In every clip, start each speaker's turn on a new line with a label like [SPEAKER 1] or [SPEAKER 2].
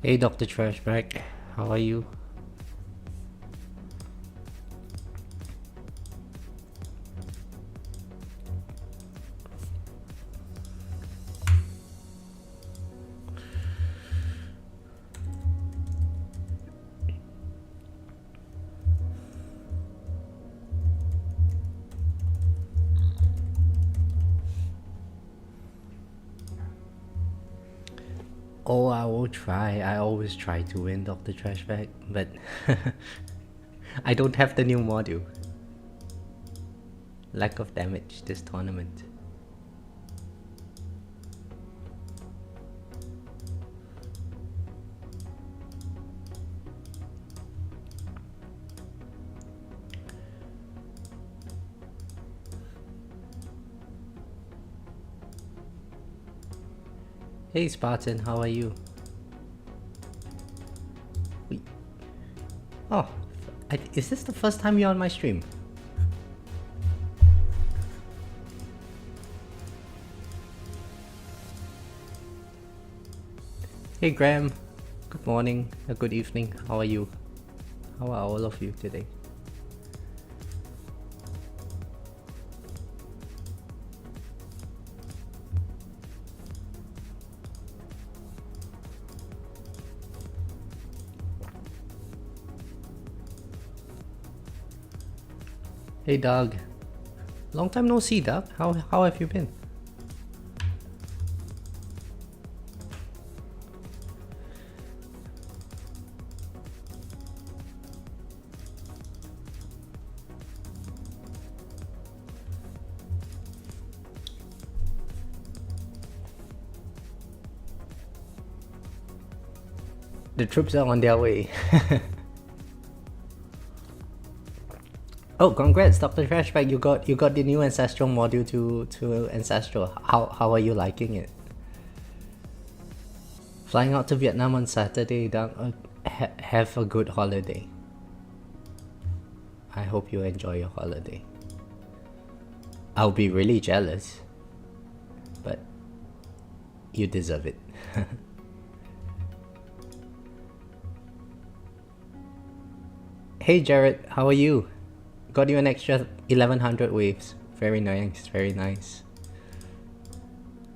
[SPEAKER 1] Hey Dr. Trashback, how are you? Oh, I will try. I always try to win Dr. Trashback, but I don't have the new module. Lack of damage this tournament. Hey Spartan, how are you? Wait. Oh, is this the first time you're on my stream? Hey Graham, good morning, good evening, how are you? How are all of you today? Hey Doug, long time no see Doug, how have you been? The troops are on their way. Oh, congrats, Dr. Trashback! You got the new ancestral module to ancestral. How are you liking it? Flying out to Vietnam on Saturday. Have a good holiday. I hope you enjoy your holiday. I'll be really jealous, but you deserve it. Hey Jared, how are you? Got you an extra 1100 waves. Very nice, very nice.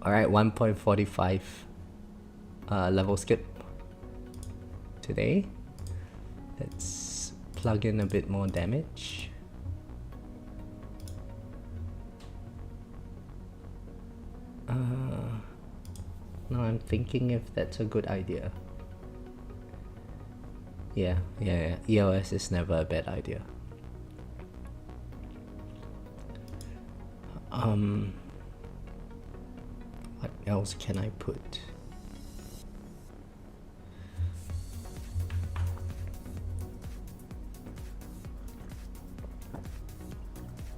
[SPEAKER 1] Alright, 1.45 level skip today. Let's plug in a bit more damage. No, I'm thinking if that's a good idea. Yeah. EOS is never a bad idea. What else can I put?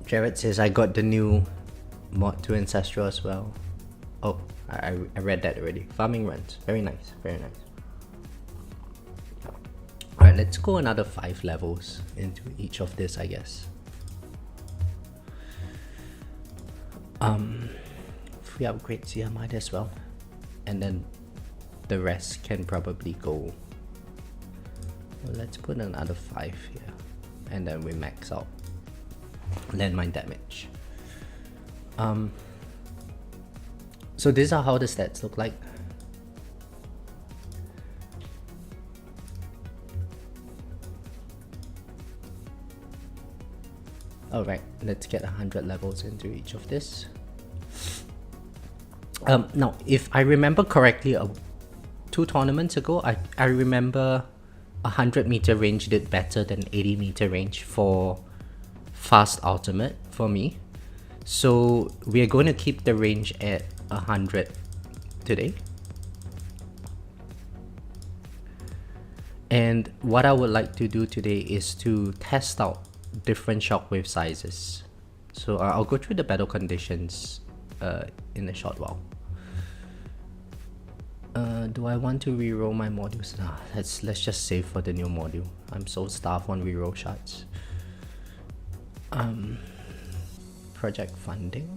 [SPEAKER 1] Jared says I got the new mod to Ancestral as well. Oh, I read that already. Farming runs. Very nice, very nice. Alright, let's go another 5 levels into each of this, I guess. Free upgrades, yeah, might as well. And then the rest can probably go. Well, let's put another 5 here. And then we max out landmine damage. So these are how the stats look like. Alright, let's get 100 levels into each of this. Now, if I remember correctly, 2 tournaments ago, I remember 100 meter range did better than 80 meter range for fast ultimate for me. So we are going to keep the range at 100 today. And what I would like to do today is to test out different shockwave sizes. So I'll go through the battle conditions in a short while. Do I want to reroll my modules? Nah, let's just save for the new module. I'm so starved on reroll shots. Project funding.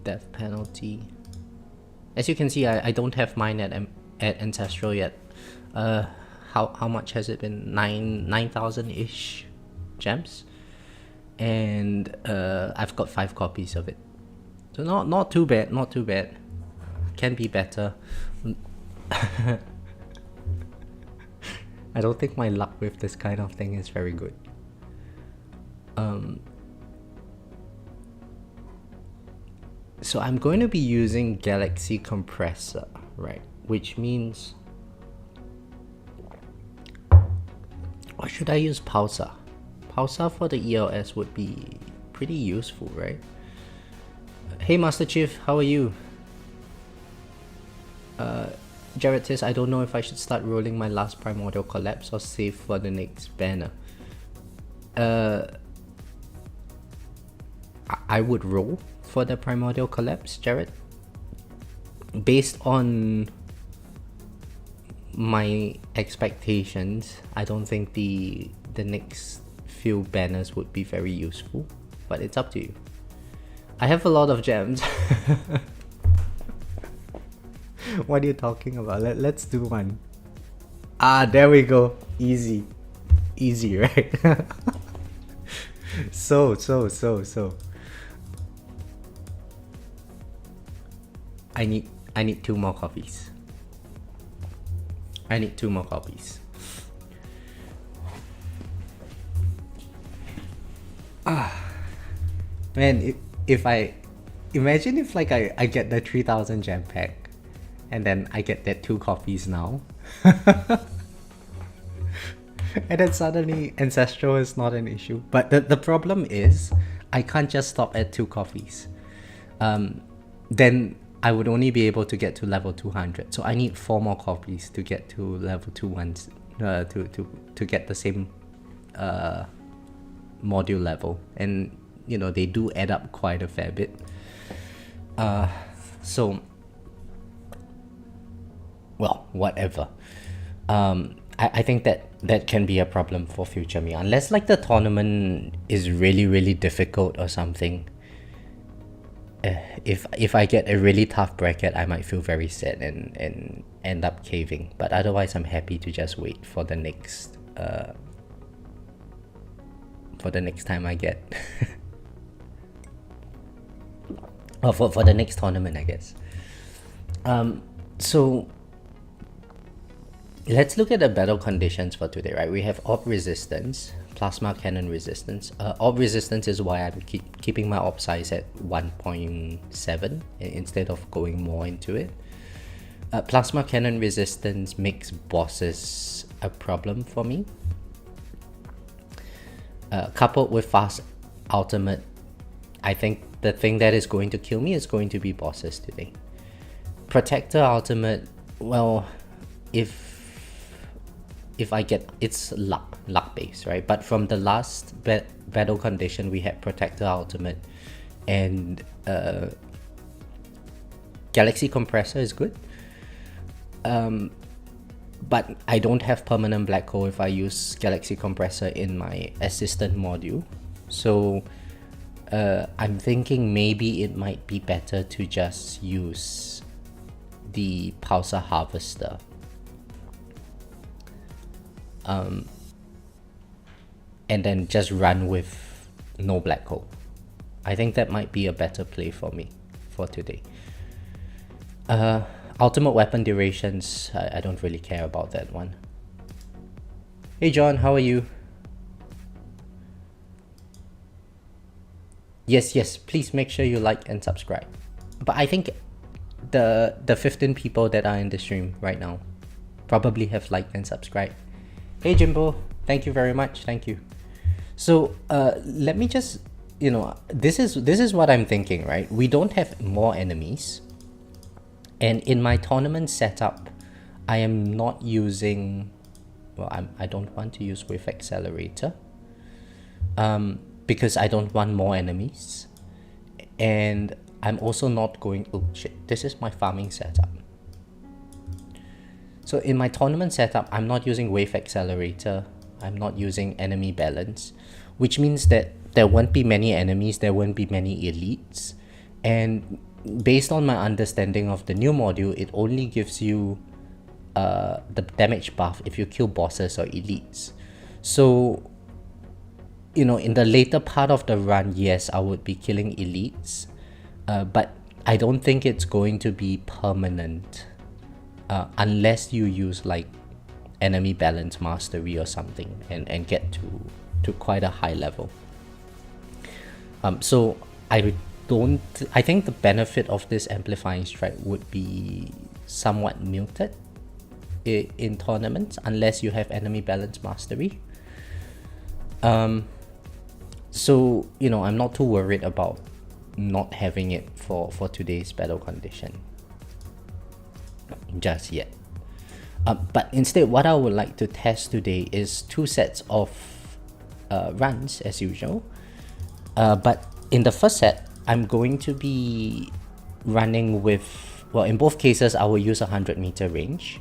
[SPEAKER 1] Death penalty. As you can see, I don't have mine at Ancestral yet. How much has it been? 9,000 ish gems, and I've got 5 copies of it. So not too bad. Not too bad. Can be better. I don't think my luck with this kind of thing is very good. So I'm going to be using Galaxy Compressor, right? Which means... or should I use Pulsar? Pulsar for the ELS would be pretty useful, right? Hey Master Chief, how are you? Jared says, I don't know if I should start rolling my last Primordial Collapse or save for the next banner. I would roll for the Primordial Collapse, Jared. Based on my expectations, I don't think the next few banners would be very useful, but it's up to you. I have a lot of gems. What are you talking about? Let's do one. Ah, there we go. Easy, right? So. I need 2 more copies. I need 2 more copies. Man, if I imagine if like I get the 3000 gem pack and then I get that 2 copies now. And then suddenly Ancestral is not an issue. But the problem is I can't just stop at 2 copies. Then I would only be able to get to level 200. So I need 4 more copies to get to level 200, to get the same module level. And you know, they do add up quite a fair bit. So, well, whatever. I think that can be a problem for future me, unless like the tournament is really difficult or something. If I get a really tough bracket, I might feel very sad and end up caving. But otherwise, I'm happy to just wait for the next time I get. Or for the next tournament, I guess. So let's look at the battle conditions for today, right? We have Orb Resistance, Plasma Cannon Resistance. Orb Resistance is why I'm keeping my orb size at 1.7 instead of going more into it. Plasma Cannon Resistance makes bosses a problem for me. Coupled with fast ultimate, I think the thing that is going to kill me is going to be bosses today. Protector ultimate, well, if I get, it's luck based, right? But from the last battle condition, we had Protector ultimate, and Galaxy Compressor is good. But I don't have permanent black hole if I use Galaxy Compressor in my assistant module. So I'm thinking maybe it might be better to just use the Pulsar Harvester. And then just run with no black hole. I think that might be a better play for me for today. Ultimate weapon durations, I don't really care about that one. Hey John, how are you? Yes, please make sure you like and subscribe. But I think the 15 people that are in the stream right now probably have liked and subscribed. Hey Jimbo, thank you very much, thank you. So let me just, you know, this is what I'm thinking, right? We don't have more enemies. And in my tournament setup, I am not using, well, I don't want to use Wave Accelerator. Because I don't want more enemies. And I'm also not going, oh shit, this is my farming setup. So in my tournament setup, I'm not using Wave Accelerator. I'm not using enemy balance, which means that there won't be many enemies, there won't be many elites. And based on my understanding of the new module, it only gives you the damage buff if you kill bosses or elites. So, you know, in the later part of the run, yes, I would be killing elites, but I don't think it's going to be permanent unless you use like enemy balance mastery or something and get to quite a high level. So I think the benefit of this amplifying strike would be somewhat muted in tournaments unless you have enemy balance mastery. So, you know, I'm not too worried about not having it for today's battle condition just yet. But instead, what I would like to test today is 2 sets of runs as usual. But in the first set, I'm going to be running with, well, in both cases, I will use 100-meter range.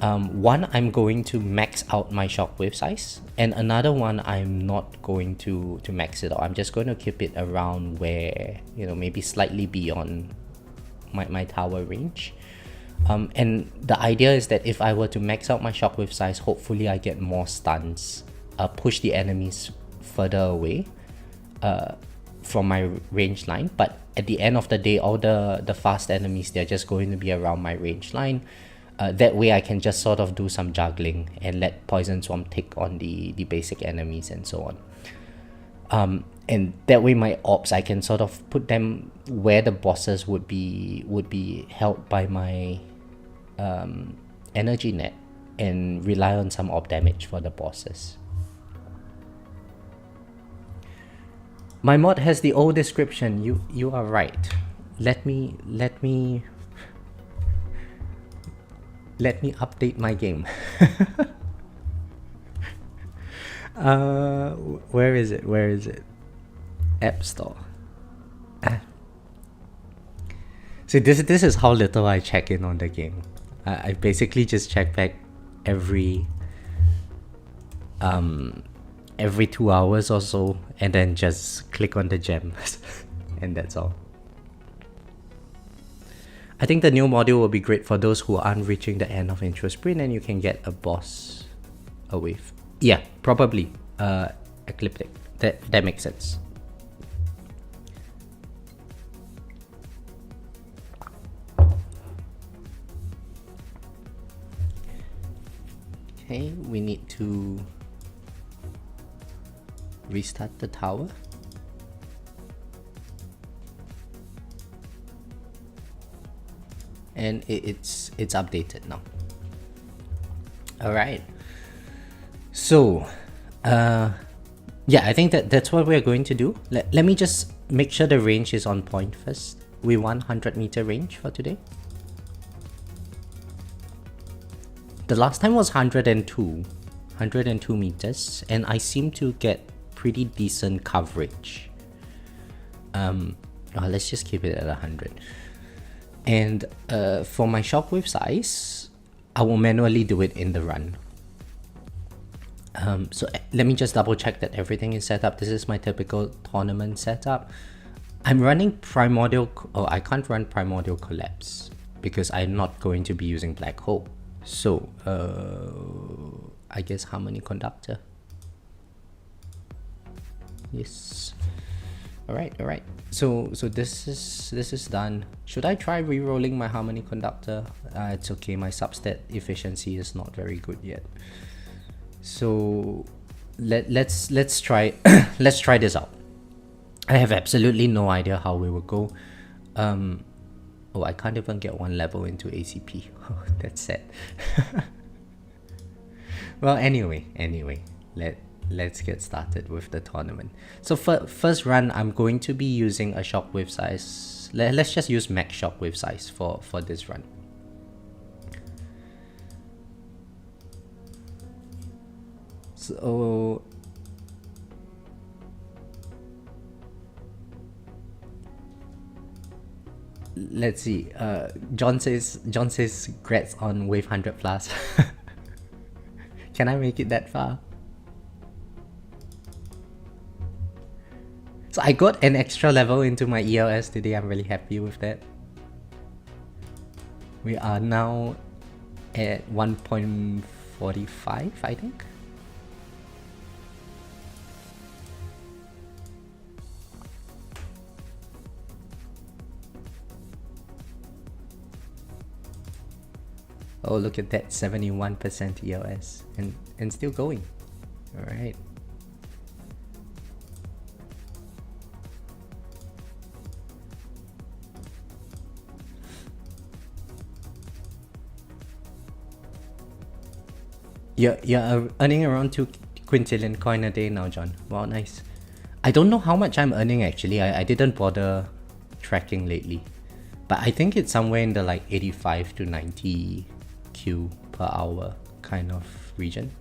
[SPEAKER 1] One, I'm going to max out my shockwave size, and another one, I'm not going to max it out. I'm just going to keep it around where, you know, maybe slightly beyond my tower range. And the idea is that if I were to max out my shockwave size, hopefully I get more stuns, push the enemies further away from my range line. But at the end of the day, all the fast enemies, they're just going to be around my range line. That way I can just sort of do some juggling and let Poison Swarm take on the basic enemies and so on. And that way my orbs, I can sort of put them where the bosses would be held by my energy net and rely on some orb damage for the bosses. My mod has the old description. You are right. Let me update my game. Where is it? App Store. See, this is how little I check in on the game. I basically just check back every 2 hours or so, and then just click on the gems, and that's all. I think the new module will be great for those who aren't reaching the end of intro sprint, and you can get a boss away. Yeah, probably ecliptic. That makes sense. Okay, we need to restart the tower. And it's updated now. All right. So, yeah, I think that's what we're going to do. Let me just make sure the range is on point first. We want 100-meter range for today. The last time was 102 meters, and I seem to get pretty decent coverage. Let's just keep it at 100. And for my shockwave size, I will manually do it in the run. So let me just double check that everything is set up. This is my typical tournament setup. I'm running primordial. Oh, I can't run primordial collapse because I'm not going to be using black hole. So I guess harmony conductor. Yes. All right. So this is done. Should I try re-rolling my harmony conductor? It's okay. My substat efficiency is not very good yet. So let's try let's try this out. I have absolutely no idea how we will go. Oh, I can't even get 1 level into ACP. Oh, that's sad. Well, anyway, let's get started with the tournament. So first run, I'm going to be using a shockwave size. Let's just use max shockwave size for this run. So let's see. John says grats on wave 100 plus. Can I make it that far? So I got an extra level into my ELS today. I'm really happy with that. We are now at 1.45, I think. Oh, look at that, 71% ELS and still going. All right. You're earning around 2 quintillion coin a day now, John. Wow, nice. I don't know how much I'm earning actually. I didn't bother tracking lately. But I think it's somewhere in the like 85 to 90 Q per hour kind of region.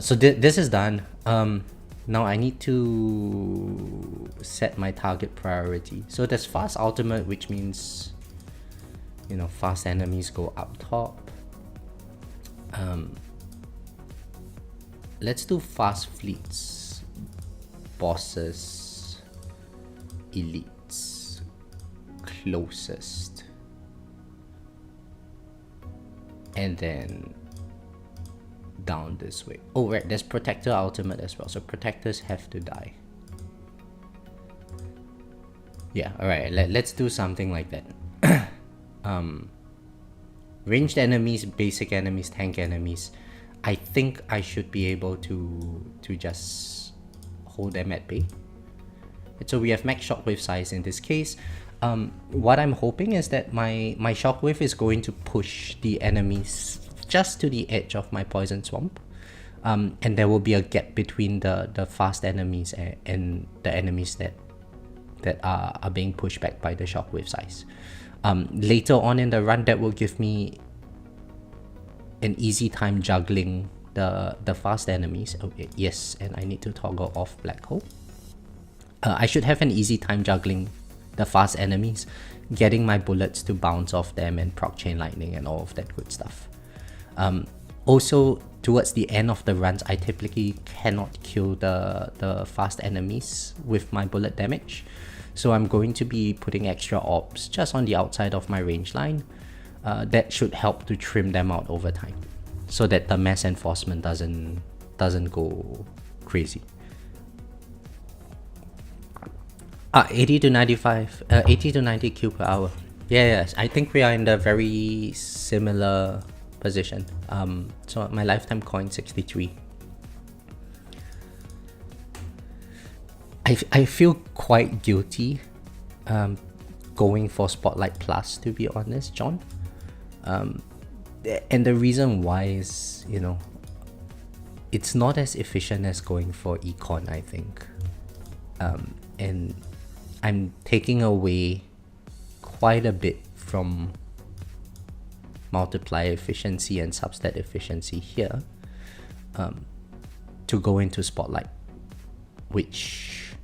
[SPEAKER 1] So this is done. Now I need to set my target priority. So there's fast ultimate, which means, you know, fast enemies go up top. Let's do fast fleets, bosses, elites, closest, and then down this way. Oh right, there's protector ultimate as well, so protectors have to die. Yeah, alright, let's do something like that. Ranged enemies, basic enemies, tank enemies, I think I should be able to just hold them at bay. So we have max shockwave size in this case. What I'm hoping is that my shockwave is going to push the enemies just to the edge of my poison swamp, and there will be a gap between the fast enemies and the enemies that are being pushed back by the shockwave size. Later on in the run, that will give me an easy time juggling the fast enemies. Oh, yes, and I need to toggle off black hole. I should have an easy time juggling the fast enemies, getting my bullets to bounce off them and proc chain lightning and all of that good stuff. Also, towards the end of the runs, I typically cannot kill the fast enemies with my bullet damage. So I'm going to be putting extra orbs just on the outside of my range line. That should help to trim them out over time, so that the mass enforcement doesn't go crazy. 80 to 95, 80 to 90 Q per hour. Yes, I think we are in the very similar position. So my lifetime coin 63. I feel quite guilty going for Spotlight Plus, to be honest, John. And the reason why is, you know, it's not as efficient as going for Econ, I think. And I'm taking away quite a bit from multiplier efficiency and substat efficiency here to go into Spotlight, which,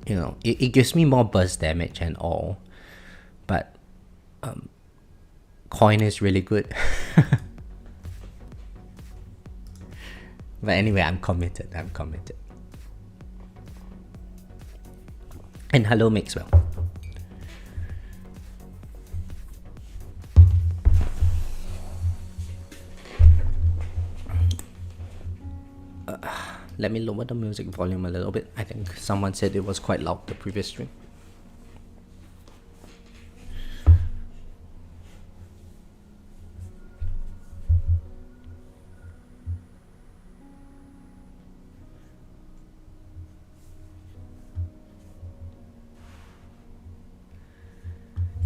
[SPEAKER 1] you know, it gives me more burst damage and all, but coin is really good. But anyway, I'm committed. And hello, Maxwell. Let me lower the music volume a little bit. I think someone said it was quite loud the previous stream.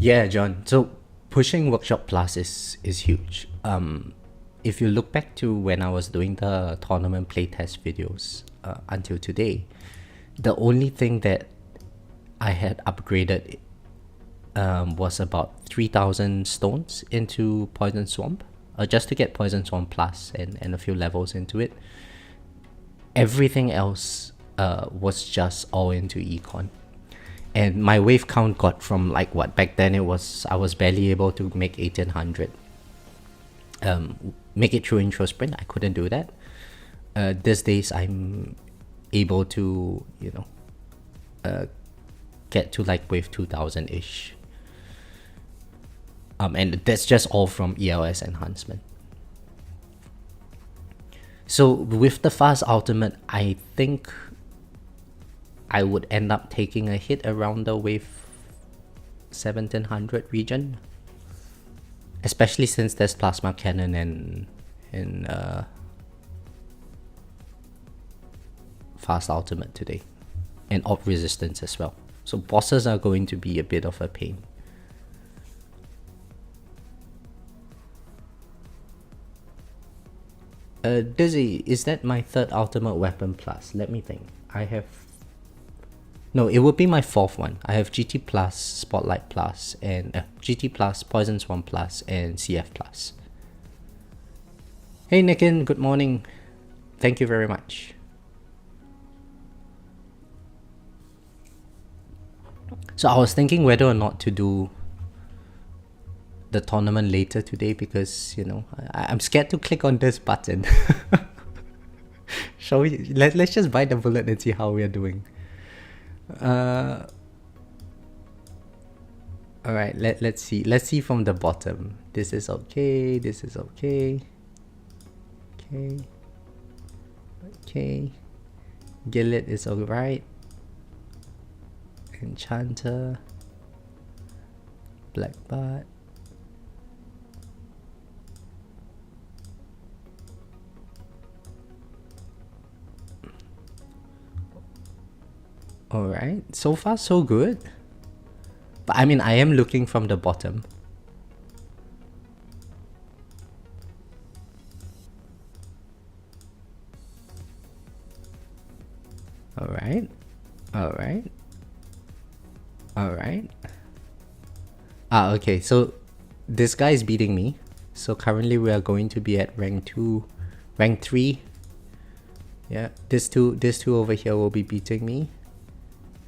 [SPEAKER 1] Yeah, John. So pushing Workshop Plus is huge. If you look back to when I was doing the tournament playtest videos until today, the only thing that I had upgraded was about 3,000 stones into Poison Swamp, just to get Poison Swamp Plus and a few levels into it. Everything else was just all into Econ. And my wave count got from like what back then I was barely able to make 1800. Make it through intro sprint, I couldn't do that. These days I'm able to, you know, get to like wave 2000-ish. And that's just all from ELS enhancement. So with the fast ultimate, I think I would end up taking a hit around the wave 1700 region, especially since there's plasma cannon and fast ultimate today, and Orb Resistance as well. So bosses are going to be a bit of a pain. Dizzy, is that my third ultimate weapon plus? Let me think. I have... No, it would be my fourth one. I have GT plus, Spotlight plus, and GT plus, Poison Swarm plus, and CF plus. Hey Nikin, good morning. Thank you very much. So I was thinking whether or not to do the tournament later today because, you know, I'm scared to click on this button. Shall we? Let's just bite the bullet and see how we are doing. Alright, let's see. Let's see from the bottom. This is okay. This is okay. Okay. Gillet is alright. Enchanter. Blackbart. Alright, so far so good. But I mean, I am looking from the bottom. Alright. Okay, so this guy is beating me. So currently we are going to be at rank 3. Yeah, this two over here will be beating me.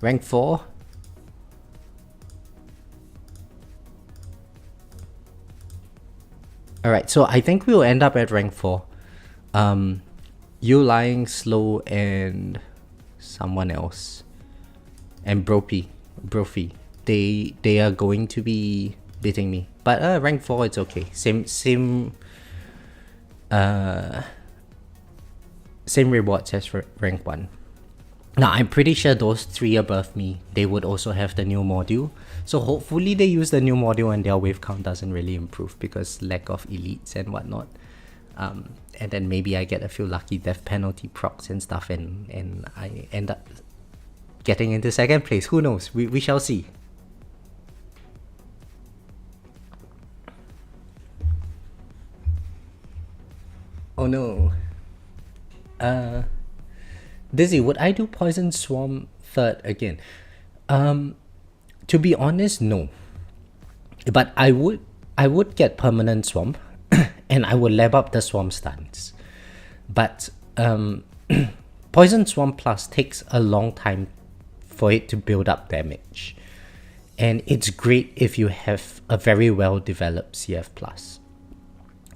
[SPEAKER 1] Rank 4. Alright, so I think we'll end up at rank 4. You Lying, Slow, and someone else. And Brophy. They are going to be beating me. But rank 4, it's okay. Same rewards as rank 1. Now, I'm pretty sure those 3 above me, they would also have the new module. So hopefully they use the new module and their wave count doesn't really improve because lack of elites and whatnot. And then maybe I get a few lucky death penalty procs and stuff and I end up getting into second place. Who knows? We shall see. Oh no. Dizzy, would I do Poison Swarm third again? To be honest, no. But I would get Permanent Swarm and I would level up the Swarm stance. But Poison Swarm Plus takes a long time for it to build up damage. And it's great if you have a very well developed CF Plus.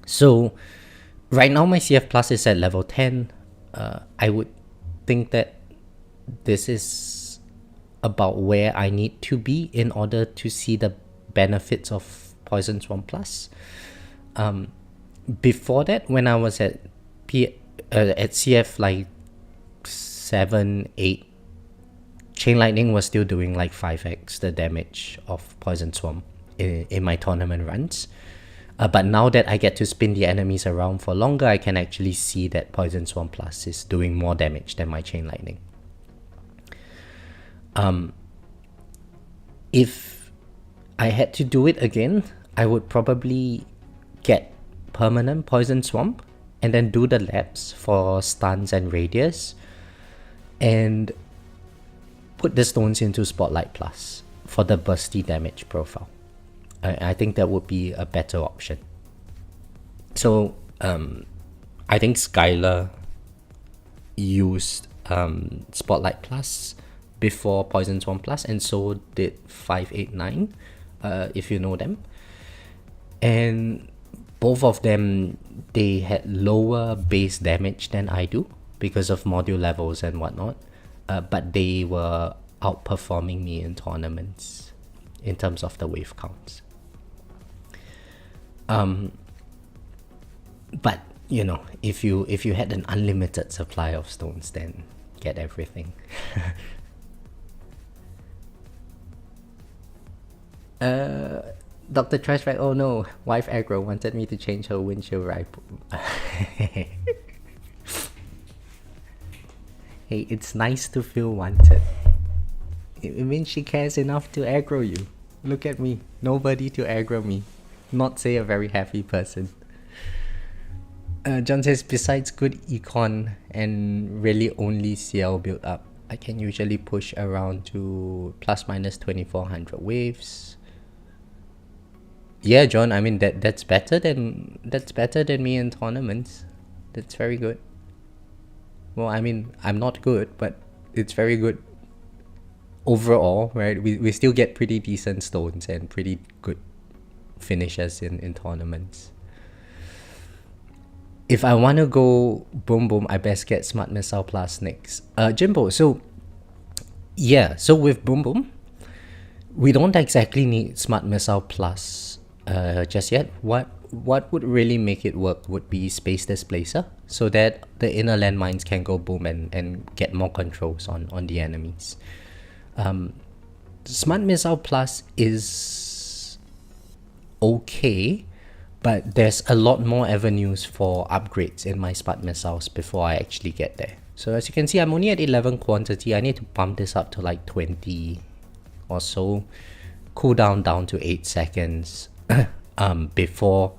[SPEAKER 1] So right now my CF Plus is at level 10. I would think that this is about where I need to be in order to see the benefits of Poison Swarm Plus. Before that, when I was at CF like 7, 8, Chain Lightning was still doing like 5x the damage of Poison Swarm in my tournament runs. But now that I get to spin the enemies around for longer, I can actually see that Poison Swarm Plus is doing more damage than my Chain Lightning. If I had to do it again, I would probably get permanent Poison Swarm and then do the labs for stuns and radius and put the stones into Spotlight Plus for the bursty damage profile. I think that would be a better option. So I think Skylar used Spotlight Plus before Poison Swarm Plus, and so did 589, if you know them. And both of them, they had lower base damage than I do. because of module levels and whatnot. But they were outperforming me in tournaments in terms of the wave counts. But you know, if you had an unlimited supply of stones, then get everything. Dr. Trashback, oh no, wife aggro wanted me to change her windshield wiper. Hey, it's nice to feel wanted. It means she cares enough to aggro you. Look at me, nobody to aggro me. Not say a very happy person. John says, besides good econ and really only CL build up, I can usually push around to plus minus 2400 waves. Yeah, John, I mean that's better than me in tournaments. That's very good. Well, I mean, I'm not good, but it's very good overall, right? We still get pretty decent stones and pretty good finishes in tournaments. If I want to go boom boom, I best get Smart Missile plus next. Jimbo, so yeah, so with boom boom, we don't exactly need Smart Missile plus just yet. What would really make it work would be Space Displacer, so that the inner landmines can go boom and get more controls on the enemies. Smart Missile plus is okay, but there's a lot more avenues for upgrades in my Smart Missiles before I actually get there. So as you can see, I'm only at 11 quantity. I need to pump this up to like 20 or so. Cooldown down to 8 seconds before,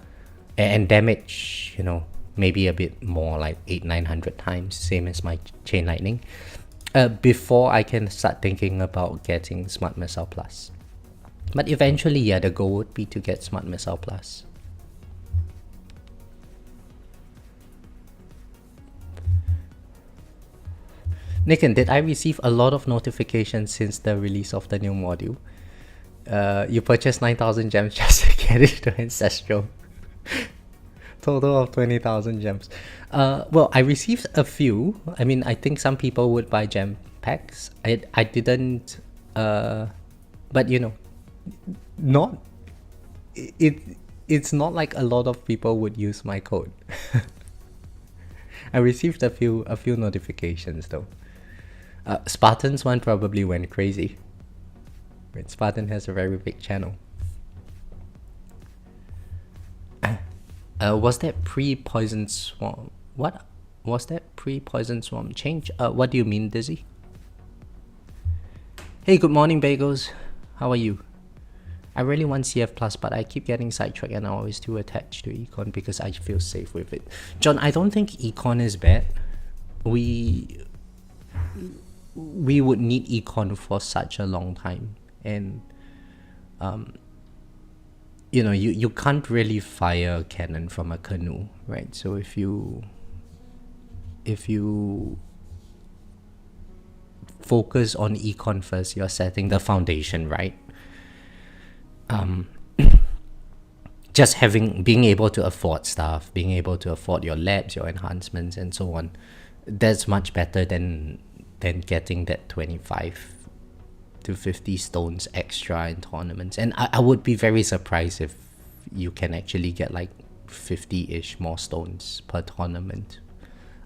[SPEAKER 1] and damage, you know, maybe a bit more, like 800-900 times, same as my Chain Lightning, before I can start thinking about getting Smart Missile plus. But eventually, yeah, the goal would be to get Smart Missile plus. Nicken, did I receive a lot of notifications since the release of the new module? You purchased 9,000 gems just to get it to Ancestral. Total of 20,000 gems. Well, I received a few. I mean, I think some people would buy gem packs. I didn't, but you know, it's not like a lot of people would use my code. I received a few notifications though. Spartan's one probably went crazy. Right, Spartan has a very big channel. Was that pre-poison swarm? What was that pre-poison swarm change? What do you mean, Dizzy? Hey, good morning, Bagels. How are you? I really want CF plus, but I keep getting sidetracked and I'm always too attached to Econ because I feel safe with it. John, I don't think Econ is bad. We would need Econ for such a long time, and you know, you can't really fire a cannon from a canoe, right? So if you focus on Econ first, you're setting the foundation, right? Just being able to afford stuff, being able to afford your labs, your enhancements, and so on, that's much better than getting that 25 to 50 stones extra in tournaments. And I would be very surprised if you can actually get like 50-ish more stones per tournament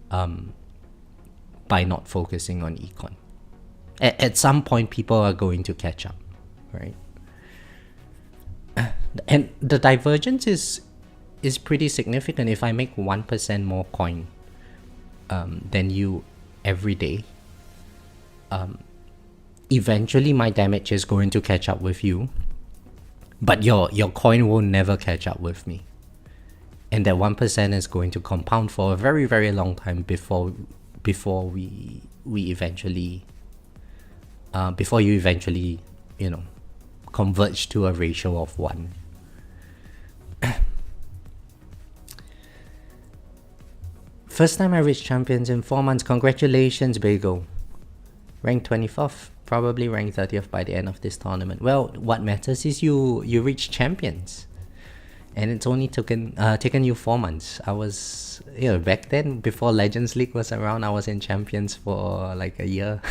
[SPEAKER 1] by not focusing on Econ. At some point, people are going to catch up, right? And the divergence is pretty significant. If I make 1% more coin than you every day, eventually my damage is going to catch up with you, but your coin will never catch up with me, and that 1% is going to compound for a very, very long time before we eventually before you eventually, you know, converge to a ratio of 1. First time I reached champions in 4 months. Congratulations, Bagel. Rank 24th, probably rank 30th by the end of this tournament. Well, what matters is you reach champions. And it's only taken you 4 months. I was, back then, before Legends League was around, I was in Champions for like a year.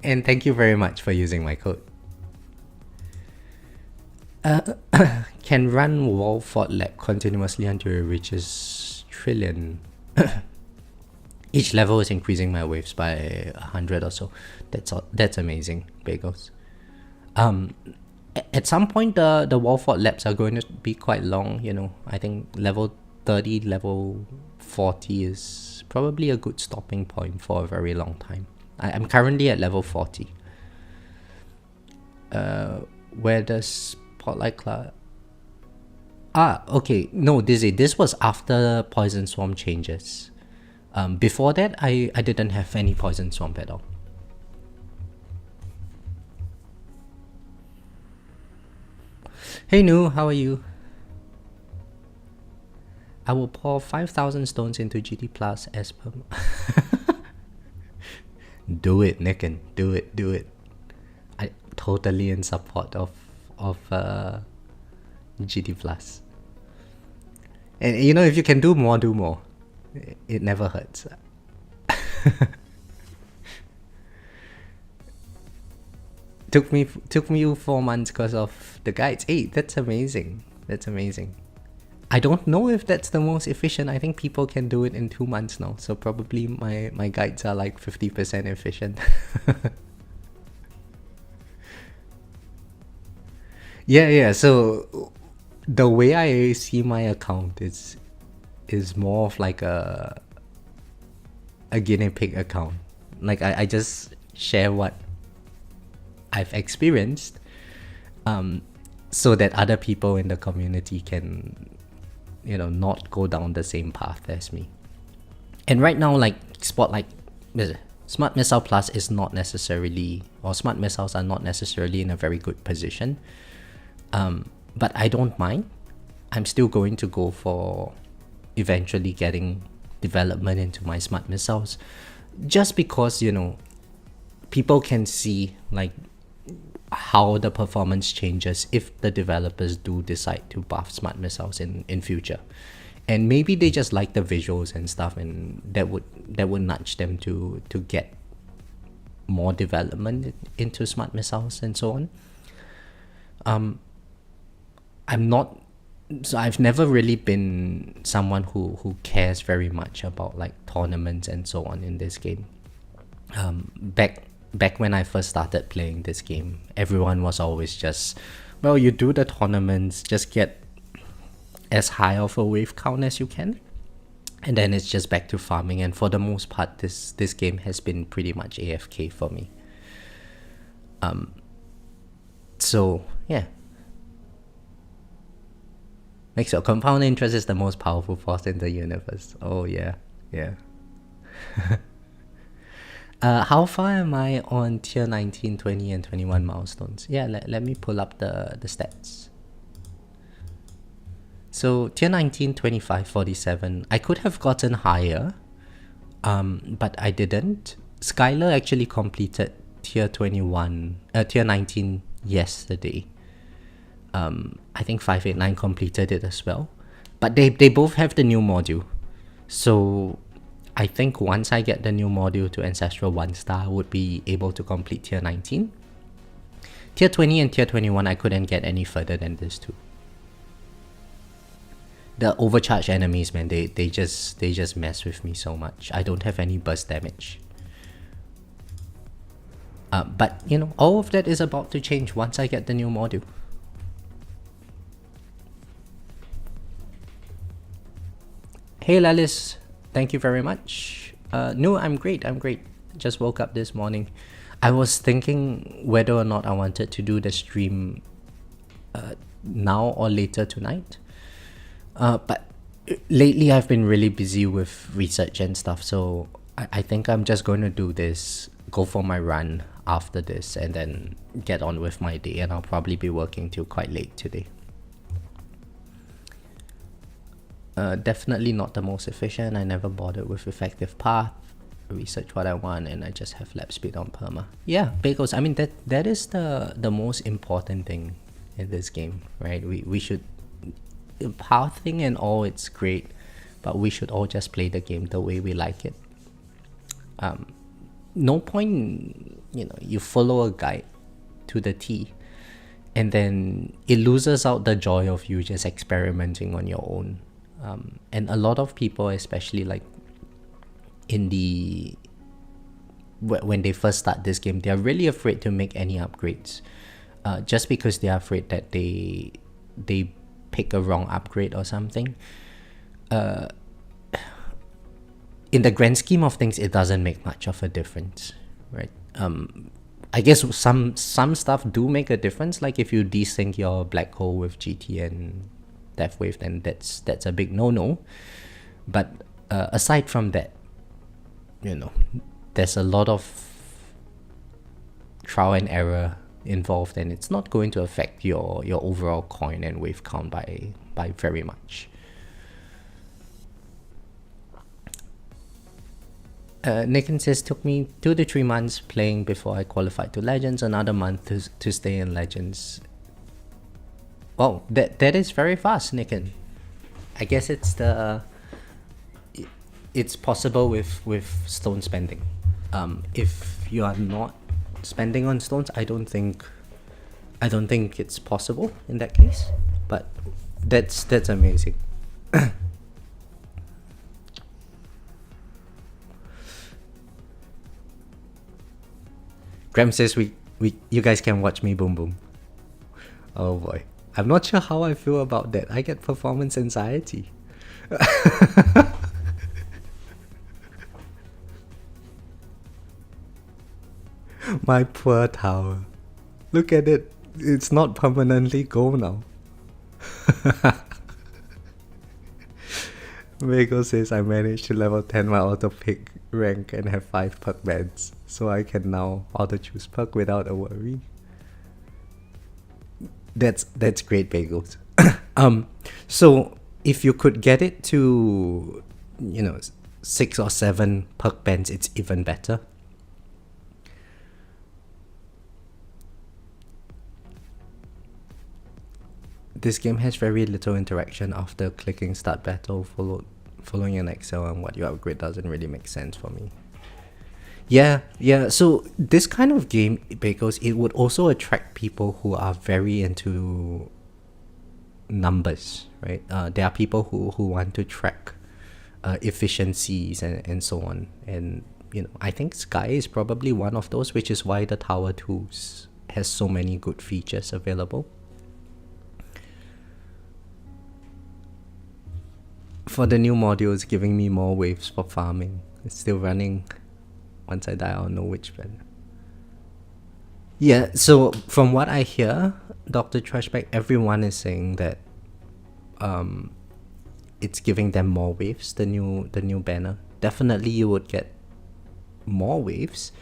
[SPEAKER 1] And thank you very much for using my code. Can run wall fort lab continuously until it reaches trillion. Each level is increasing my waves by 100 or so. That's amazing, Bagels. At some point, the wall fort labs are going to be quite long. I think level 30, level 40 is probably a good stopping point for a very long time. I'm currently at level 40. Where does Spotlight Cloud... okay. No, this was after Poison Swarm changes. Before that, I didn't have any Poison Swamp at all. Hey Nu, how are you? I will pour 5,000 stones into GT Plus as per... Do it, Nicken. Do it. I totally in support of GT Plus. And if you can do more, do more. It never hurts. Took me 4 months because of the guides. Hey, that's amazing. I don't know if that's the most efficient. I think people can do it in 2 months now. So probably my guides are like 50% efficient. Yeah. So the way I see my account is more of like a guinea pig account. Like I just share what I've experienced, so that other people in the community can, not go down the same path as me. And right now, like Smart Missile Plus is not necessarily, or Smart Missiles are not necessarily in a very good position. But I don't mind. I'm still going to go for eventually getting development into my Smart Missiles, just because, people can see like how the performance changes if the developers do decide to buff Smart Missiles in future. And maybe they just like the visuals and stuff, and that would nudge them to get more development into Smart Missiles and so on. I've never really been someone who cares very much about like tournaments and so on in this game. Back when I first started playing this game, everyone was always just, well, you do the tournaments, just get as high of a wave count as you can, and then it's just back to farming. And for the most part, this game has been pretty much AFK for me. So yeah. Makes your compound interest is the most powerful force in the universe. Oh yeah. How far am I on tier 19, 20, and 21 milestones? Yeah, let me pull up the stats. So tier 19, 25, 47. I could have gotten higher, but I didn't. Skylar actually completed tier 19 yesterday. I think 589 completed it as well. But they both have the new module. So I think once I get the new module to Ancestral 1 star, I would be able to complete tier 19. Tier 20 and tier 21, I couldn't get any further than this too. The overcharged enemies, man, they just mess with me so much. I don't have any burst damage. But all of that is about to change once I get the new module. Hey Lalis, thank you very much. No, I'm great. Just woke up this morning. I was thinking whether or not I wanted to do the stream now or later tonight. But lately I've been really busy with research and stuff, so I think I'm just going to do this, go for my run after this, and then get on with my day, and I'll probably be working till quite late today. Definitely not the most efficient. I never bothered with effective path, research what I want, and I just have lap speed on perma. Yeah, Bagels, I mean that is the most important thing in this game, right? We should, pathing and all, it's great, but we should all just play the game the way we like it. No point, you follow a guide to the T, and then it loses out the joy of you just experimenting on your own. And a lot of people, especially like in the when they first start this game, they're really afraid to make any upgrades, just because they're afraid that they pick a wrong upgrade or something. In the grand scheme of things, it doesn't make much of a difference, right? I guess some stuff do make a difference, like if you desync your black hole with GT and Deathwave, then that's a big no-no. But aside from that, there's a lot of trial and error involved, and it's not going to affect your overall coin and wave count by very much. Nicken says, took me 2 to 3 months playing before I qualified to Legends, another month to stay in Legends. Oh, that is very fast, Nicken. I guess it's possible with stone spending. If you are not spending on stones, I don't think it's possible in that case. But that's amazing. Graham says you guys can watch me boom boom. Oh boy. I'm not sure how I feel about that. I get performance anxiety. My poor tower. Look at it. It's not permanently gold now. Vego says I managed to level 10 my auto pick rank and have 5 perk bands, so I can now auto choose perk without a worry. That's great, Bagels. So if you could get it to 6 or 7 perk bands, it's even better. This game has very little interaction after clicking start battle, following an Excel, and what you upgrade doesn't really make sense for me. Yeah, so this kind of game, because it would also attract people who are very into numbers, right? There are people who want to track efficiencies and so on. And, I think Sky is probably one of those, which is why the Tower 2 has so many good features available. For the new modules, giving me more waves for farming. It's still running. Once I die, I'll know which better. Yeah, so from what I hear, Dr. Trashback, everyone is saying that it's giving them more waves, the new banner. Definitely you would get more waves.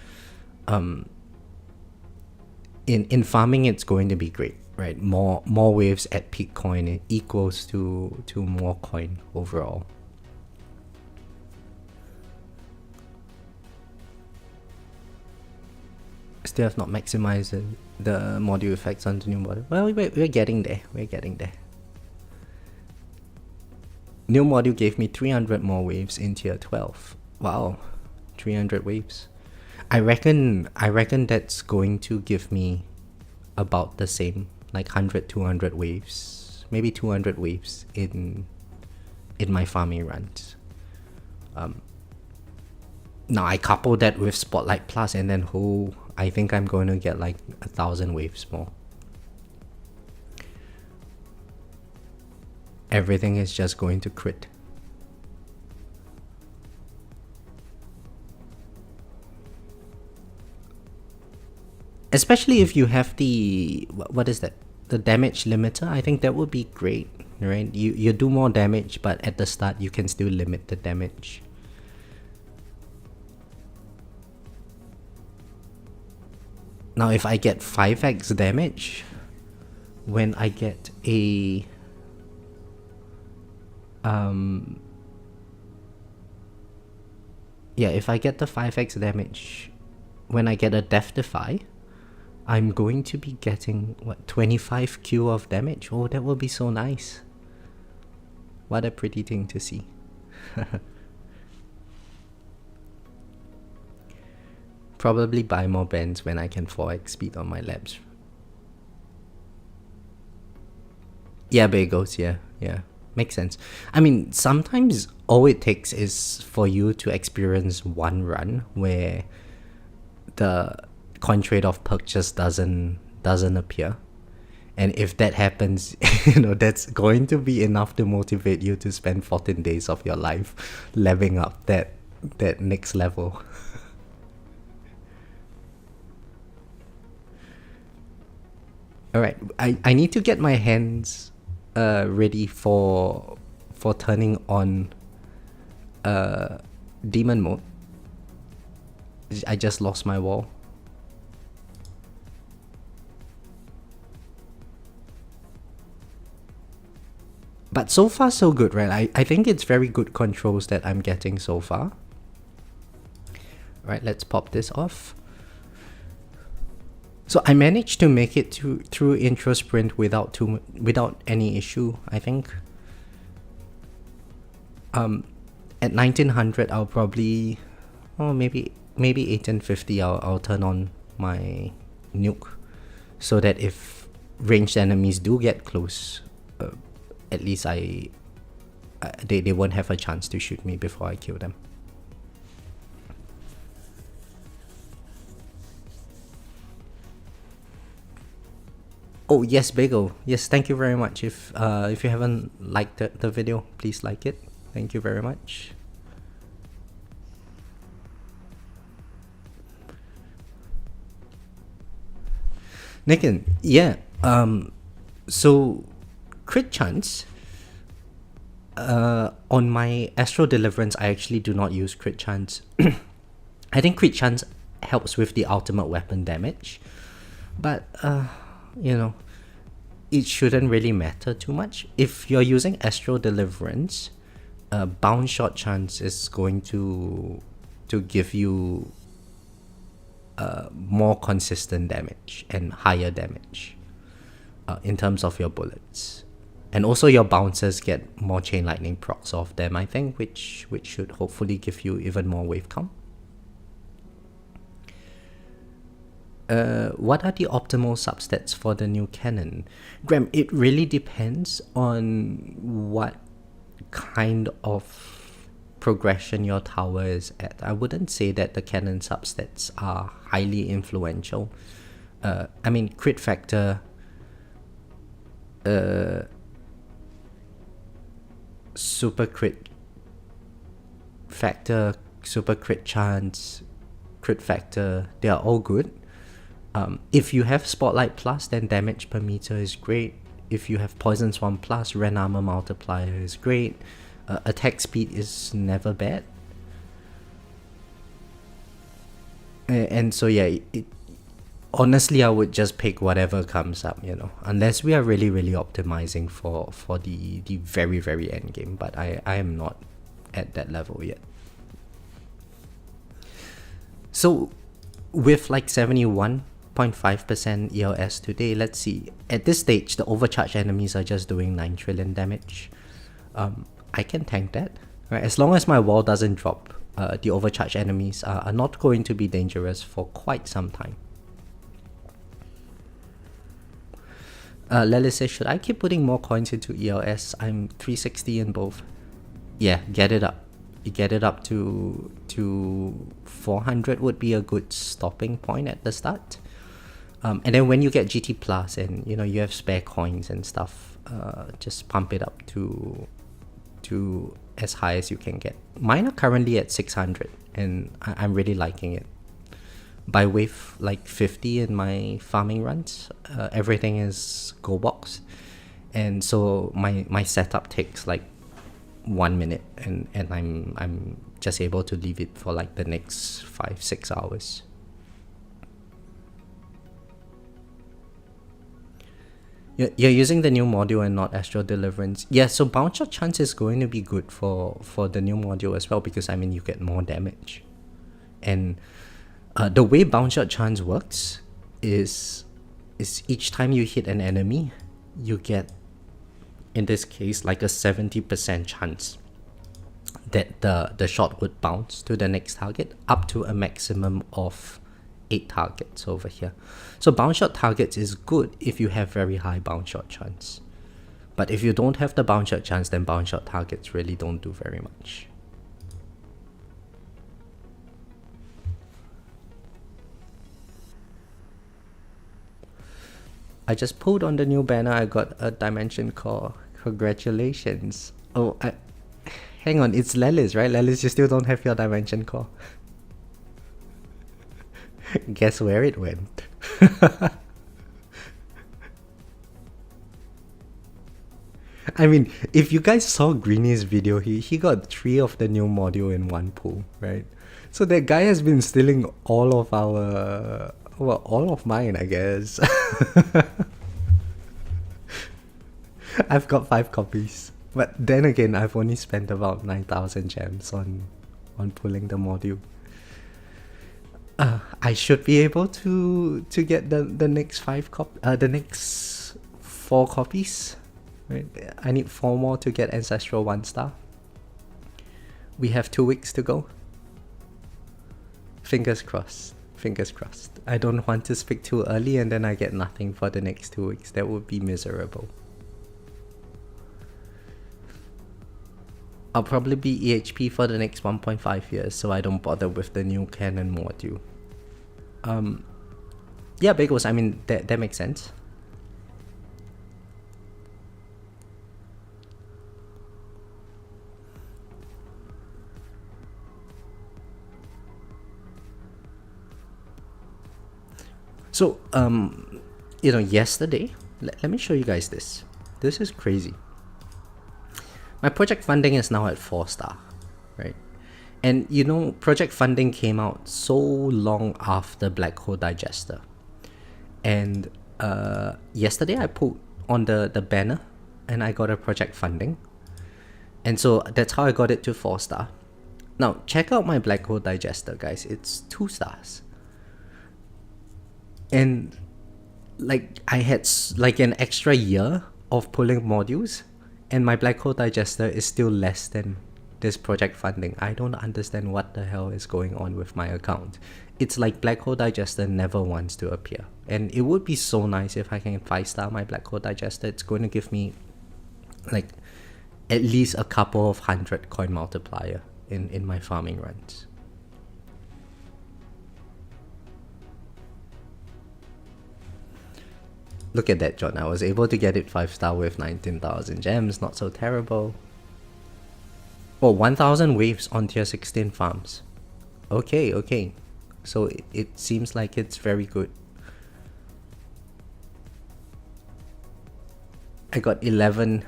[SPEAKER 1] In farming, it's going to be great, right? More waves at peak coin, it equals to more coin overall. Still have not maximized the module effects on the new module. Well, we're getting there. New module gave me 300 more waves in tier 12. Wow, 300 waves. I reckon that's going to give me about the same, like 100, 200 waves, maybe 200 waves in my farming runs. Now I couple that with Spotlight Plus, and then I think I'm going to get like 1,000 waves more. Everything is just going to crit. Especially if you have the, what is that? The damage limiter. I think that would be great, right? You do more damage, but at the start you can still limit the damage. Now if I get 5x damage when I get a if I get the 5x damage when I get a Death Defy, I'm going to be getting, what, 25Q of damage? Oh, that will be so nice. What a pretty thing to see. Probably buy more bands when I can 4x speed on my labs. Yeah, bagels, yeah. Makes sense. I mean, sometimes all it takes is for you to experience one run where the coin trade-off perk just doesn't appear. And if that happens, that's going to be enough to motivate you to spend 14 days of your life leveling up that next level. Alright, I need to get my hands ready for turning on demon mode. I just lost my wall. But so far so good, right? I think it's very good controls that I'm getting so far. Right, let's pop this off. So I managed to make it through intro sprint without any issue, I think. At 1900 I'll probably, maybe 1850 I'll turn on my nuke, so that if ranged enemies do get close, at least they won't have a chance to shoot me before I kill them. Oh yes, Bagel. Yes, thank you very much. If you haven't liked the video, please like it. Thank you very much. Nikin, yeah. So crit chance. On my Astro Deliverance, I actually do not use crit chance. I think crit chance helps with the ultimate weapon damage, but it shouldn't really matter too much. If you're using Astro Deliverance, bounce shot chance is going to give you more consistent damage and higher damage in terms of your bullets. And also your bouncers get more chain lightning procs off them, I think, which should hopefully give you even more wave count. What are the optimal substats for the new cannon? Graham, it really depends on what kind of progression your tower is at. I wouldn't say that the cannon substats are highly influential. I mean, crit factor, super crit factor, super crit chance, crit factor, they are all good. If you have Spotlight Plus, then damage per meter is great. If you have Poison Swarm Plus, Ren Armor Multiplier is great. Attack speed is never bad. And so yeah, honestly I would just pick whatever comes up, unless we are really optimizing for the very, very end game, but I am not at that level yet. So with like 71.5% ELS today, let's see, at this stage the overcharged enemies are just doing 9 trillion damage. I can tank that, right? As long as my wall doesn't drop, the overcharged enemies are not going to be dangerous for quite some time. Lely says, should I keep putting more coins into ELS? I'm 360 in both. Yeah, get it up. You get it up to 400 would be a good stopping point at the start. And then when you get GT Plus and you have spare coins and stuff, just pump it up to as high as you can get. Mine are currently at 600 and I'm really liking it. By wave like 50 in my farming runs, everything is go box, and so my setup takes like 1 minute, and I'm just able to leave it for like the next 5-6 hours. You're using the new module and not Astral Deliverance. Yeah, so bounce shot chance is going to be good for the new module as well, because I mean you get more damage. And the way bounce shot chance works, is each time you hit an enemy, you get, in this case, like a 70% chance that the shot would bounce to the next target, up to a maximum of 8 targets over here. So bounce shot targets is good if you have very high bounce shot chance. But if you don't have the bounce shot chance, then bounce shot targets really don't do very much. I just pulled on the new banner. I got a dimension core. Congratulations. Oh, hang on. It's Lelis, right? Lelis, you still don't have your dimension core. Guess where it went. I mean, if you guys saw Greeny's video, he got 3 of the new module in one pull, right? So that guy has been stealing all of our... well, all of mine, I guess. I've got 5 copies. But then again, I've only spent about 9,000 gems on pulling the module. I should be able to get the next 4 copies. Right? I need 4 more to get Ancestral 1 star. We have 2 weeks to go. Fingers crossed. Fingers crossed. I don't want to speak too early and then I get nothing for the next 2 weeks. That would be miserable. I'll probably be EHP for the next 1.5 years, so I don't bother with the new cannon module. Yeah, Bagels, I mean, that makes sense. So, you know, yesterday, let me show you guys this. This is crazy. My project funding is now at 4 star, right? And you know, project funding came out so long after Black Hole Digester. And yesterday I put on the banner and I got a project funding. And so that's how I got it to 4 star. Now, check out my Black Hole Digester, guys. It's 2 stars. And like I had like an extra year of pulling modules, and my Black Hole Digester is still less than this project funding. I don't understand what the hell is going on with my account. It's like Black Hole Digester never wants to appear. And it would be so nice if I can 5-star my Black Hole Digester. It's going to give me like at least a couple of 100 coin multiplier in my farming runs. Look at that, John. I was able to get it 5-star with 19,000 gems. Not so terrible. Oh, 1,000 waves on tier 16 farms. Okay, okay. So it seems like it's very good. I got 11.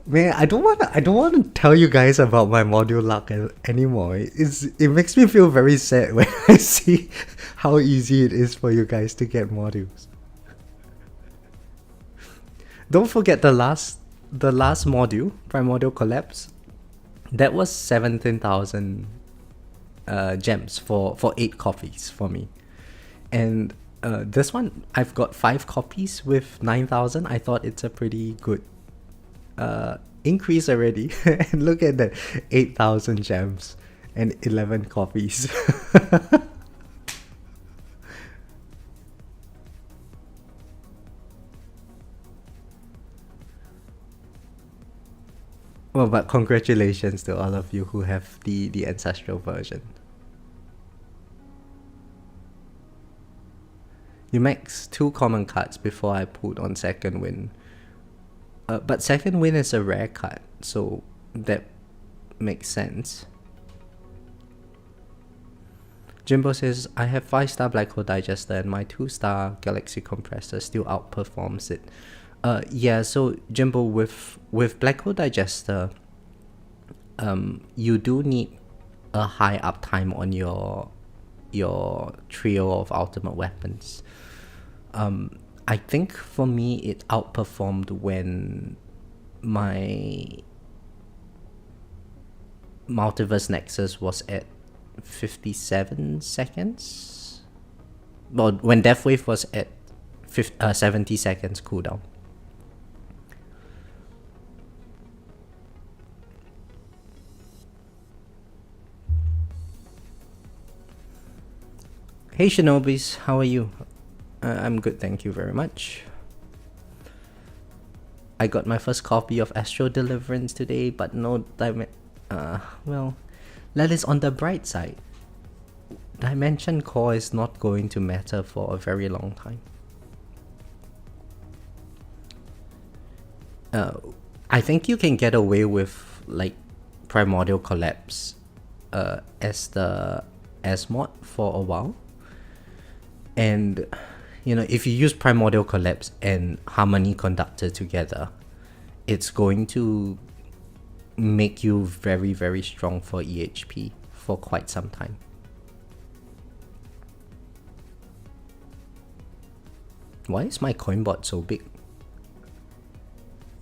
[SPEAKER 1] Man, I don't want to tell you guys about my module luck anymore. It makes me feel very sad when I see how easy it is for you guys to get modules. Don't forget the last module, Primordial Collapse. That was 17,000 gems for 8 copies for me. And this one, I've got 5 copies with 9,000. I thought it's a pretty good increase already. And look at that, 8,000 gems and 11 copies. Well, but congratulations to all of you who have the ancestral version. You max 2 common cards before I put on second win. But second win is a rare card, so that makes sense. Jimbo says, I have 5-star Black Hole Digester and my 2-star Galaxy Compressor still outperforms it. Yeah, so Jimbo, with Black Hole Digester, you do need a high uptime on your trio of ultimate weapons. I think for me it outperformed when my Multiverse Nexus was at 57 seconds. Well, when Death Wave was at 70 seconds cooldown. Hey Shinobis, how are you? I'm good, thank you very much. I got my first copy of Astro Deliverance today, but no well, that is on the bright side. Dimension Core is not going to matter for a very long time. I think you can get away with like Primordial Collapse as the mod for a while. And you know, if you use Primordial Collapse and Harmony Conductor together, it's going to make you very, very strong for EHP for quite some time. Why is my coin bot so big?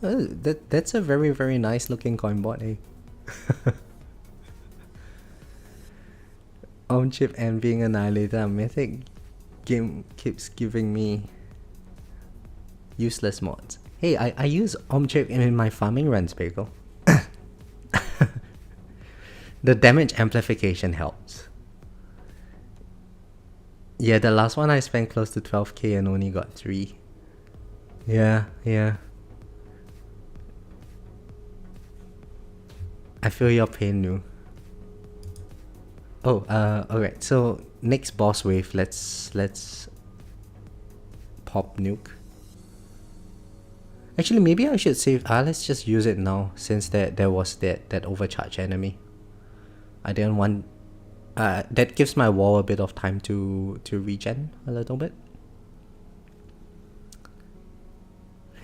[SPEAKER 1] That's a very, very nice looking coin bot, eh? Chip and being Annihilator Mythic game keeps giving me useless mods. Hey, I use Chip in my farming runs, Bagel. The damage amplification helps. Yeah, the last one I spent close to 12k and only got 3. Yeah. I feel your pain, Nu. Oh, alright, so next boss wave, let's pop nuke. Actually, maybe I should save. Let's just use it now, since there was that overcharge enemy. I didn't want. That gives my wall a bit of time to regen a little bit.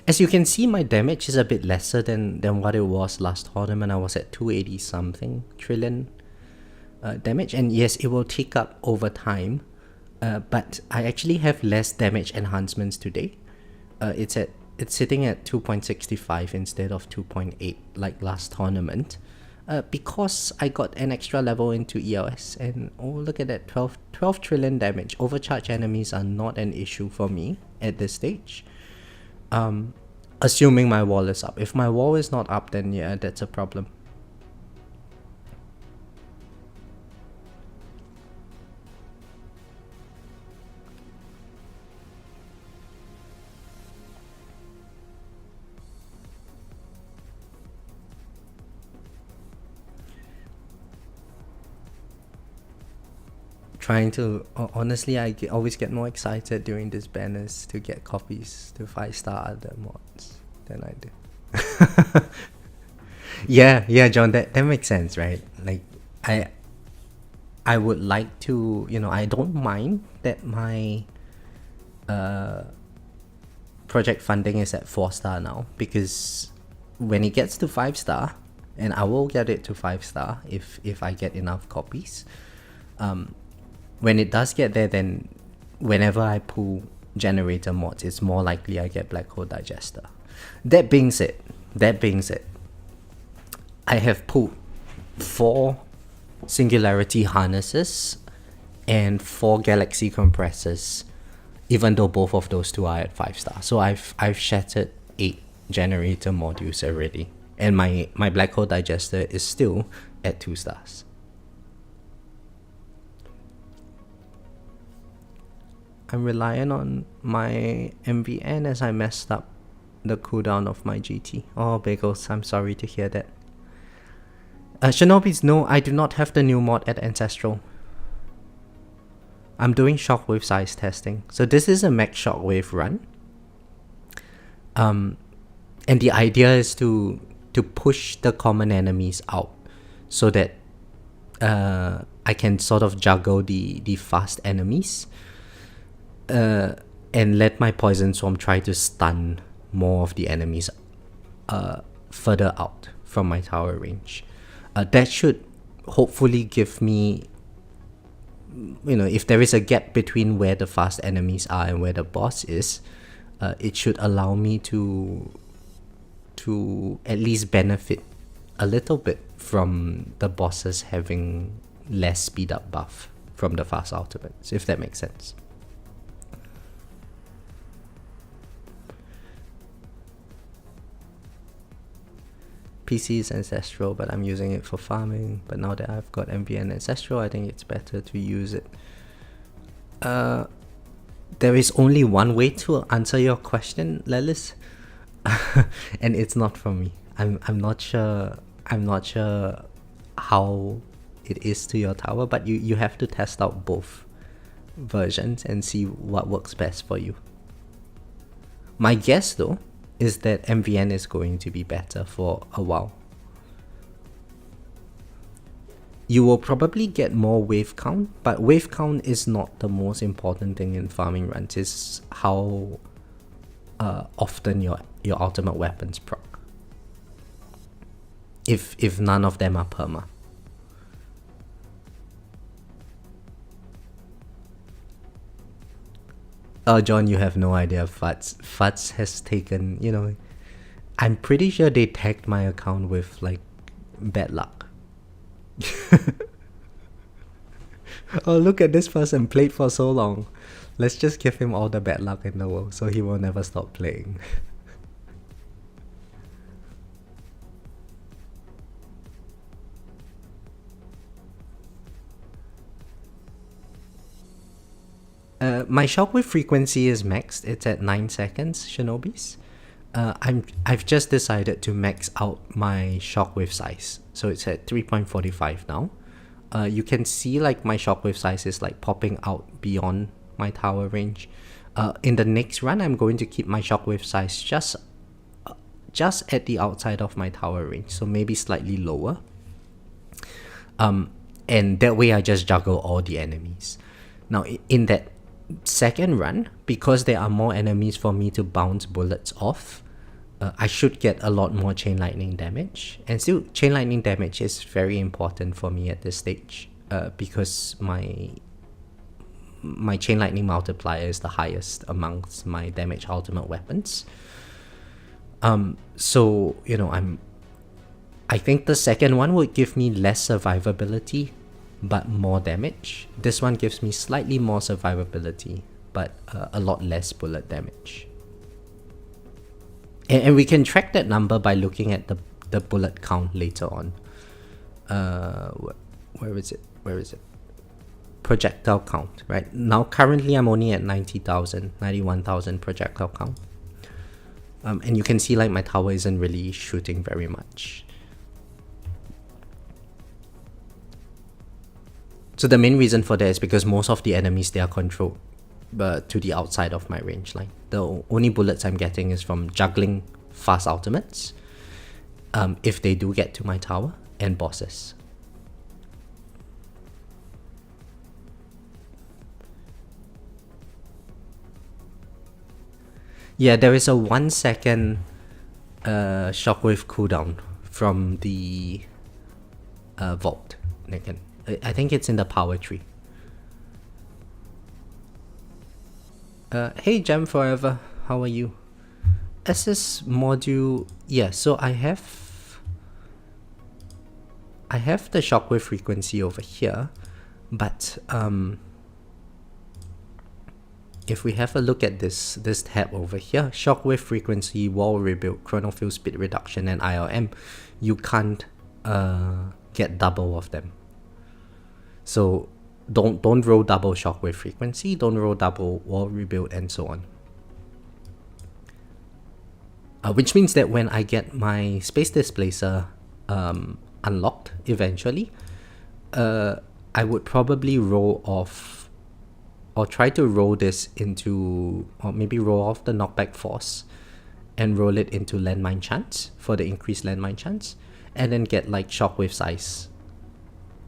[SPEAKER 1] As you can see, my damage is a bit lesser than what it was last tournament. I was at 280 something trillion damage, and yes, it will tick up over time. But I actually have less damage enhancements today. It's sitting at 2.65 instead of 2.8 like last tournament. Because I got an extra level into EOS, and oh, look at that, 12 trillion damage. Overcharge enemies are not an issue for me at this stage. Assuming my wall is up. If my wall is not up, then yeah, that's a problem. Trying to honestly, I always get more excited during these banners to get copies to 5-star other mods than I do. yeah, John, that makes sense, right? Like I would like to, you know, I don't mind that my project funding is at 4-star now, because when it gets to 5-star, and I will get it to 5-star if I get enough copies. When it does get there, then whenever I pull generator mods, it's more likely I get Black Hole Digester. That being said, I have pulled 4 Singularity Harnesses and 4 Galaxy Compressors, even though both of those 2 are at 5-star. So I've shattered 8 generator modules already, and my Black Hole Digester is still at 2 stars. I'm relying on my MVN as I messed up the cooldown of my GT. Oh, Bagels, I'm sorry to hear that. Shinobis, no, I do not have the new mod at Ancestral. I'm doing Shockwave size testing. So this is a max Shockwave run. And the idea is to push the common enemies out so that I can sort of juggle the fast enemies. And let my Poison Swarm try to stun more of the enemies further out from my tower range. That should hopefully give me, you know, if there is a gap between where the fast enemies are and where the boss is, it should allow me to at least benefit a little bit from the bosses having less speed up buff from the fast ultimates, if that makes sense. PC is Ancestral, but I'm using it for farming. But now that I've got MVN Ancestral, I think it's better to use it. There is only one way to answer your question, Lelis, and it's not from me. I'm not sure. I'm not sure how it is to your tower, but you have to test out both versions and see what works best for you. My guess though is that MVN is going to be better for a while. You will probably get more wave count, but wave count is not the most important thing in farming runs. It's how often your ultimate weapons proc. If none of them are perma. Oh, John, you have no idea. Futs has taken, you know, I'm pretty sure they tagged my account with like bad luck. Oh, look at this person, played for so long. Let's just give him all the bad luck in the world so he will never stop playing. My shockwave frequency is maxed. It's at 9 seconds, Shinobis. I've just decided to max out my shockwave size, so it's at 3.45 now. You can see like my shockwave size is like popping out beyond my tower range. In the next run, I'm going to keep my shockwave size just at the outside of my tower range, so maybe slightly lower. And that way I just juggle all the enemies. Now in that second run, because there are more enemies for me to bounce bullets off, I should get a lot more chain lightning damage. And still, chain lightning damage is very important for me at this stage, because my chain lightning multiplier is the highest amongst my damage ultimate weapons. So you know, I think the second one would give me less survivability but more damage. This one gives me slightly more survivability but a lot less bullet damage. And we can track that number by looking at the bullet count later on. Where is it? Projectile count, right? Now currently I'm only at 91,000 projectile count. And you can see like my tower isn't really shooting very much. So the main reason for that is because most of the enemies, they are controlled to the outside of my range line. The only bullets I'm getting is from juggling fast ultimates, if they do get to my tower, and bosses. Yeah, there is a 1 second shockwave cooldown from the vault. I think it's in the power tree. Hey Gem Forever, how are you? SS module, yeah, so I have the shockwave frequency over here, but if we have a look at this tab over here, shockwave frequency, wall rebuild, chronofield speed reduction, and ILM, you can't get double of them. So don't roll double shockwave frequency, don't roll double wall rebuild, and so on. Which means that when I get my space displacer unlocked eventually, I would probably roll off, or try to roll this into, or maybe roll off the knockback force and roll it into landmine chance for the increased landmine chance, and then get like shockwave size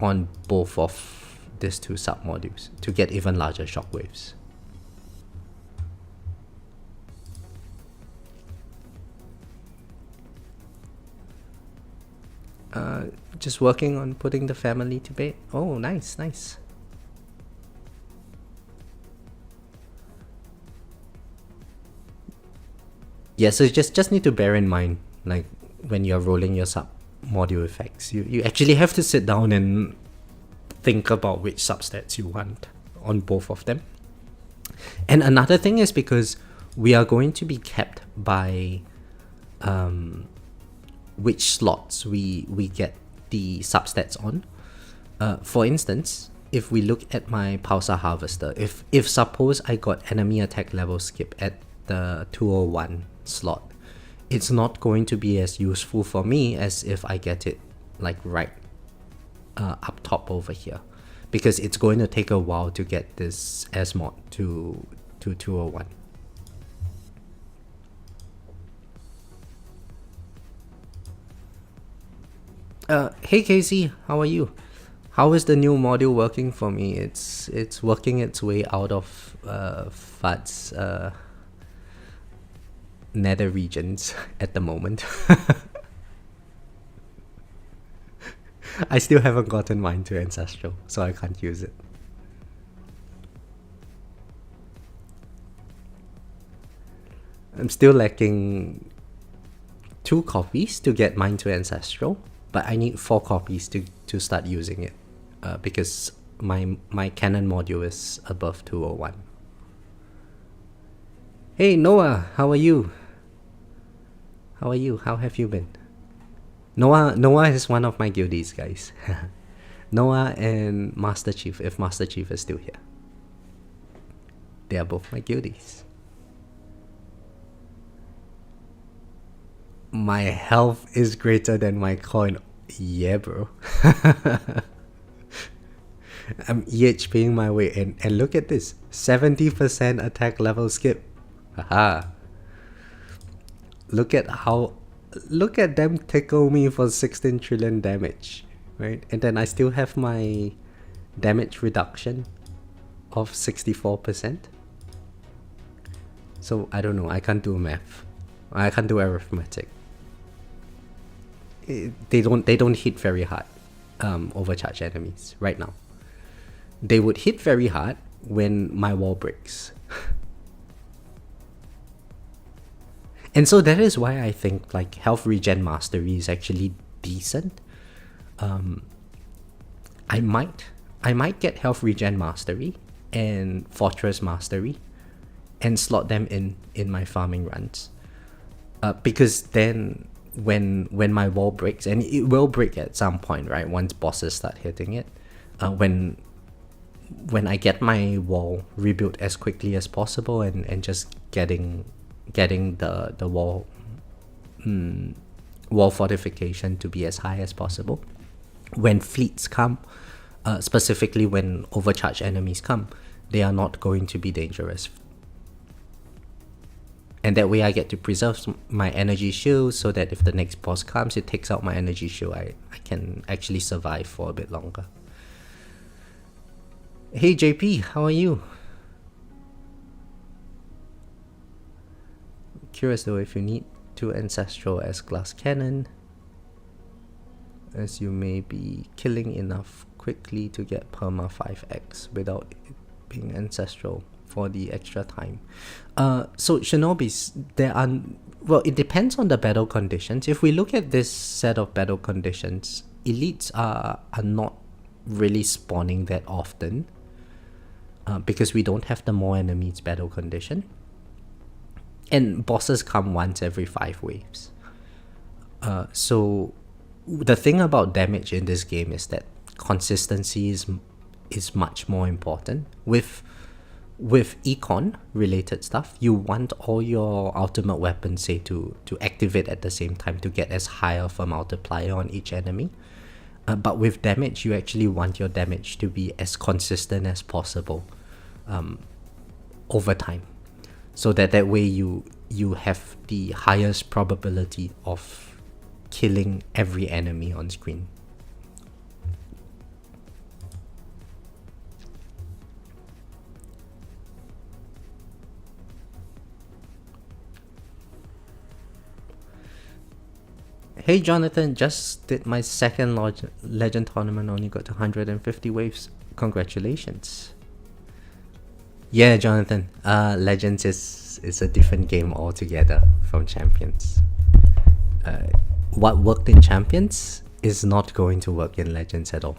[SPEAKER 1] on both of these two submodules to get even larger shockwaves. Just working on putting the family to bed. Oh, nice. Yeah, so just need to bear in mind, like when you're rolling your sub module effects, you actually have to sit down and think about which substats you want on both of them. And another thing is because we are going to be kept by which slots we get the substats on. For instance, if we look at my Pulsar Harvester, if suppose I got enemy attack level skip at the 201 slot, it's not going to be as useful for me as if I get it like right up top over here, because it's going to take a while to get this SMod to 201. Hey Casey, how are you? How is the new module working for me? It's working its way out of FUD's nether regions at the moment. I still haven't gotten mine to Ancestral, so I can't use it. I'm still lacking 2 copies to get mine to Ancestral, but I need 4 copies to start using it, because my Canon module is above 201. Hey Noah, how are you? How are you? How have you been? Noah is one of my guildies, guys. Noah and Master Chief, if Master Chief is still here. They are both my guildies. My health is greater than my coin. Yeah, bro. I'm EHPing my way, and look at this. 70% attack level skip. Haha. Look at them tickle me for 16 trillion damage, right? And then I still have my damage reduction of 64%. So I don't know, I can't do math. I can't do arithmetic. They don't hit very hard, overcharge enemies right now. They would hit very hard when my wall breaks. And so that is why I think like health regen mastery is actually decent. I might get health regen mastery and fortress mastery and slot them in my farming runs. Because then when my wall breaks, and it will break at some point, right? Once bosses start hitting it, when I get my wall rebuilt as quickly as possible and just getting the wall fortification to be as high as possible. When fleets come, specifically when overcharged enemies come, they are not going to be dangerous. And that way I get to preserve my energy shield, so that if the next boss comes, it takes out my energy shield. I can actually survive for a bit longer. Hey JP, how are you? Curious though if you need to Ancestral as glass cannon, as you may be killing enough quickly to get perma 5x without it being Ancestral for the extra time. So Shinobis, it depends on the battle conditions. If we look at this set of battle conditions, elites are not really spawning that often, because we don't have the more enemies battle condition. And bosses come once every 5 waves. So the thing about damage in this game is that consistency is much more important. With econ related stuff, you want all your ultimate weapons, say, to activate at the same time to get as high of a multiplier on each enemy. But with damage, you actually want your damage to be as consistent as possible over time. So that way you have the highest probability of killing every enemy on screen. Hey Jonathan, just did my second legend tournament, only got to 150 waves. Congratulations. Yeah, Jonathan, Legends is a different game altogether from Champions. What worked in Champions is not going to work in Legends at all.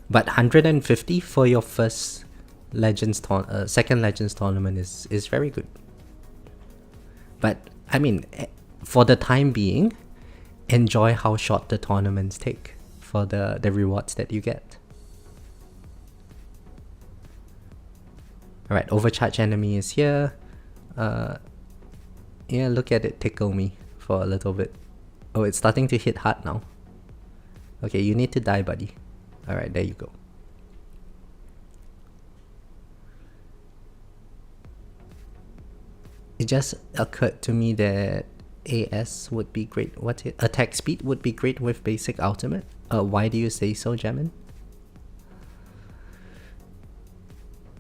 [SPEAKER 1] But 150 for your first Legends second Legends tournament is very good. But I mean, for the time being, enjoy how short the tournaments take for the rewards that you get. Alright, overcharge enemy is here. Yeah, look at it tickle me for a little bit. Oh, it's starting to hit hard now. Okay, you need to die, buddy. Alright, there you go. It just occurred to me that AS would be great. What's it? Attack speed would be great with basic ultimate. Why do you say so, Jamin?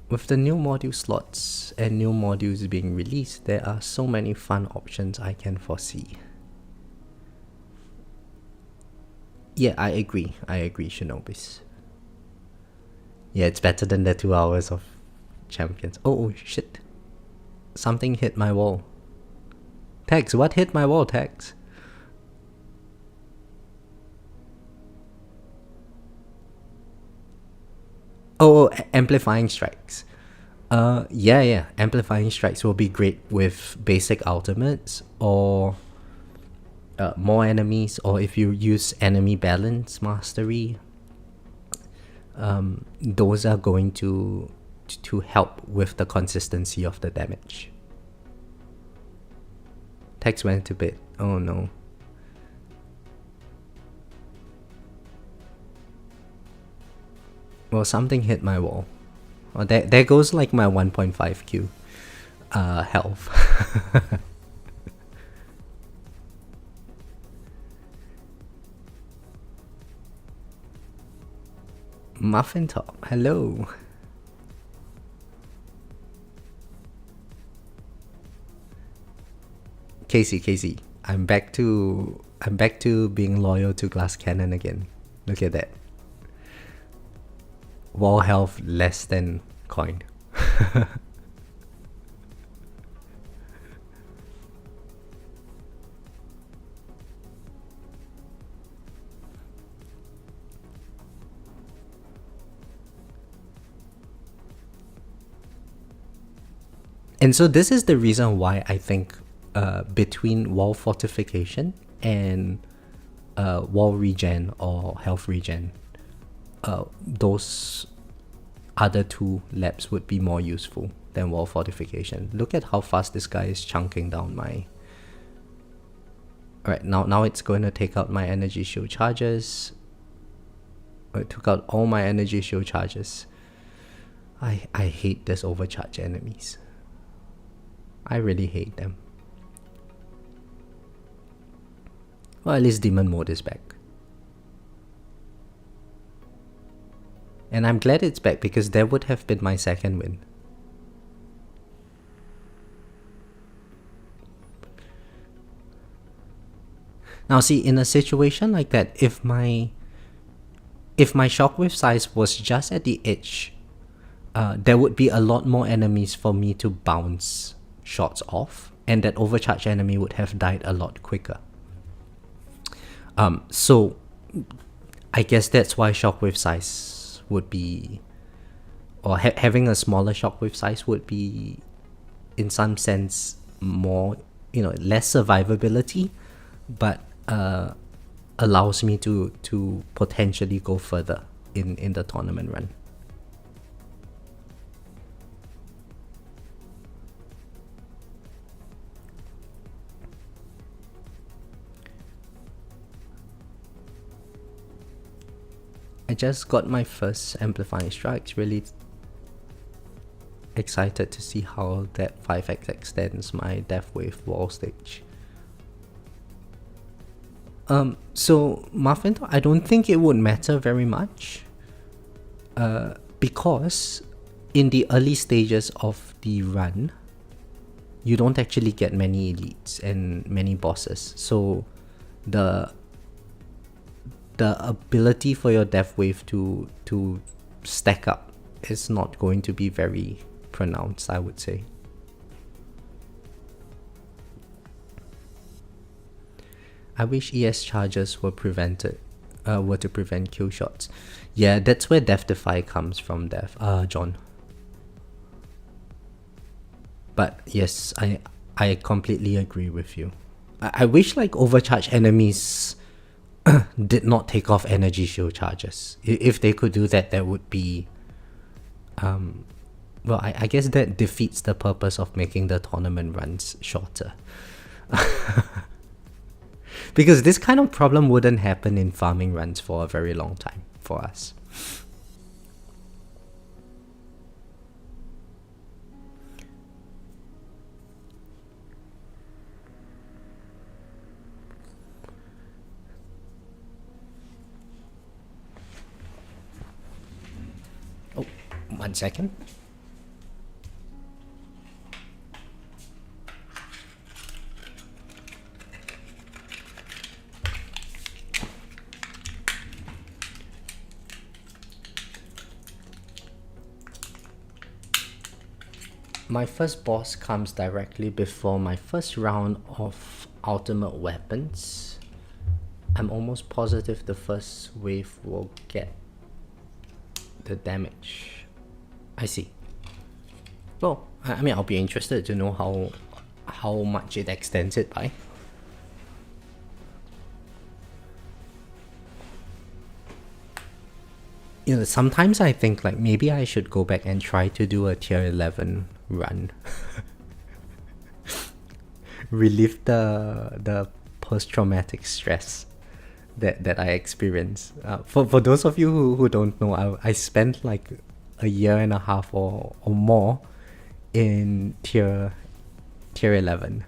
[SPEAKER 1] With the new module slots and new modules being released, there are so many fun options I can foresee. Yeah, I agree, Shinobis. Yeah, it's better than the 2 hours of champions. Oh shit. Something hit my wall. Tex, what hit my wall, Tex? Oh, amplifying strikes. Yeah, amplifying strikes will be great with basic ultimates or more enemies, or if you use enemy balance mastery. Those are going to help with the consistency of the damage. Tex went to bed. Oh no. Well, something hit my wall. Oh, there goes like my 1.5 Q health. Muffin Top, hello. Casey, I'm back to being loyal to Glass Cannon again. Look at that. Wall health less than coin. And so this is the reason why I think between wall fortification and wall regen or health regen, those other two labs would be more useful than wall fortification. Look at how fast this guy is chunking down my... Alright, now it's going to take out my energy shield charges. It took out all my energy shield charges. I hate this overcharge enemies. I really hate them. Well, at least demon mode is back. And I'm glad it's back because that would have been my second win. Now see, in a situation like that, if my shockwave size was just at the edge, there would be a lot more enemies for me to bounce shots off, and that overcharge enemy would have died a lot quicker. So I guess that's why shockwave size would be, or having a smaller shockwave size would be, in some sense, more, less survivability, but allows me to potentially go further in the tournament run. I just got my first amplifying strikes. Really excited to see how that 5x extends my Death Wave wall stage. So Muffin, I don't think it would matter very much, because in the early stages of the run, you don't actually get many elites and many bosses. So the ability for your Death Wave to stack up is not going to be very pronounced, I would say. I wish ES charges were to prevent kill shots. Yeah, that's where Defy comes from, John. But yes, I completely agree with you. I wish like overcharged enemies did not take off energy shield charges. If they could do that, that would be well, I guess that defeats the purpose of making the tournament runs shorter. Because this kind of problem wouldn't happen in farming runs for a very long time for us. Oh, 1 second. My first boss comes directly before my first round of ultimate weapons. I'm almost positive the first wave will get the damage. I see. Well, I mean, I'll be interested to know how much it extends it by. You know, sometimes I think like maybe I should go back and try to do a tier 11 run. Relieve the post-traumatic stress that I experience. For those of you who don't know, I spent like a year and a half or more in tier 11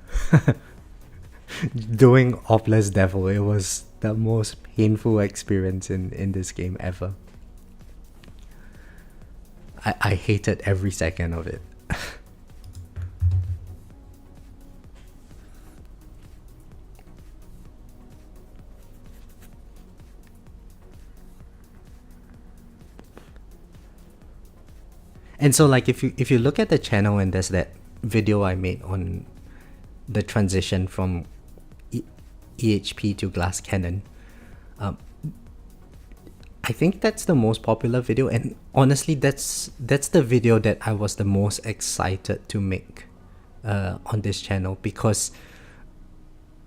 [SPEAKER 1] doing Obless Devil. It was the most painful experience in this game ever. I hated every second of it. And so like if you look at the channel and there's that video I made on the transition from EHP to Glass Cannon, I think that's the most popular video, and honestly that's the video that I was the most excited to make on this channel, because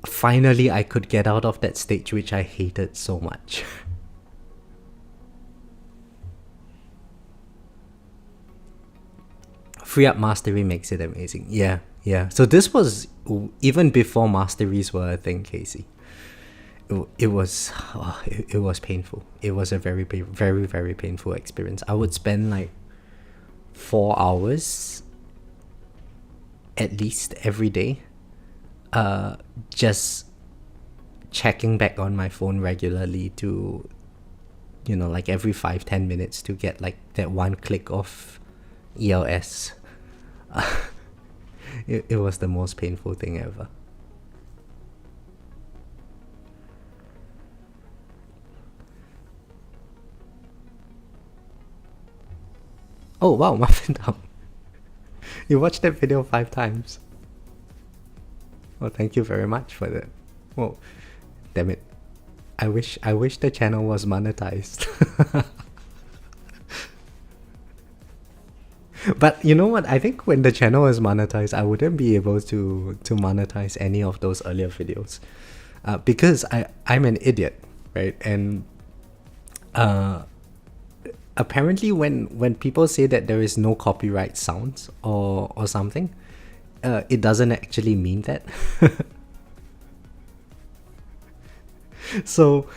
[SPEAKER 1] finally I could get out of that stage which I hated so much. Free up mastery makes it amazing. Yeah. So this was even before masteries were a thing, Casey. It was painful. It was a very very painful experience. I would spend like 4 hours at least every day just checking back on my phone regularly to, you know, like every 5-10 minutes to get like that one click of ELS. It was the most painful thing ever. Oh wow, Muffin Town. You watched that video 5 times. Well, thank you very much for that. Well, damn it. I wish the channel was monetized. But you know what? I think when the channel is monetized, I wouldn't be able to monetize any of those earlier videos, because I'm an idiot, right? And apparently when people say that there is no copyright sounds or something, it doesn't actually mean that. So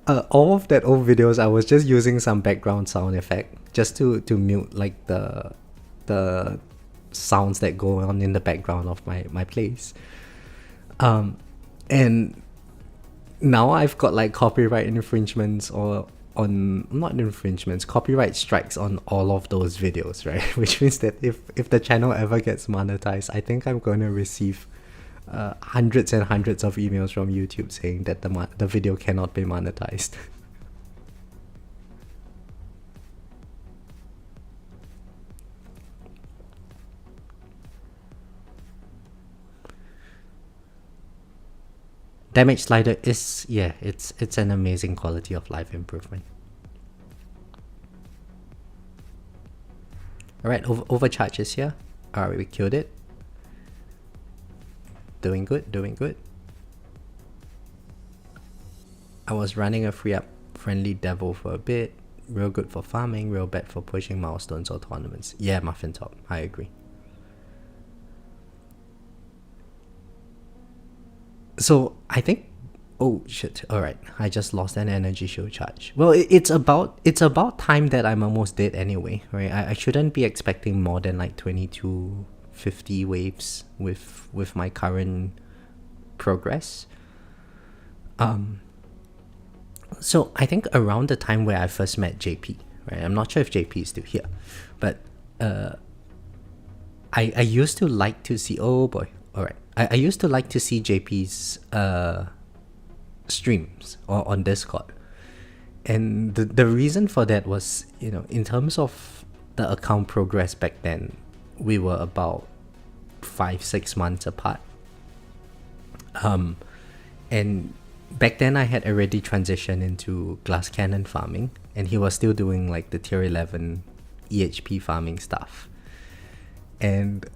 [SPEAKER 1] all of that old videos, I was just using some background sound effect just to mute like the sounds that go on in the background of my plays. And now I've got like copyright infringements copyright strikes on all of those videos, right? Which means that if the channel ever gets monetized, I think I'm going to receive hundreds and hundreds of emails from YouTube saying that the video cannot be monetized. Damage slider is, yeah, it's an amazing quality of life improvement. Alright, overcharge is here. Alright, we killed it. Doing good, doing good. I was running a free up friendly devil for a bit. Real good for farming, real bad for pushing milestones or tournaments. Yeah, Muffin Top, I agree. So I think, oh shit, alright, I just lost an energy shield charge. Well, it's about time that I'm almost dead anyway, right? I shouldn't be expecting more than like 2250 waves with my current progress. So I think around the time where I first met JP, right? I'm not sure if JP is still here, but I used to like to see, oh boy, alright. I used to like to see JP's streams or on Discord. And the reason for that was, you know, in terms of the account progress back then, we were about 5-6 months apart. And back then I had already transitioned into glass cannon farming, and he was still doing like the tier 11 EHP farming stuff. And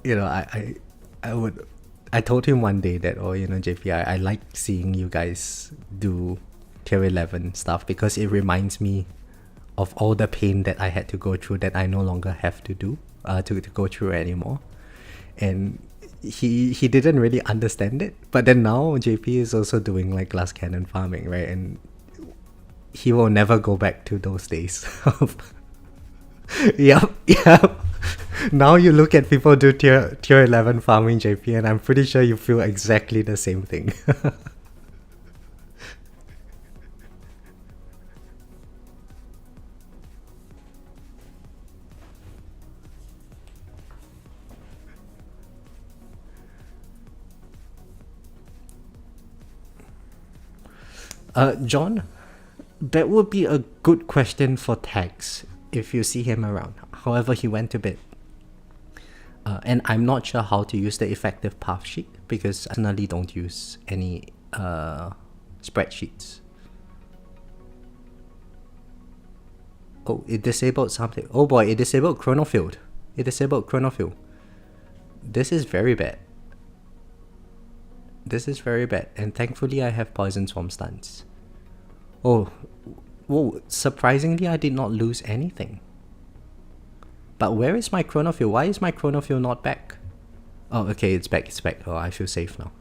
[SPEAKER 1] you know, I told him one day that, oh, you know, JP, I like seeing you guys do tier 11 stuff because it reminds me of all the pain that I had to go through that I no longer have to do to go through anymore. And he didn't really understand it, but then now JP is also doing like glass cannon farming, right? And he will never go back to those days. Yep. Now you look at people do tier 11 farming, JP, and I'm pretty sure you feel exactly the same thing. John, that would be a good question for Tags if you see him around. However, he went to bed. And I'm not sure how to use the effective path sheet because I personally don't use any spreadsheets. Oh, it disabled something. Oh boy, it disabled Chronofield. This is very bad. And thankfully I have Poison Swarm stuns. Oh, whoa, surprisingly I did not lose anything. But where is my Chronofield? Why is my Chronofield not back? Oh, okay, it's back. Oh, I feel safe now.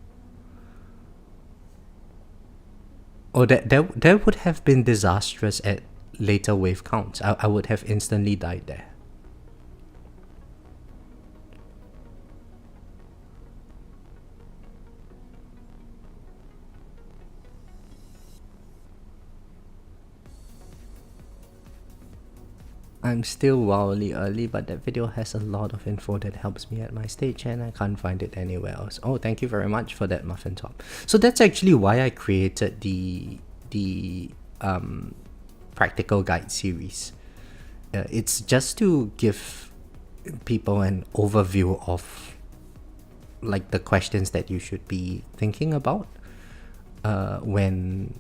[SPEAKER 1] Oh, that would have been disastrous at later wave counts. I would have instantly died there. I'm still wildly early, but that video has a lot of info that helps me at my stage and I can't find it anywhere else. Oh, thank you very much for that, Muffin Top. So that's actually why I created the practical guide series. It's just to give people an overview of like the questions that you should be thinking about when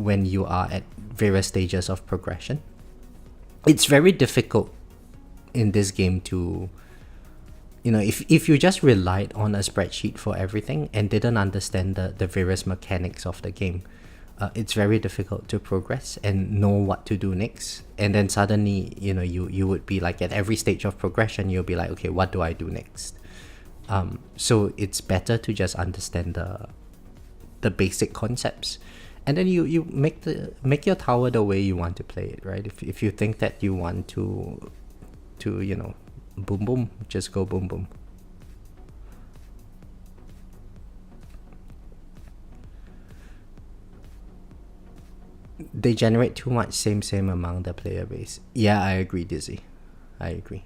[SPEAKER 1] you are at various stages of progression. It's very difficult in this game to, you know, if you just relied on a spreadsheet for everything and didn't understand the various mechanics of the game, it's very difficult to progress and know what to do next. And then suddenly, you know, you would be like at every stage of progression, you'll be like, okay, what do I do next? So it's better to just understand the basic concepts. And then you make your tower the way you want to play it, right? If you think that you want to you know, boom boom, just go boom boom. They generate too much same among the player base. Yeah, I agree, Dizzy. I agree.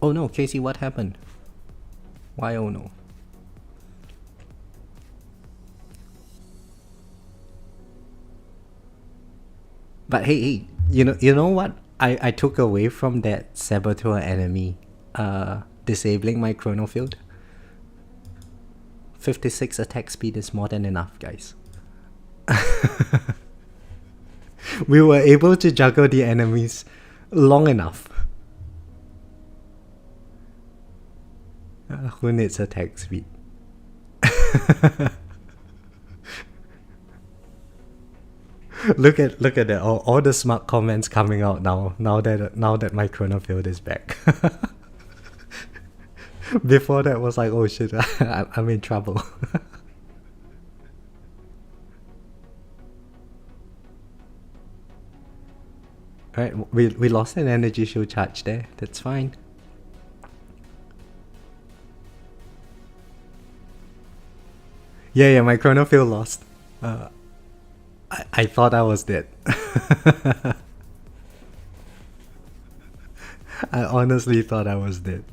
[SPEAKER 1] Oh no, Casey, what happened? Why oh no? But hey, you know what? I took away from that saboteur enemy disabling my Chronofield. 56 attack speed is more than enough, guys. We were able to juggle the enemies long enough. Who needs attack speed? Look at that! All the smart comments coming out now. Now that my chrono field is back. Before that was like, oh shit, I'm in trouble. Right, we lost an energy shield charge there. That's fine. Yeah, my chrono field lost. I thought I was dead. I honestly thought I was dead.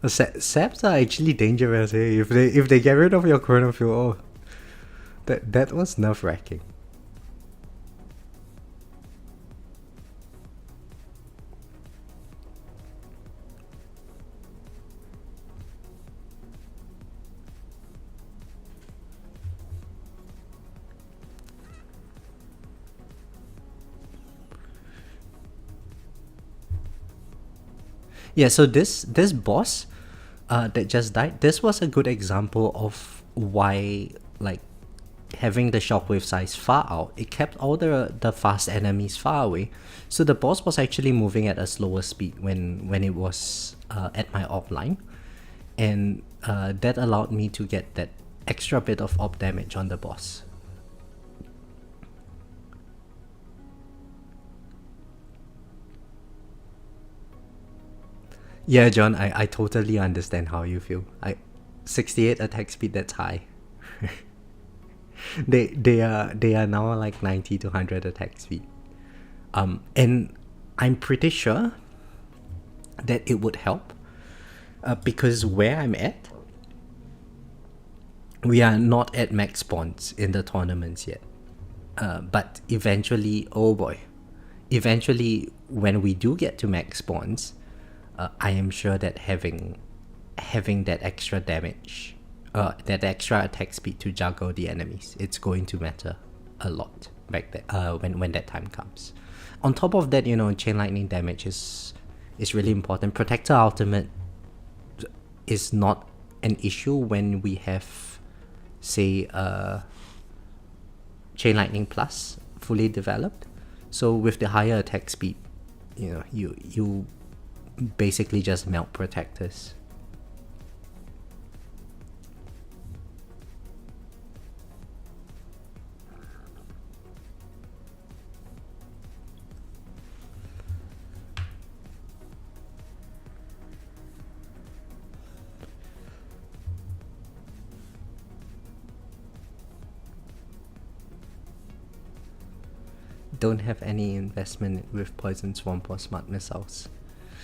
[SPEAKER 1] Saps are actually dangerous. Eh? If they get rid of your chrono field, oh, that was nerve wracking. Yeah, so this boss that just died, this was a good example of why, like, having the shockwave size far out, it kept all the fast enemies far away. So the boss was actually moving at a slower speed when it was at my op line, and that allowed me to get that extra bit of op damage on the boss. Yeah, John, I totally understand how you feel. 68 attack speed, that's high. they are now like 90 to 100 attack speed. And I'm pretty sure that it would help because where I'm at, we are not at max spawns in the tournaments yet. But eventually, oh boy, eventually when we do get to max spawns, I am sure that having that extra damage, that extra attack speed to juggle the enemies, it's going to matter a lot back there, when that time comes. On top of that, chain lightning damage is really important. Protector ultimate is not an issue when we have, say, chain lightning plus fully developed. So with the higher attack speed, you basically just melt protectors. Don't have any investment with poison swamp or smart missiles.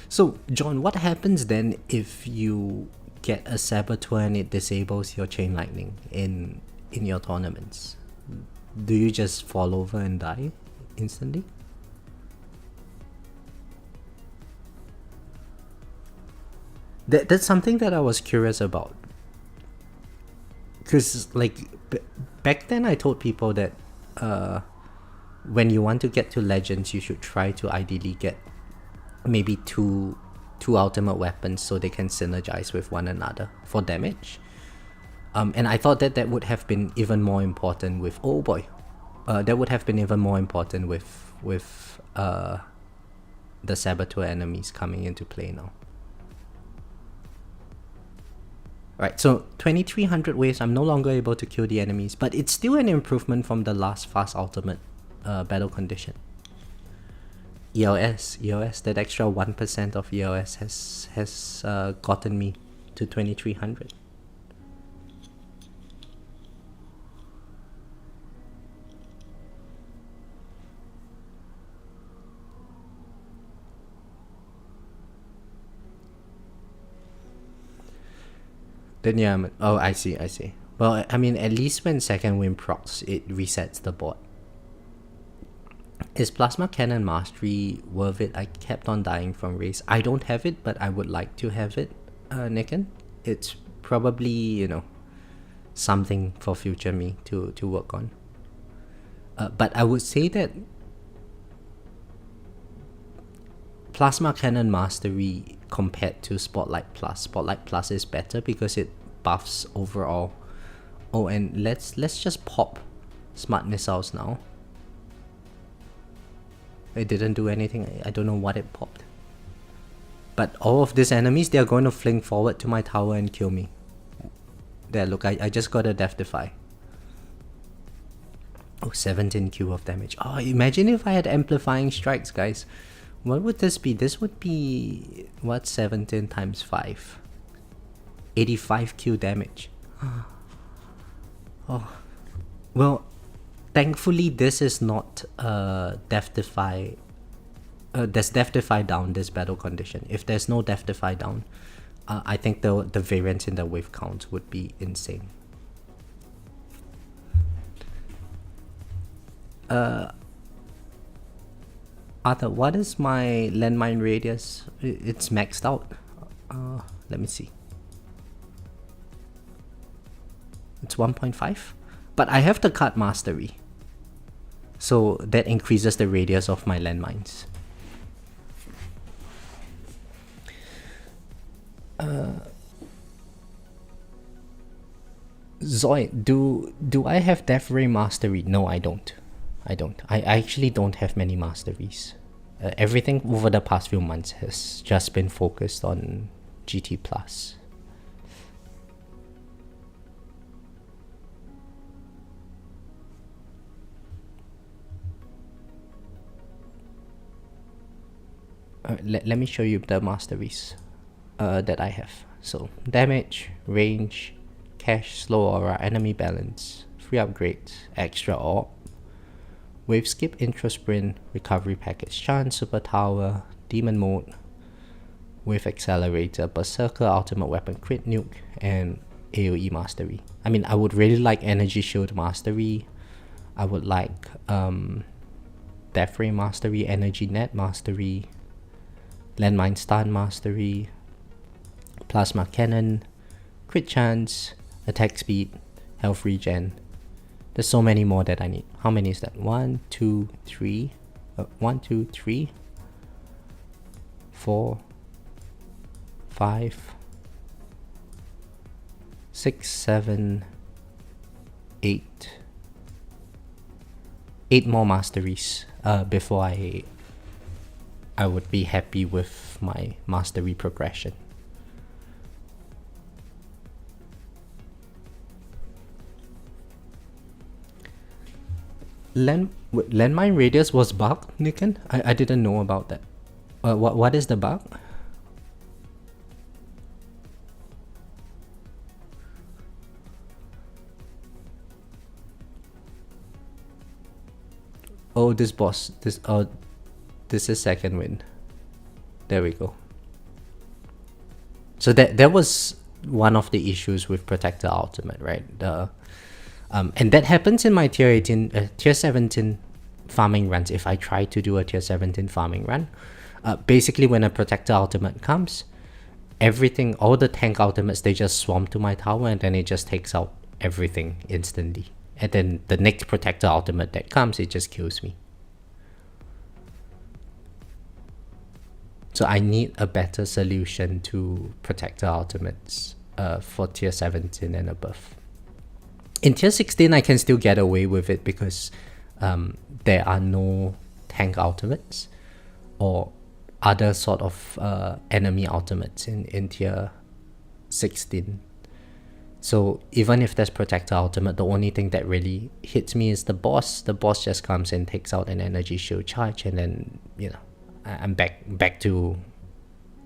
[SPEAKER 1] So, John, what happens then if you get a saboteur and it disables your chain lightning in your tournaments? Do you just fall over and die instantly? That's something that I was curious about. Because, like, back then I told people that when you want to get to legends, you should try to ideally get maybe two ultimate weapons so they can synergize with one another for damage. And I thought that would have been even more important with, oh boy, that would have been even more important with the saboteur enemies coming into play now. Right, so 2300 waves, I'm no longer able to kill the enemies, but it's still an improvement from the last fast ultimate battle condition. ELS, that extra 1% of ELS has gotten me to 2300. Then yeah, oh, I see. Well, I mean, at least when second wind procs, it resets the board. Is Plasma Cannon Mastery worth it? I kept on dying from race. I don't have it, but I would like to have it, Niken. It's probably, something for future me to work on. But I would say that Plasma Cannon Mastery compared to Spotlight Plus is better because it buffs overall. Oh, and let's just pop Smart Missiles now. It didn't do anything. I don't know what it popped. But all of these enemies, they're going to fling forward to my tower and kill me. There, look, I just got a Defy. Oh, 17Q of damage. Oh, imagine if I had Amplifying Strikes, guys. What would this be? This would be, what, 17 times 5? 85Q damage. Oh. Well, thankfully this is not Death Defy. There's Death Defy down this battle condition. If there's no Death Defy down, I think the variance in the wave count would be insane. Arthur, what is my landmine radius? It's maxed out. Let me see. It's 1.5, but I have the cut mastery, so that increases the radius of my landmines. Zoid, do I have Death Ray mastery? No, I don't. I actually don't have many masteries. Everything over the past few months has just been focused on GT+. Let me show you the masteries that I have. So damage, range, cash, slow aura, enemy balance, free upgrades, extra orb, wave skip, intro sprint, recovery package, chance, super tower, demon mode, wave accelerator, berserker, ultimate weapon, crit nuke, and AoE mastery. I mean, I would really like energy shield mastery. I would like Death Ray mastery, energy net mastery, landmine stun mastery, plasma cannon, crit chance, attack speed, health regen. There's so many more that I need. How many is that? 1, 2, 3. 1, 2, 3, 4, 5, 6, 7, 8. 8 more masteries before I would be happy with my mastery progression. Landmine radius was bugged, Niken? I didn't know about that. What is the bug? Oh, this boss. This is second win. There we go. So that was one of the issues with Protector Ultimate, right? And that happens in my tier 17 farming runs. If I try to do a tier 17 farming run, basically when a Protector Ultimate comes, everything, all the tank ultimates, they just swarm to my tower and then it just takes out everything instantly. And then the next Protector Ultimate that comes, it just kills me. So I need a better solution to Protector Ultimates for tier 17 and above. In tier 16, I can still get away with it because there are no tank ultimates or other sort of enemy ultimates in tier 16. So even if there's Protector Ultimate, the only thing that really hits me is the boss. The boss just comes and takes out an energy shield charge, and then, you know, I'm back to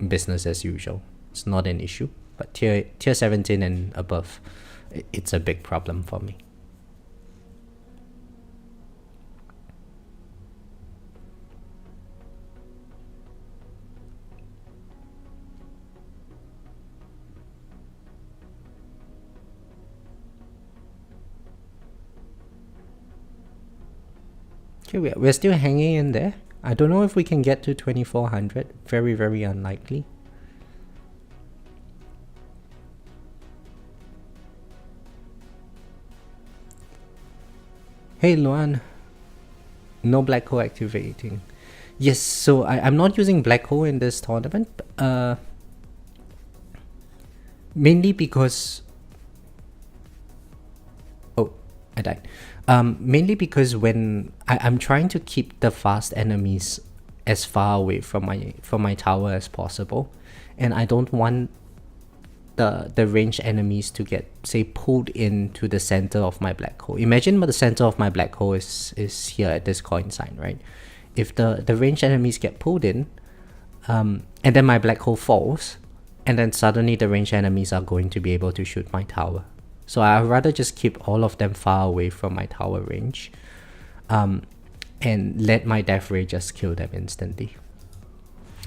[SPEAKER 1] business as usual. It's not an issue. But tier 17 and above, it's a big problem for me. Okay, we're still hanging in there. I don't know if we can get to 2400. Very, very unlikely. Hey Luan, no black hole activating. Yes, so I'm not using black hole in this tournament, mainly because... Oh, I died. Mainly because when I'm trying to keep the fast enemies as far away from my tower as possible, and I don't want the ranged enemies to get, say, pulled into the center of my black hole. Imagine the center of my black hole is here at this coin sign, right? If the ranged enemies get pulled in, and then my black hole falls, and then suddenly the ranged enemies are going to be able to shoot my tower. So I'd rather just keep all of them far away from my tower range, and let my death ray just kill them instantly.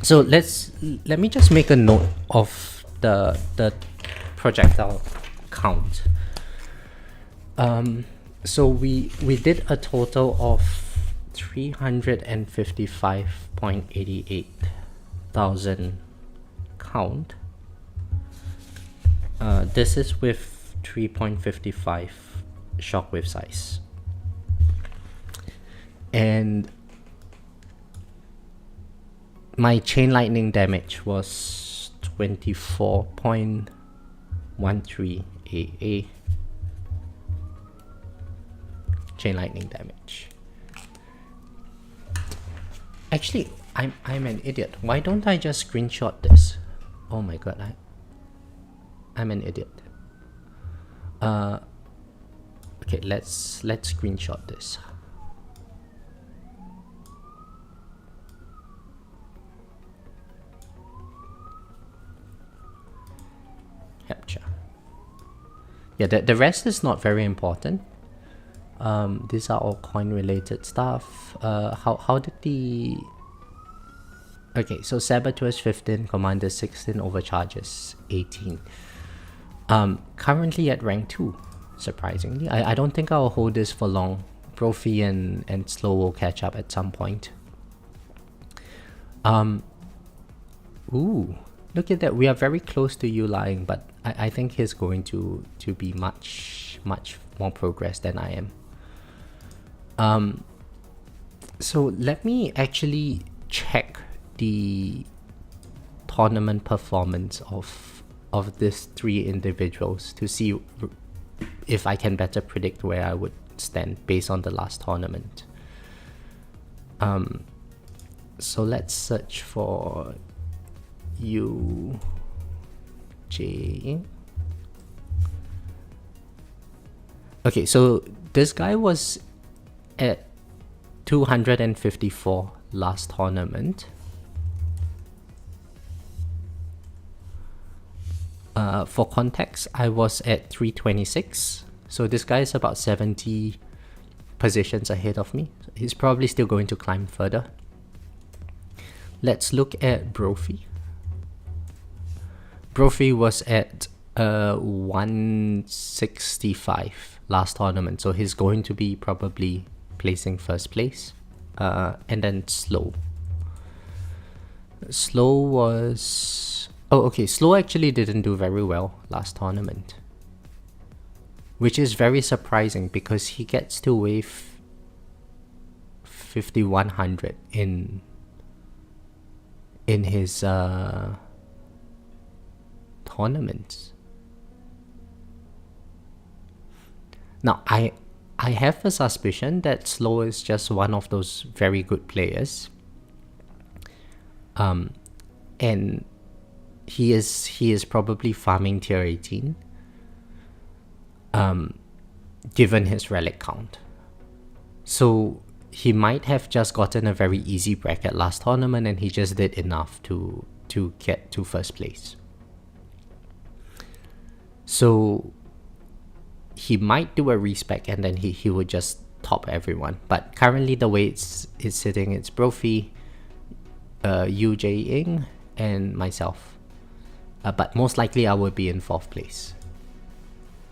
[SPEAKER 1] So let me just make a note of the projectile count. So we did a total of 355.88 thousand count. This is with 3.55 shockwave size, and my chain lightning damage was 24.13 AA chain lightning damage. Actually, I'm an idiot. Why don't I just screenshot this? Oh my god, I'm an idiot. Okay, let's screenshot this. Capture. Yeah, the rest is not very important. These are all coin related stuff. How did the... Okay, so Saboteur 15, Commander 16, Overcharges 18. Currently at rank 2, surprisingly. I don't think I'll hold this for long. Brophy and Slow will catch up at some point. Ooh, look at that. We are very close to you lying, but I think he's going to be much more progress than I am. So let me actually check the tournament performance of these three individuals to see if I can better predict where I would stand based on the last tournament. So let's search for UJ. Okay, so this guy was at 254 last tournament. For context, I was at 326, so this guy is about 70 positions ahead of me. He's probably still going to climb further. Let's look at Brophy. Brophy was at 165 last tournament, so he's going to be probably placing first place. And then Slow. Slow was... Oh, okay, Slow actually didn't do very well last tournament, which is very surprising because he gets to wave 5100 in his tournaments. Now, I have a suspicion that Slow is just one of those very good players. And he is probably farming tier 18, given his relic count. So he might have just gotten a very easy bracket last tournament and he just did enough to get to first place. So he might do a respec and then he would just top everyone. But currently the way it's sitting, it's Brophy, UJ Ing, and myself. But most likely I will be in 4th place.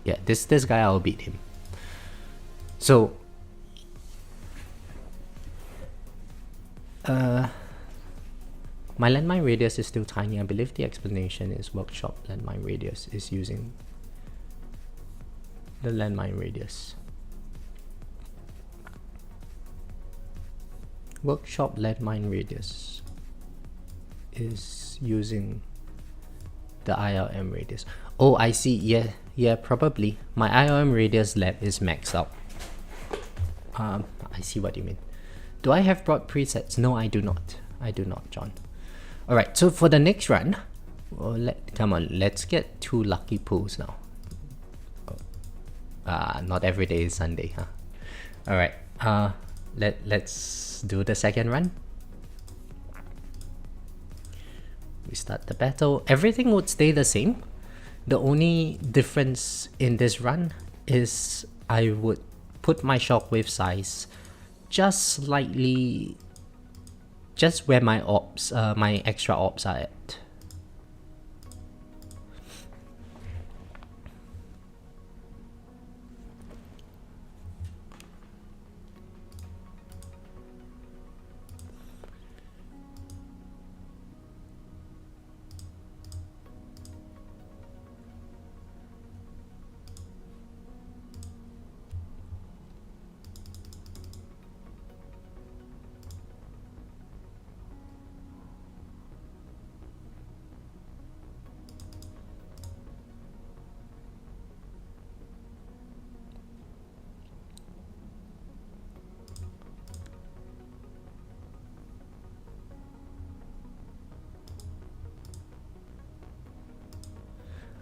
[SPEAKER 1] Yeah, this guy, I'll beat him. So my landmine radius is still tiny. I believe the explanation is workshop landmine radius is using the landmine radius. Workshop landmine radius is using the ILM radius. Oh, I see. Yeah, probably. My ILM radius lab is maxed out. I see what you mean. Do I have broad presets? No, I do not. I do not, John. Alright, so for the next run, come on, let's get 2 lucky pulls now. Not every day is Sunday, huh? Alright, let's do the second run. We start the battle. Everything would stay the same. The only difference in this run is I would put my shockwave size just slightly, just where my ops, my extra ops are at.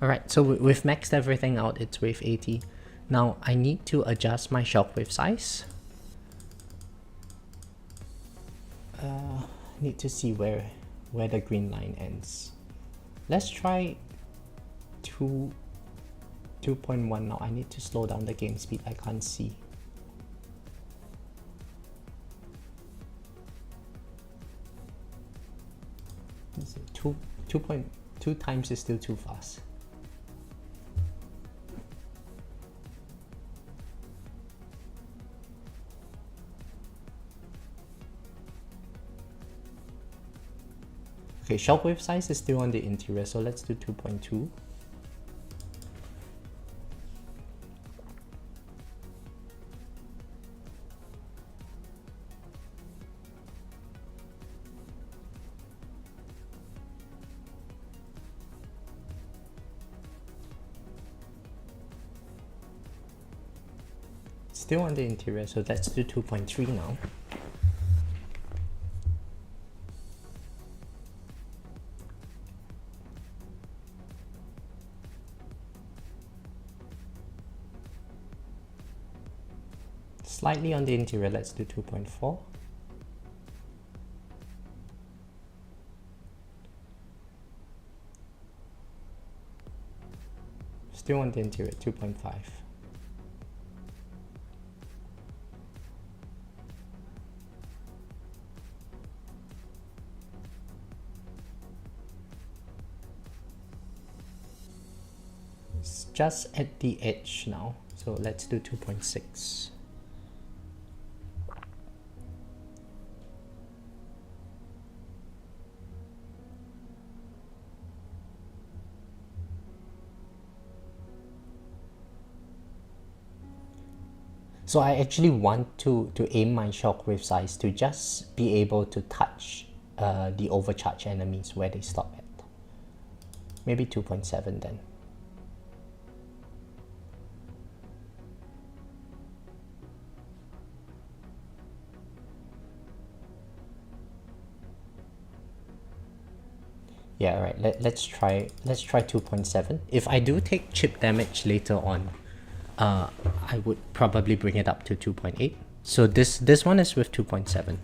[SPEAKER 1] Alright, so we've maxed everything out, it's wave 80. Now I need to adjust my shockwave size. Need to see where the green line ends. Let's try 2.1 now. I need to slow down the game speed, I can't see. Let's see, 2.2 times is still too fast. Okay, shockwave size is still on the interior, so let's do 2.2. Still on the interior, so let's do 2.3 now. Slightly on the interior, let's do 2.4. Still on the interior, 2.5. It's just at the edge now, so let's do 2.6. So I actually want to aim my shockwave size to just be able to touch the overcharge enemies where they stop at. Maybe 2.7 then. Yeah, alright, let's try 2.7. If I do take chip damage later on, I would probably bring it up to 2.8. So this one is with 2.7.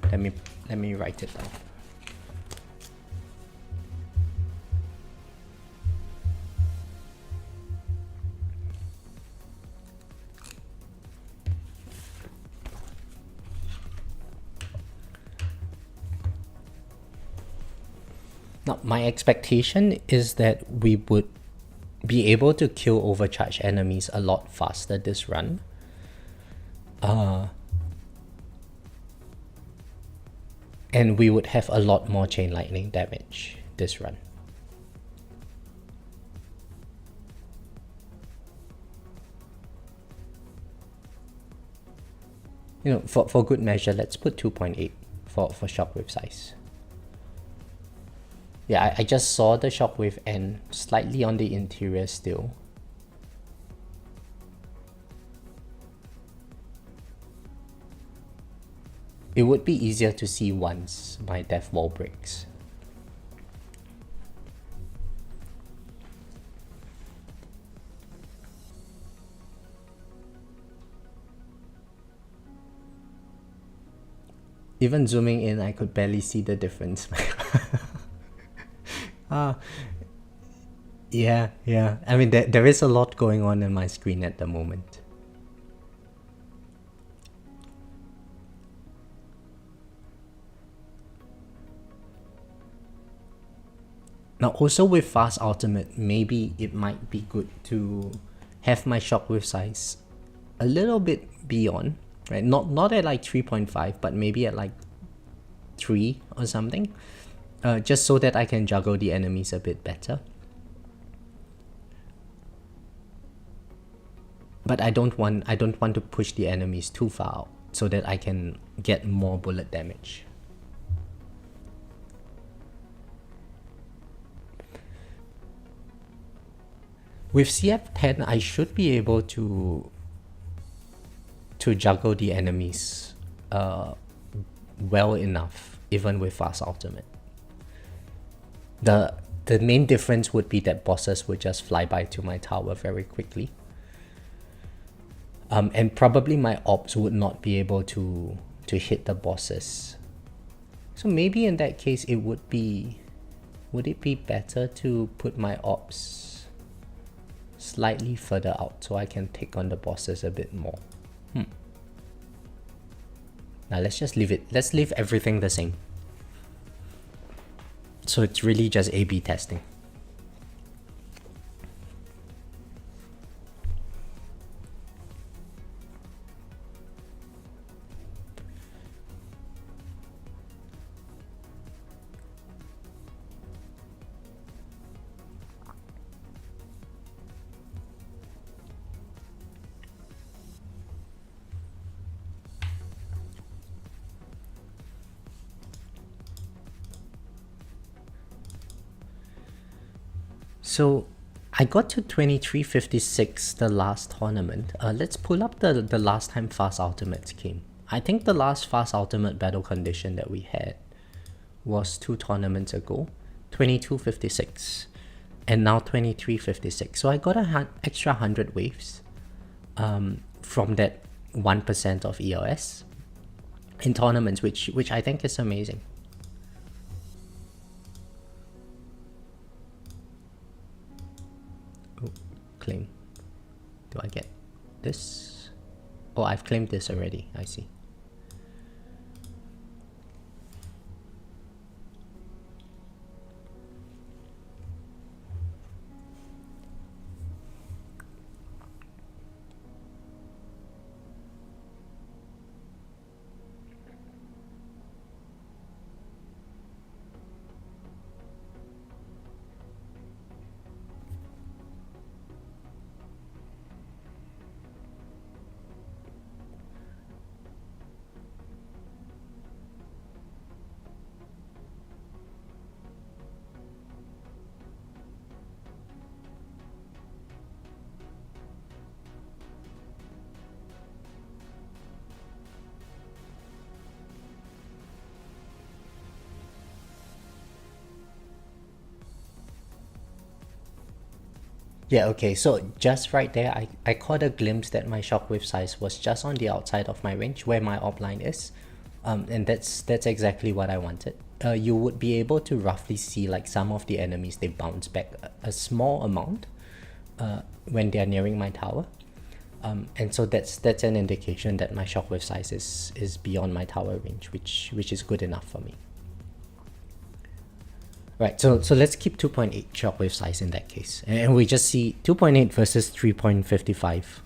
[SPEAKER 1] Let me write it down. Now, my expectation is that we would be able to kill overcharge enemies a lot faster this run. And we would have a lot more chain lightning damage this run. You know, for good measure, let's put 2.8 for shockwave size. Yeah, I just saw the shockwave end slightly on the interior still. It would be easier to see once my death wall breaks. Even zooming in, I could barely see the difference. Yeah. I mean, there is a lot going on in my screen at the moment. Now, also with fast ultimate, maybe it might be good to have my shockwave size a little bit beyond, right? Not at like 3.5, but maybe at like 3 or something, just so that I can juggle the enemies a bit better. But I don't want to push the enemies too far out so that I can get more bullet damage. With CF10, I should be able to juggle the enemies well enough, even with fast ultimate. The main difference would be that bosses would just fly by to my tower very quickly. And probably my ops would not be able to hit the bosses. So maybe in that case would it be better to put my ops slightly further out so I can take on the bosses a bit more? Now let's just leave it. Let's leave everything the same. So it's really just A/B testing. So I got to 2356 the last tournament. Let's pull up the last time fast ultimates came. I think the last fast ultimate battle condition that we had was 2 tournaments ago, 2256, and now 2356. So I got an extra 100 waves from that 1% of EOS in tournaments, which I think is amazing. Claim. Do I get this? Oh, I've claimed this already. I see. Yeah, okay, so just right there, I caught a glimpse that my shockwave size was just on the outside of my range where my op line is. And that's exactly what I wanted. You would be able to roughly see like some of the enemies, they bounce back a small amount when they're nearing my tower. And so that's an indication that my shockwave size is beyond my tower range, which is good enough for me. Right, so let's keep 2.8 shockwave size in that case. And we just see 2.8 versus 3.55,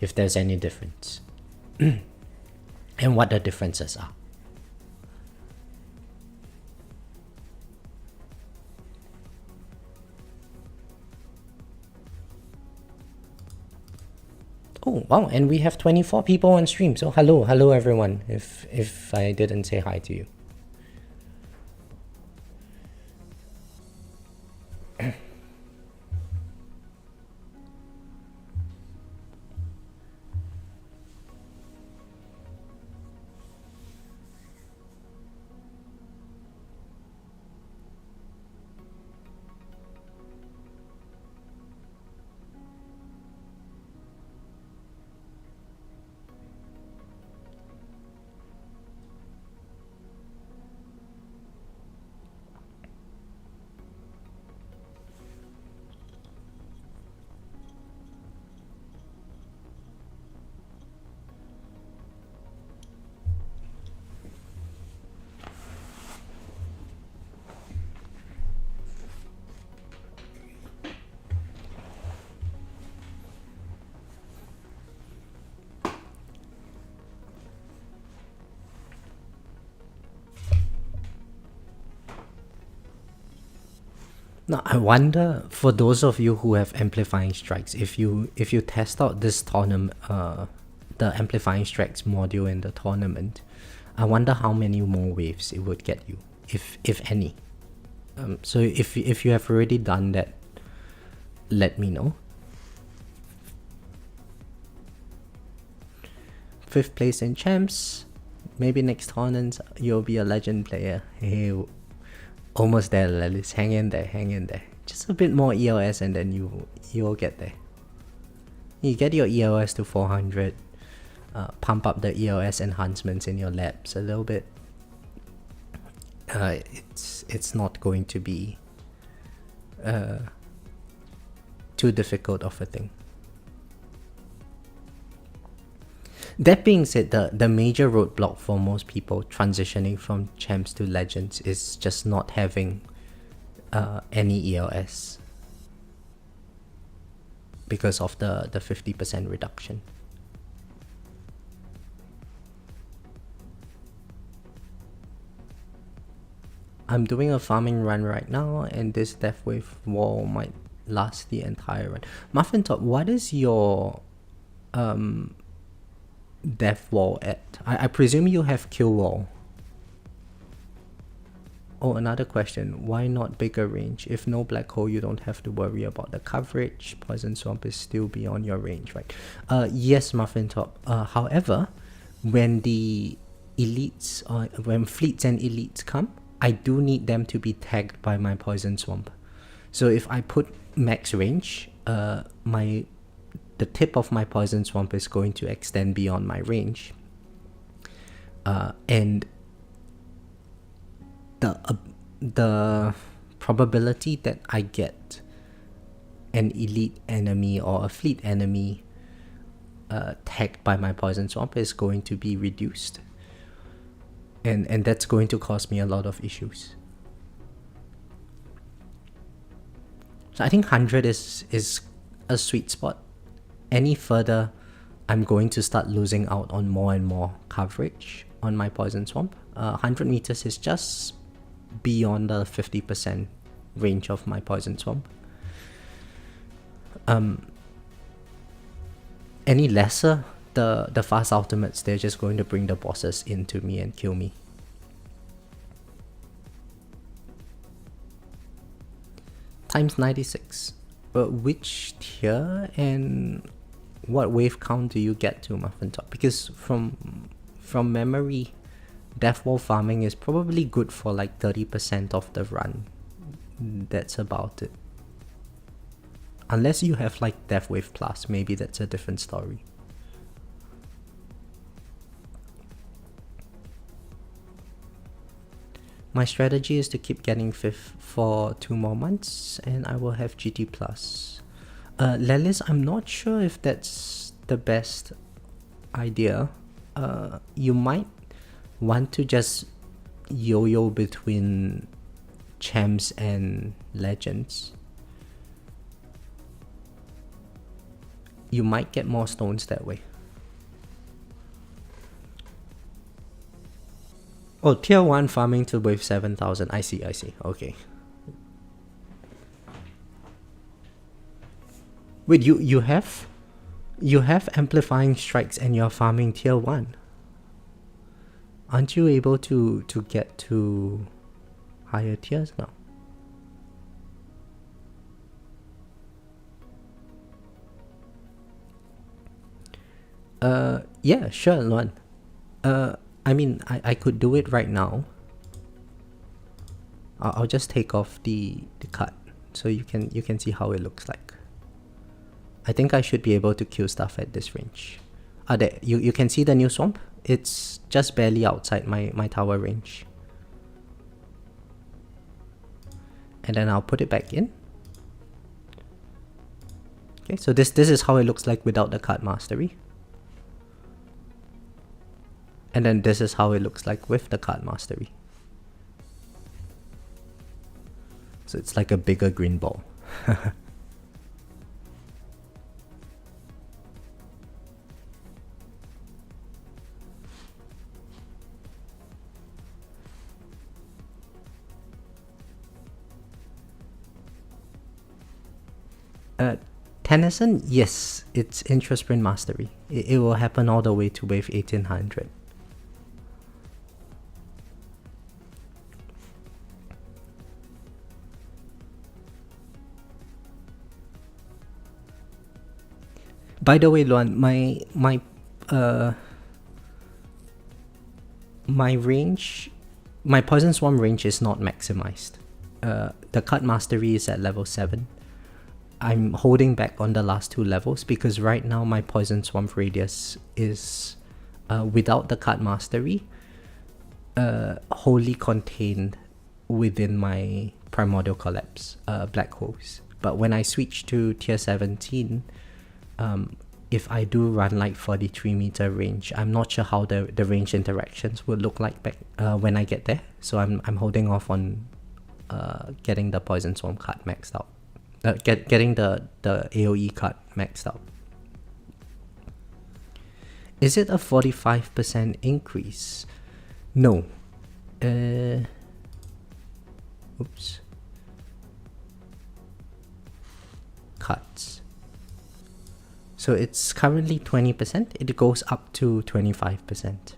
[SPEAKER 1] if there's any difference. And what the differences are. Oh wow, and we have 24 people on stream. So hello everyone. If I didn't say hi to you. Now I wonder, for those of you who have amplifying strikes, if you test out this tournament, the amplifying strikes module in the tournament, I wonder how many more waves it would get you, if any. So if you have already done that, let me know. 5th place in champs. Maybe next tournament you'll be a legend player. Hey, almost there, Lelis. Hang in there. Just a bit more EOS and then you'll get there. You get your EOS to 400. Pump up the EOS enhancements in your labs a little bit. It's not going to be too difficult of a thing. That being said, the major roadblock for most people transitioning from champs to legends is just not having any EOS because of the 50% reduction. I'm doing a farming run right now, and this Death Wave wall might last the entire run. Muffin Top, what is your death wall at? I presume you have kill wall. Oh, another question. Why not bigger range? If no black hole, you don't have to worry about the coverage. Poison Swamp is still beyond your range, right? Yes, Muffin Top. However, when the elites, when fleets and elites come, I do need them to be tagged by my Poison Swamp. So if I put max range, the tip of my Poison Swamp is going to extend beyond my range. And the probability that I get an elite enemy or a fleet enemy tagged by my Poison Swamp is going to be reduced. And that's going to cause me a lot of issues. So I think 100 is a sweet spot. Any further, I'm going to start losing out on more and more coverage on my Poison Swamp. 100 meters is just beyond the 50% range of my Poison Swamp. Any lesser, the fast ultimates, they're just going to bring the bosses into me and kill me. Times 96. But which tier and what wave count do you get to, Muffin Top? Because from memory, Death Wall farming is probably good for like 30% of the run. That's about it. Unless you have like Death Wave Plus, maybe that's a different story. My strategy is to keep getting 5th for 2 more months, and I will have GT Plus. Lelis, I'm not sure if that's the best idea. You might want to just yo-yo between champs and legends. You might get more stones that way. Oh, tier 1 farming to wave 7,000. I see. Okay. Wait, you have You have amplifying strikes and you're farming tier 1. Aren't you able to get to higher tiers now? Yeah, sure, Luan. I mean, I could do it right now. I'll just take off the cut so you can see how it looks like. I think I should be able to kill stuff at this range. There, you can see the new swamp? It's just barely outside my tower range. And then I'll put it back in. Okay, so this is how it looks like without the cut mastery. And then this is how it looks like with the cut mastery. So it's like a bigger green ball. Tennyson, yes, it's Intra Sprint Mastery. It will happen all the way to wave 1800. By the way, Luan, my range, my Poison Swarm range is not maximized. The cut mastery is at level 7. I'm holding back on the last 2 levels because right now my Poison Swarm radius is, without the cut mastery, wholly contained within my Primordial Collapse black holes. But when I switch to tier 17, if I do run like 43 meter range, I'm not sure how the range interactions will look like back when I get there. So I'm holding off on getting the Poison Swarm card maxed out. Getting the AoE card maxed out. Is it a 45% increase? No. Oops. Cuts. So it's currently 20%. It goes up to 25%.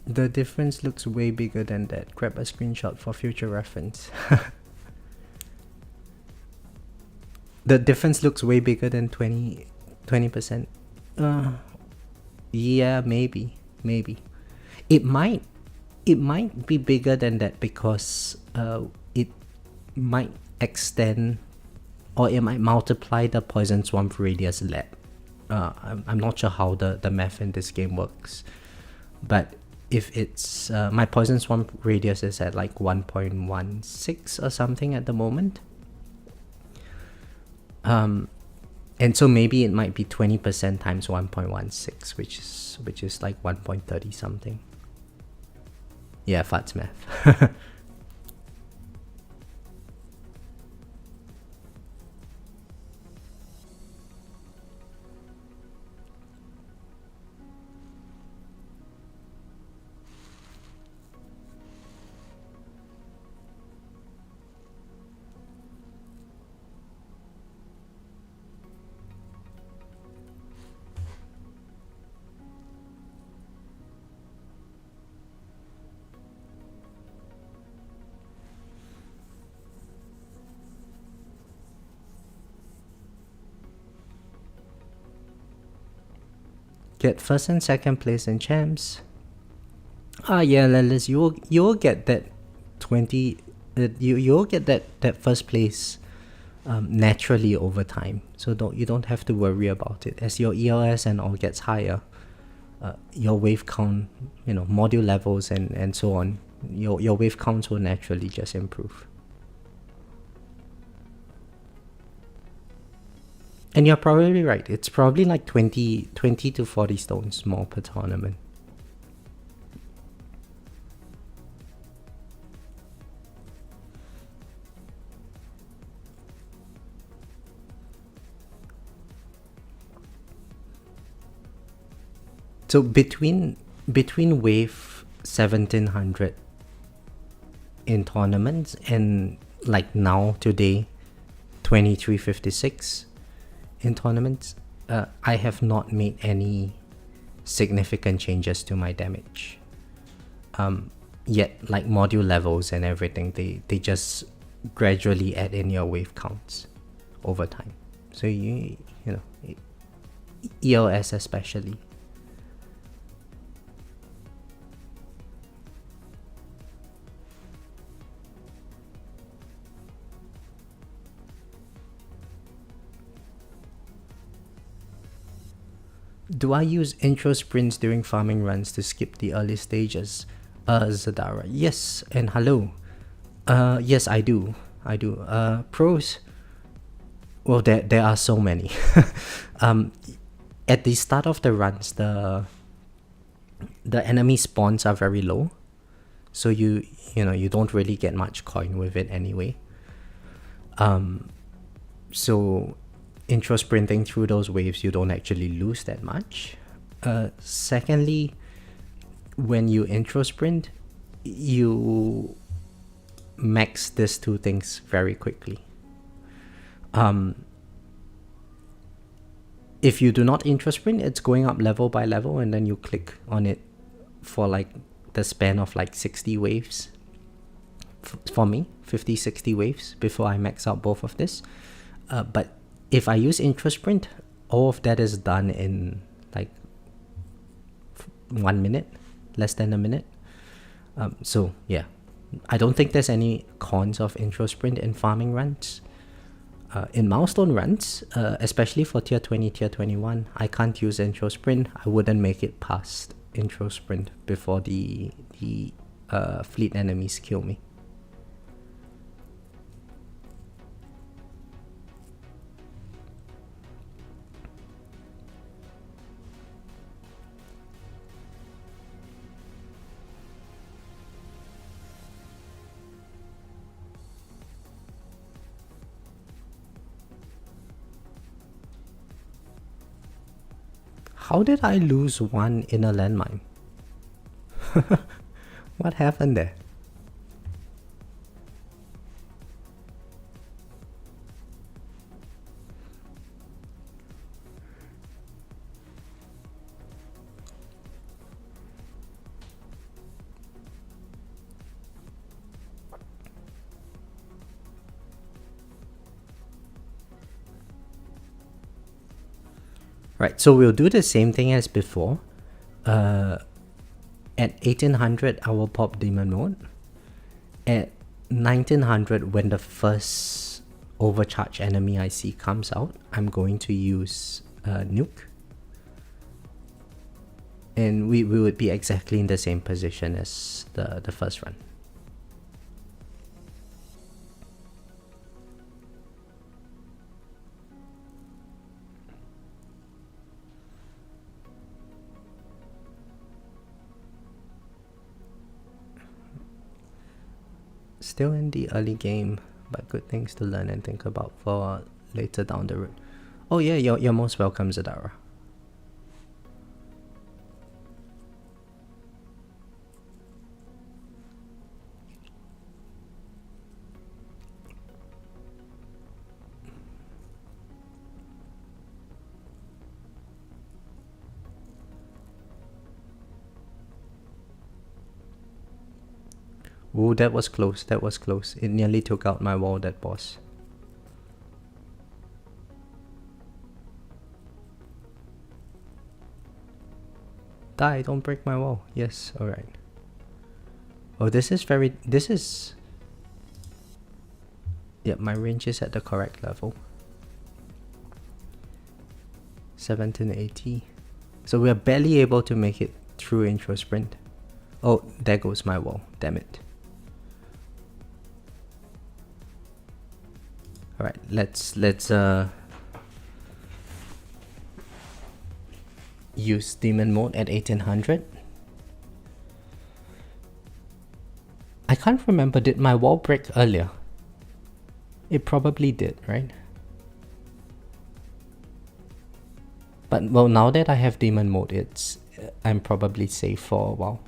[SPEAKER 1] The difference looks way bigger than that. Grab a screenshot for future reference. The difference looks way bigger than 20%. Yeah, maybe. It might be bigger than that because it might extend or it might multiply the Poison Swamp radius lab. I'm not sure how the math in this game works, but if it's my Poison Swamp radius is at like 1.16 or something at the moment, and so maybe it might be 20% times 1.16, which is like 1.30 something. Yeah, Fat's math. get first and second place in champs. Yeah, Lelis, you'll get that 20. You'll get that first place naturally over time. So you don't have to worry about it. As your ELS and all gets higher, your wave count, module levels and so on, your wave counts will naturally just improve. And you're probably right. It's probably like 20 to 40 stones more per tournament. So between wave 1700 in tournaments and like now today 2356 in tournaments, I have not made any significant changes to my damage. Yet like module levels and everything, they just gradually add in your wave counts over time. So you know ELS especially. Do I use intro sprints during farming runs to skip the early stages? Zadara. Yes, and hello. Yes, I do. Pros. Well, there are so many. At the start of the runs, the enemy spawns are very low, so you don't really get much coin with it anyway. So intro sprinting through those waves, you don't actually lose that much. Secondly, when you intro sprint, you max these two things very quickly. If you do not intro sprint, it's going up level by level, and then you click on it for like the span of like 60 waves. For me, 50-60 waves before I max out both of this. But if I use intro sprint, all of that is done in like 1 minute, less than a minute. So yeah, I don't think there's any cons of intro sprint in farming runs. In milestone runs, especially for tier 20, tier 21, I can't use intro sprint. I wouldn't make it past intro sprint before the fleet enemies kill me. How did I lose one in a landmine? What happened there? Right, so we'll do the same thing as before. At 1800, I will pop Demon Mode. At 1900, when the first overcharge enemy I see comes out, I'm going to use Nuke. And we would be exactly in the same position as the first run. Still in the early game, but good things to learn and think about for later down the road. Oh yeah, you're most welcome, Zadara. Ooh, that was close, It nearly took out my wall, that boss. Die, don't break my wall. Yes, alright. Oh, Yep, my range is at the correct level. 1780. So we are barely able to make it through intro sprint. Oh, there goes my wall. Damn it. Alright, let's use demon mode at 1800. I can't remember, did my wall break earlier? It probably did, right? But well, now that I have demon mode, I'm probably safe for a while.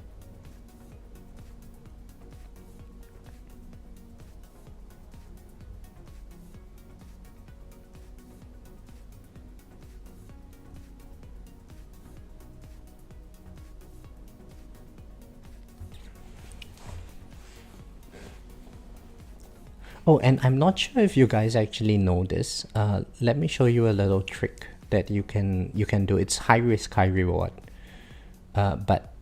[SPEAKER 1] Oh, and I'm not sure if you guys actually know this. Let me show you a little trick that you can do. It's high risk, high reward. But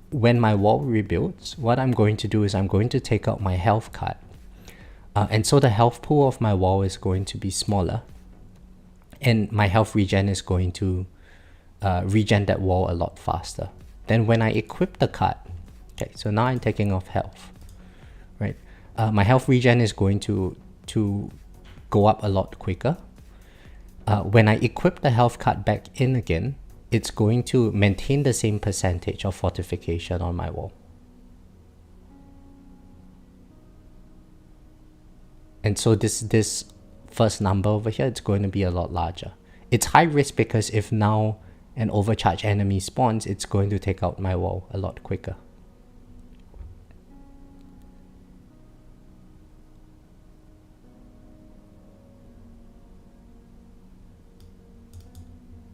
[SPEAKER 1] when my wall rebuilds, what I'm going to do is I'm going to take out my health card. And so the health pool of my wall is going to be smaller. And my health regen is going to regen that wall a lot faster. Then when I equip the card, okay, so now I'm taking off health, right? My health regen is going to go up a lot quicker. When I equip the health card back in again, it's going to maintain the same percentage of fortification on my wall. And so this first number over here, it's going to be a lot larger. It's high risk because if now an overcharged enemy spawns, it's going to take out my wall a lot quicker.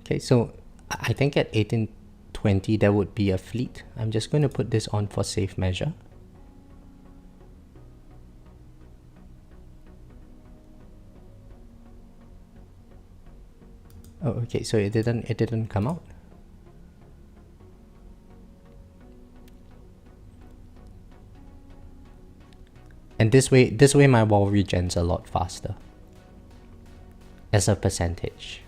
[SPEAKER 1] Okay, so I think at 1820 there would be a fleet. I'm just going to put this on for safe measure. Oh, okay, so it didn't come out. And this way my wall regens a lot faster as a percentage,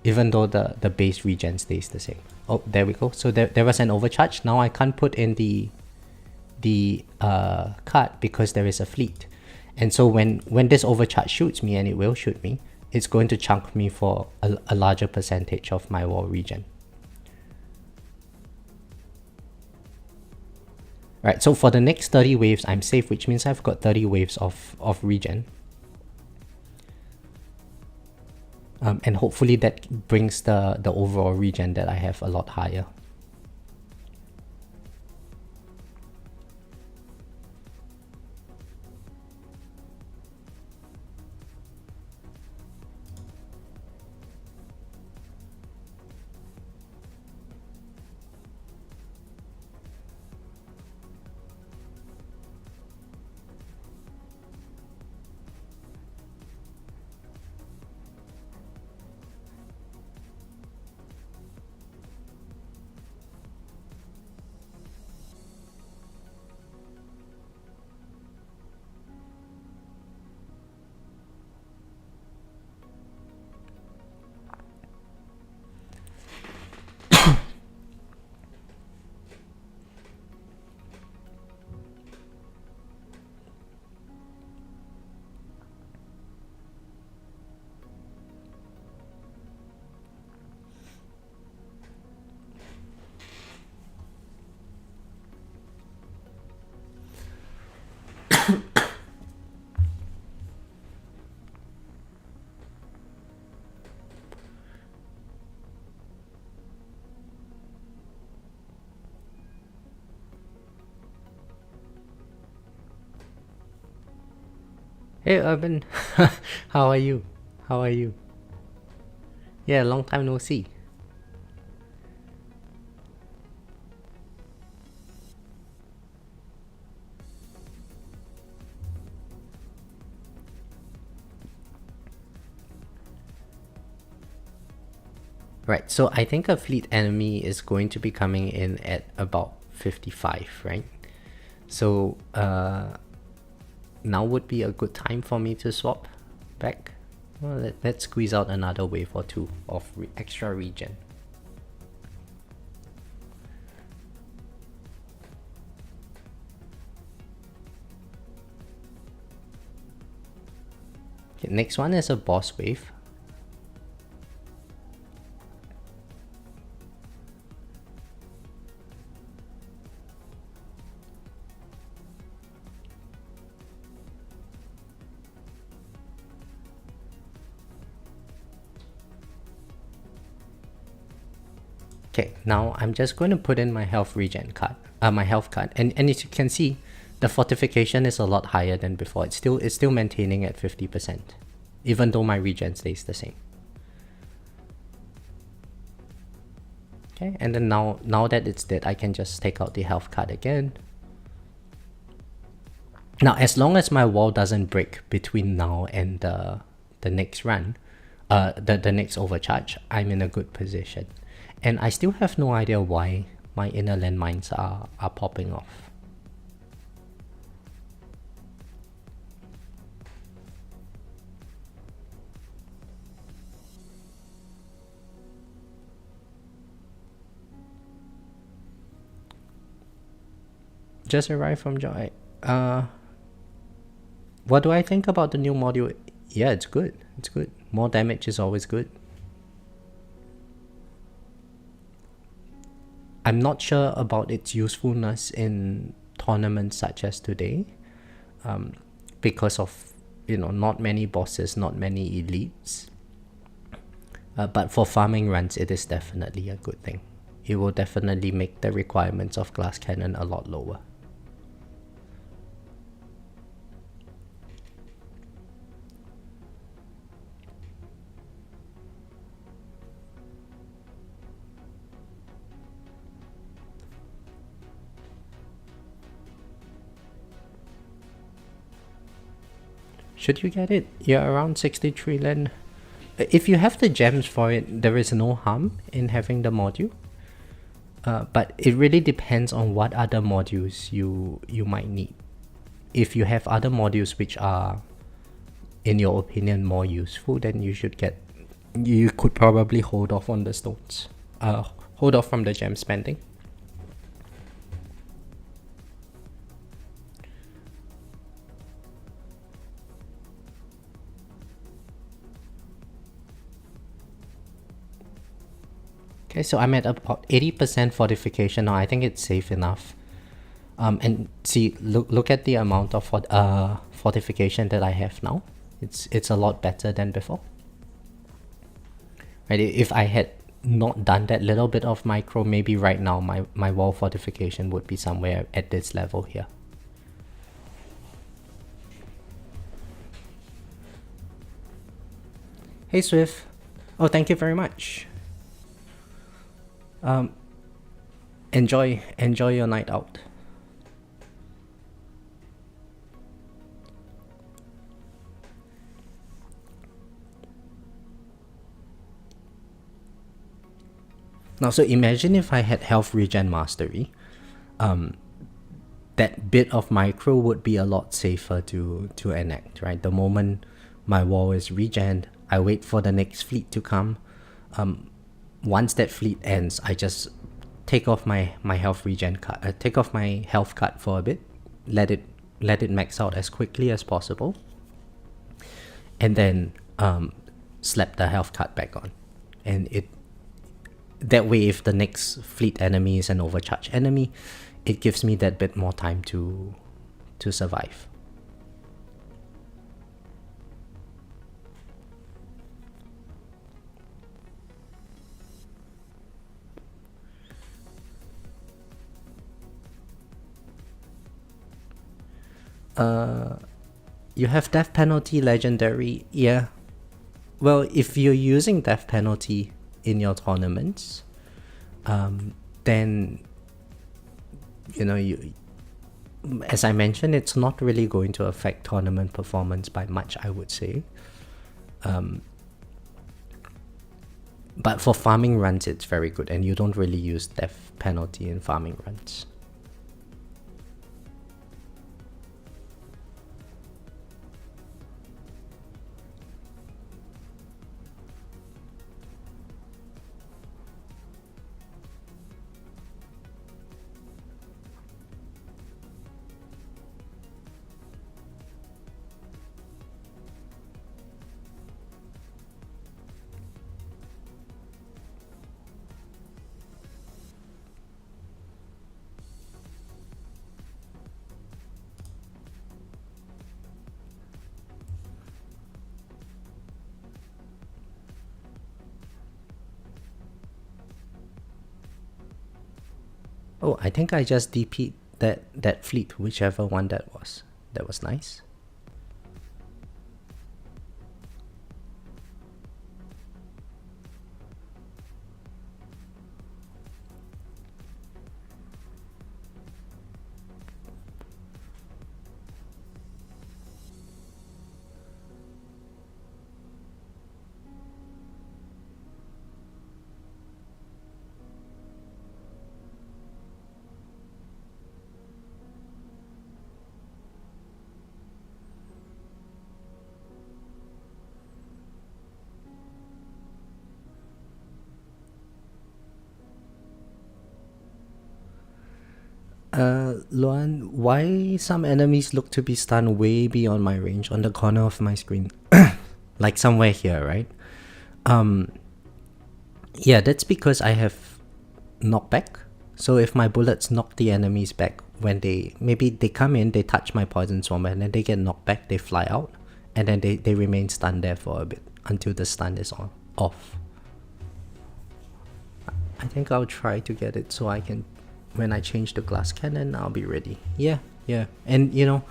[SPEAKER 1] even though the base regen stays the same. Oh, there we go. So there was an overcharge. Now I can't put in the card because there is a fleet. And so when this overcharge shoots me, and it will shoot me, it's going to chunk me for a larger percentage of my wall regen. Right, so for the next 30 waves, I'm safe, which means I've got 30 waves of regen. And hopefully that brings the overall regen that I have a lot higher. Hey Urban, how are you? How are you? Yeah, long time no see. Right, so I think a fleet enemy is going to be coming in at about 55, right? So now would be a good time for me to swap back. Well, let's squeeze out another wave or two of extra regen. Okay, next one is a boss wave. Okay, now I'm just going to put in my health regen card, my health card, and as you can see, the fortification is a lot higher than before. It's still maintaining at 50%, even though my regen stays the same. Okay, and then now that it's dead, I can just take out the health card again. Now, as long as my wall doesn't break between now and the next run, the next overcharge, I'm in a good position. And I still have no idea why my inner landmines are popping off. Just arrived from Joy. What do I think about the new module? Yeah, it's good. It's good. More damage is always good. I'm not sure about its usefulness in tournaments such as today, because of, not many bosses, not many elites. But for farming runs, it is definitely a good thing. It will definitely make the requirements of Glass Cannon a lot lower. Should you get it? You're around 63 Len. If you have the gems for it, there is no harm in having the module. But it really depends on what other modules you might need. If you have other modules which are, in your opinion, more useful, then you could probably hold off on the stones. Hold off from the gem spending. Okay, so I'm at about 80% fortification now. I think it's safe enough. And see, look at the amount of fortification that I have now. It's a lot better than before. Right? If I had not done that little bit of micro, maybe right now my wall fortification would be somewhere at this level here. Hey Swift. Oh, thank you very much. Enjoy your night out. Now, so imagine if I had health regen mastery, that bit of micro would be a lot safer to enact, right? The moment my wall is regened, I wait for the next fleet to come. Once that fleet ends, I just take off my health regen card, take off my health card for a bit, let it max out as quickly as possible, and then slap the health card back on. And that way, if the next fleet enemy is an overcharged enemy, it gives me that bit more time to survive. You have death penalty legendary. Yeah, well, if you're using death penalty in your tournaments, then you, as I mentioned, it's not really going to affect tournament performance by much, I would say. But for farming runs, it's very good, and you don't really use death penalty in farming runs. Oh, I think I just DP'd that fleet, whichever one that was. That was nice. Luan, why some enemies look to be stunned way beyond my range on the corner of my screen? Like somewhere here, right? Yeah, that's because I have knockback. So if my bullets knock the enemies back when maybe they come in, they touch my poison swarm, and then they get knocked back, they fly out, and then they remain stunned there for a bit until the stun is off. I think I'll try to get it so I can, when I change the glass cannon, I'll be ready. Yeah. And you know,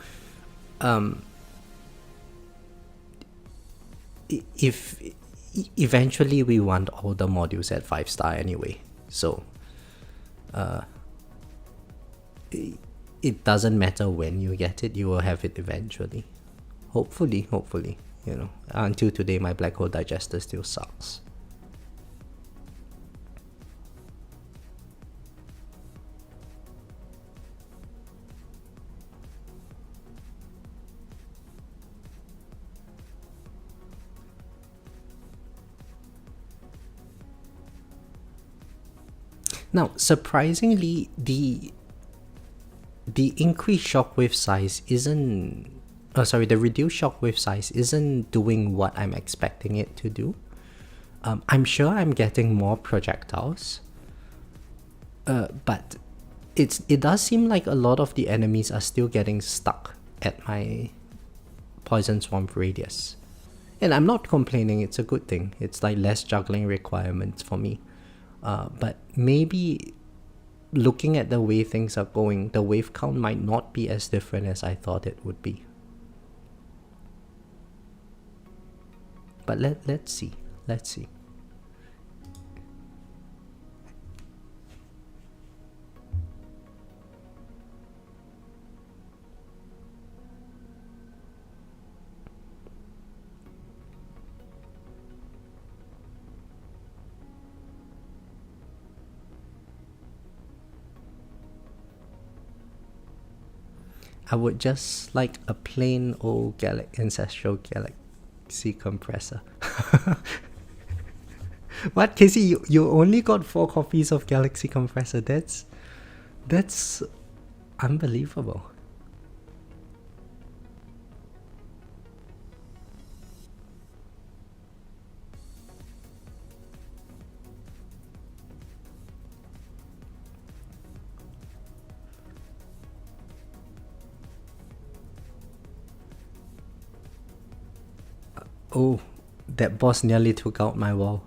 [SPEAKER 1] if eventually we want all the modules at 5-star anyway, so it doesn't matter when you get it, you will have it eventually. Hopefully, you know. Until today, my black hole digester still sucks. Now, surprisingly, the increased shockwave size isn't... the reduced shockwave size isn't doing what I'm expecting it to do. I'm sure I'm getting more projectiles. But it does seem like a lot of the enemies are still getting stuck at my poison swamp radius. And I'm not complaining, it's a good thing. It's like less juggling requirements for me. But maybe looking at the way things are going, the wave count might not be as different as I thought it would be. But let's see. I would just like a plain old ancestral galaxy compressor. What, Casey? You only got 4 copies of Galaxy Compressor. That's unbelievable. Oh, that boss nearly took out my wall.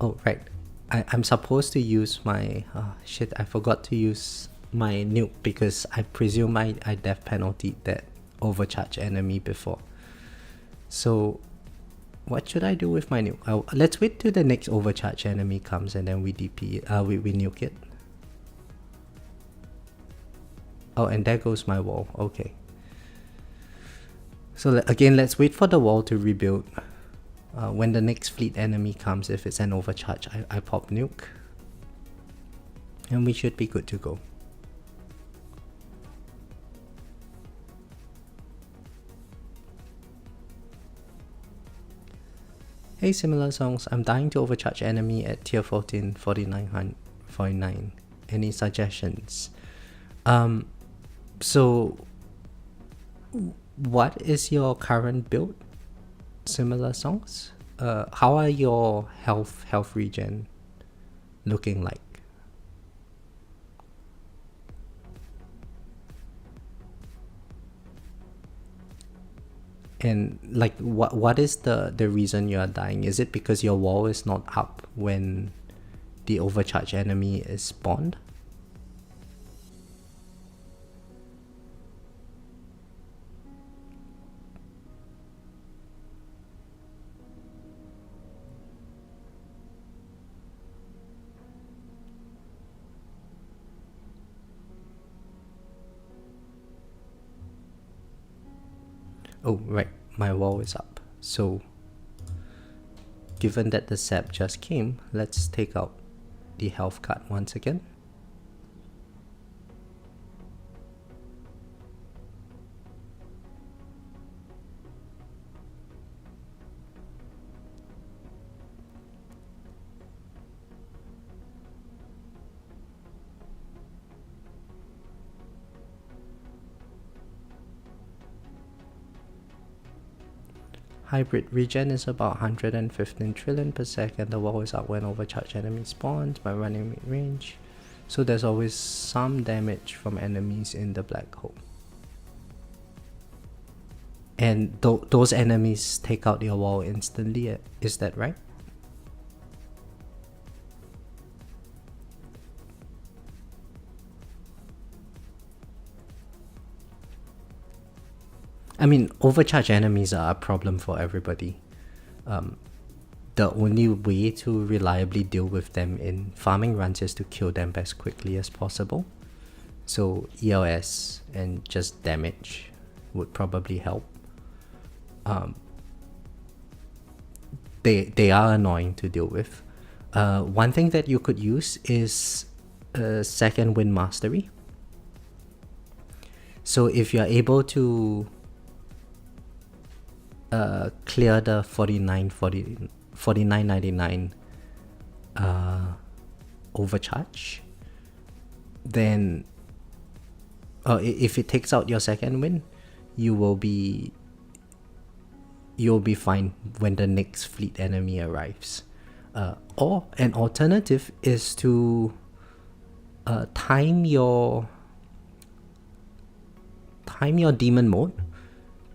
[SPEAKER 1] Oh, right. I'm supposed to use my... shit, I forgot to use my nuke because I presume I death penalty that overcharged enemy before. So, what should I do with my nuke? Let's wait till the next overcharge enemy comes and then we DP it. We nuke it. Oh, and there goes my wall. Okay. So again, let's wait for the wall to rebuild. When the next fleet enemy comes, if it's an overcharge, I pop nuke. And we should be good to go. Hey, similar songs. I'm dying to overcharge enemy at tier 14, 49. Any suggestions? So what is your current build? Similar songs? How are your health regen looking like? And like, what is the reason you are dying? Is it because your wall is not up when the overcharge enemy is spawned? Oh, right, my wall is up. So, given that the sap just came, let's take out the health card once again. Hybrid regen is about 115 trillion per second. The wall is up when overcharged enemy spawns by running mid-range. So there's always some damage from enemies in the black hole. And those enemies take out your wall instantly, is that right? I mean, overcharged enemies are a problem for everybody. The only way to reliably deal with them in farming runs is to kill them as quickly as possible. So ELS and just damage would probably help. They are annoying to deal with. One thing that you could use is second wind mastery. So if you're able to clear the 49.99 overcharge, then if it takes out your second win, you'll be fine when the next fleet enemy arrives. Or an alternative is to time your demon mode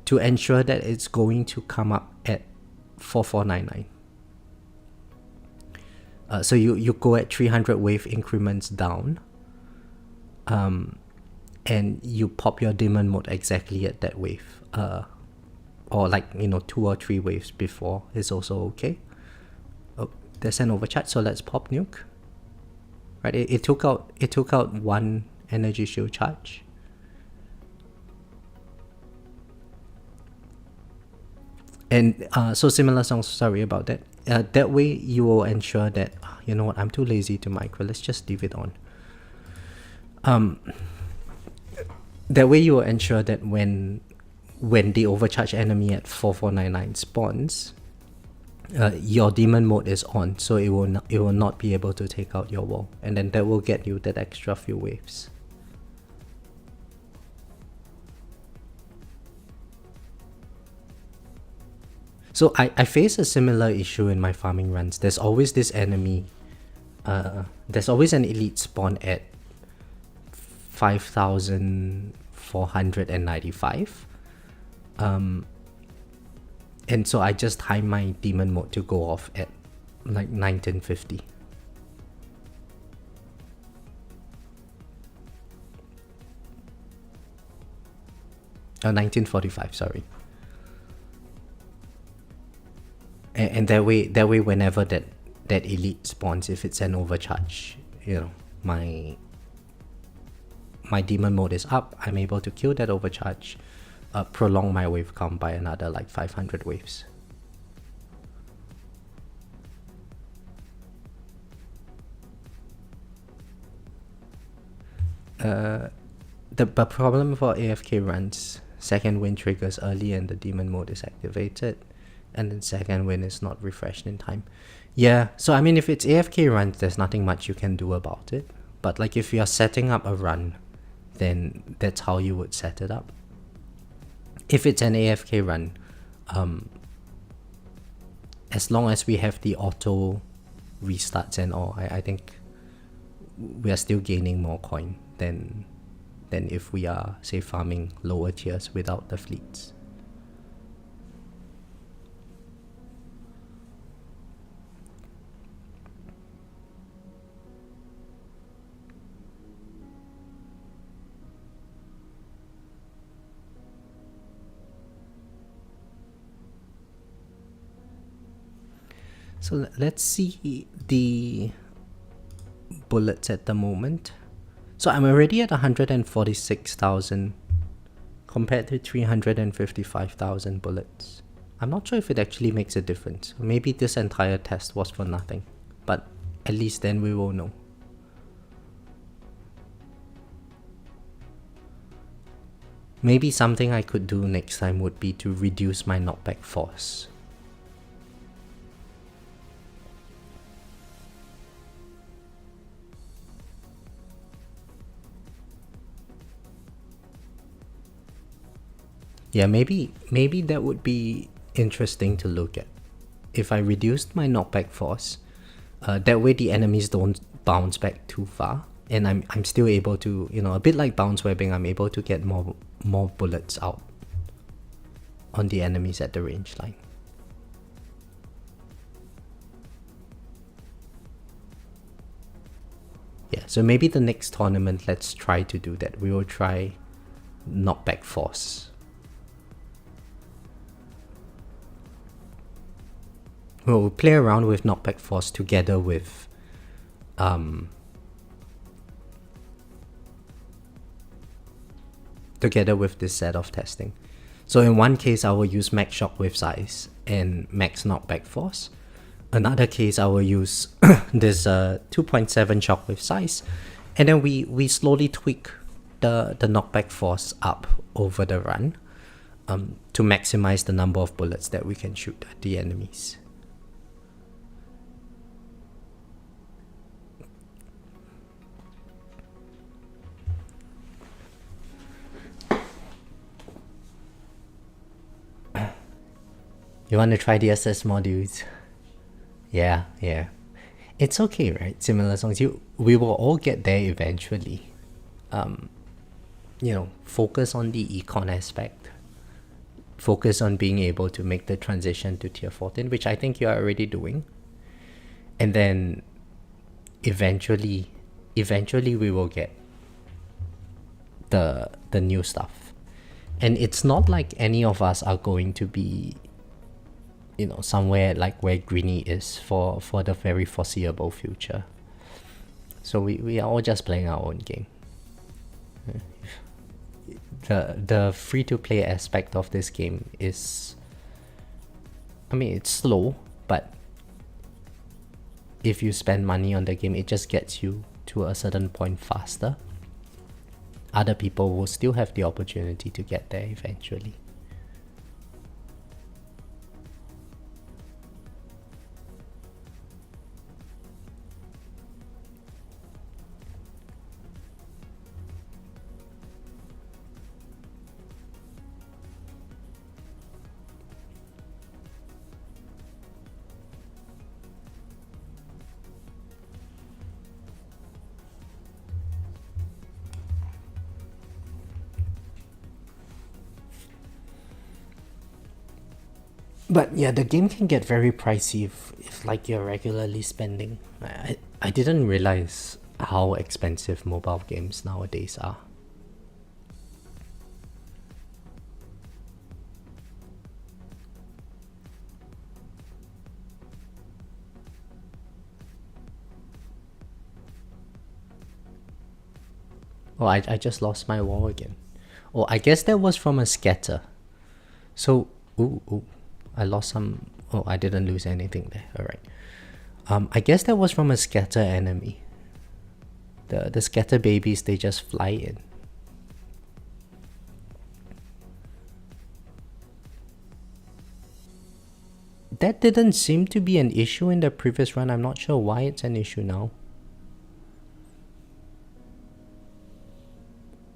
[SPEAKER 1] to ensure that it's going to come up at 4499. So you go at 300 wave increments down, and you pop your demon mode exactly at that wave, or like 2 or 3 waves before is also okay. Oh, there's an overcharge, so let's pop nuke. Right, it took out one energy shield charge. And so similar songs, sorry about that. That way you will ensure that, you know what, I'm too lazy to micro, let's just leave it on. That way you will ensure that when the overcharged enemy at 4499 spawns, your demon mode is on, so it will not be able to take out your wall, and then that will get you that extra few waves. So I face a similar issue in my farming runs. There's always this enemy, there's always an elite spawn at 5495. And so I just time my demon mode to go off at like 1950. Oh, 1945, sorry. And that way whenever that elite spawns, if it's an overcharge, my demon mode is up, I'm able to kill that overcharge, prolong my wave count by another like 500 waves. The problem for AFK runs, second wind triggers early and the demon mode is activated, and then second wind is not refreshed in time. Yeah, so I mean, if it's AFK runs, there's nothing much you can do about it. But like if you're setting up a run, then that's how you would set it up. If it's an AFK run, as long as we have the auto restarts and all, I think we are still gaining more coin than if we are, say, farming lower tiers without the fleets. So let's see the bullets at the moment. So I'm already at 146,000 compared to 355,000 bullets. I'm not sure if it actually makes a difference. Maybe this entire test was for nothing, but at least then we will know. Maybe something I could do next time would be to reduce my knockback force. Yeah, maybe that would be interesting to look at. If I reduced my knockback force, that way the enemies don't bounce back too far, and I'm still able to, you know, a bit like bounce webbing, I'm able to get more bullets out on the enemies at the range line. Yeah, so maybe the next tournament, let's try to do that. We will try knockback force. We'll play around with knockback force together with this set of testing. So in one case I will use max shockwave size and max knockback force. Another case I will use this 2.7 shockwave size, and then we slowly tweak the knockback force up over the run to maximize the number of bullets that we can shoot at the enemies. You want to try the SS modules? Yeah. It's okay, right? Similar songs. We will all get there eventually. You know, focus on the econ aspect. Focus on being able to make the transition to tier 14, which I think you are already doing. And then eventually we will get the new stuff. And it's not like any of us are going to be, you know, somewhere like where Greeny is for the very foreseeable future. So we are all just playing our own game. The free-to-play aspect of this game is, I mean, it's slow, but if you spend money on the game, it just gets you to a certain point faster. Other people will still have the opportunity to get there eventually. But yeah, the game can get very pricey if like you're regularly spending. I didn't realize how expensive mobile games nowadays are. Oh, I just lost my wall again. Oh, I guess that was from a scatter. So, ooh. I lost some. Oh, I didn't lose anything there. Alright. I guess that was from a scatter enemy. The scatter babies, they just fly in. That didn't seem to be an issue in the previous run. I'm not sure why it's an issue now.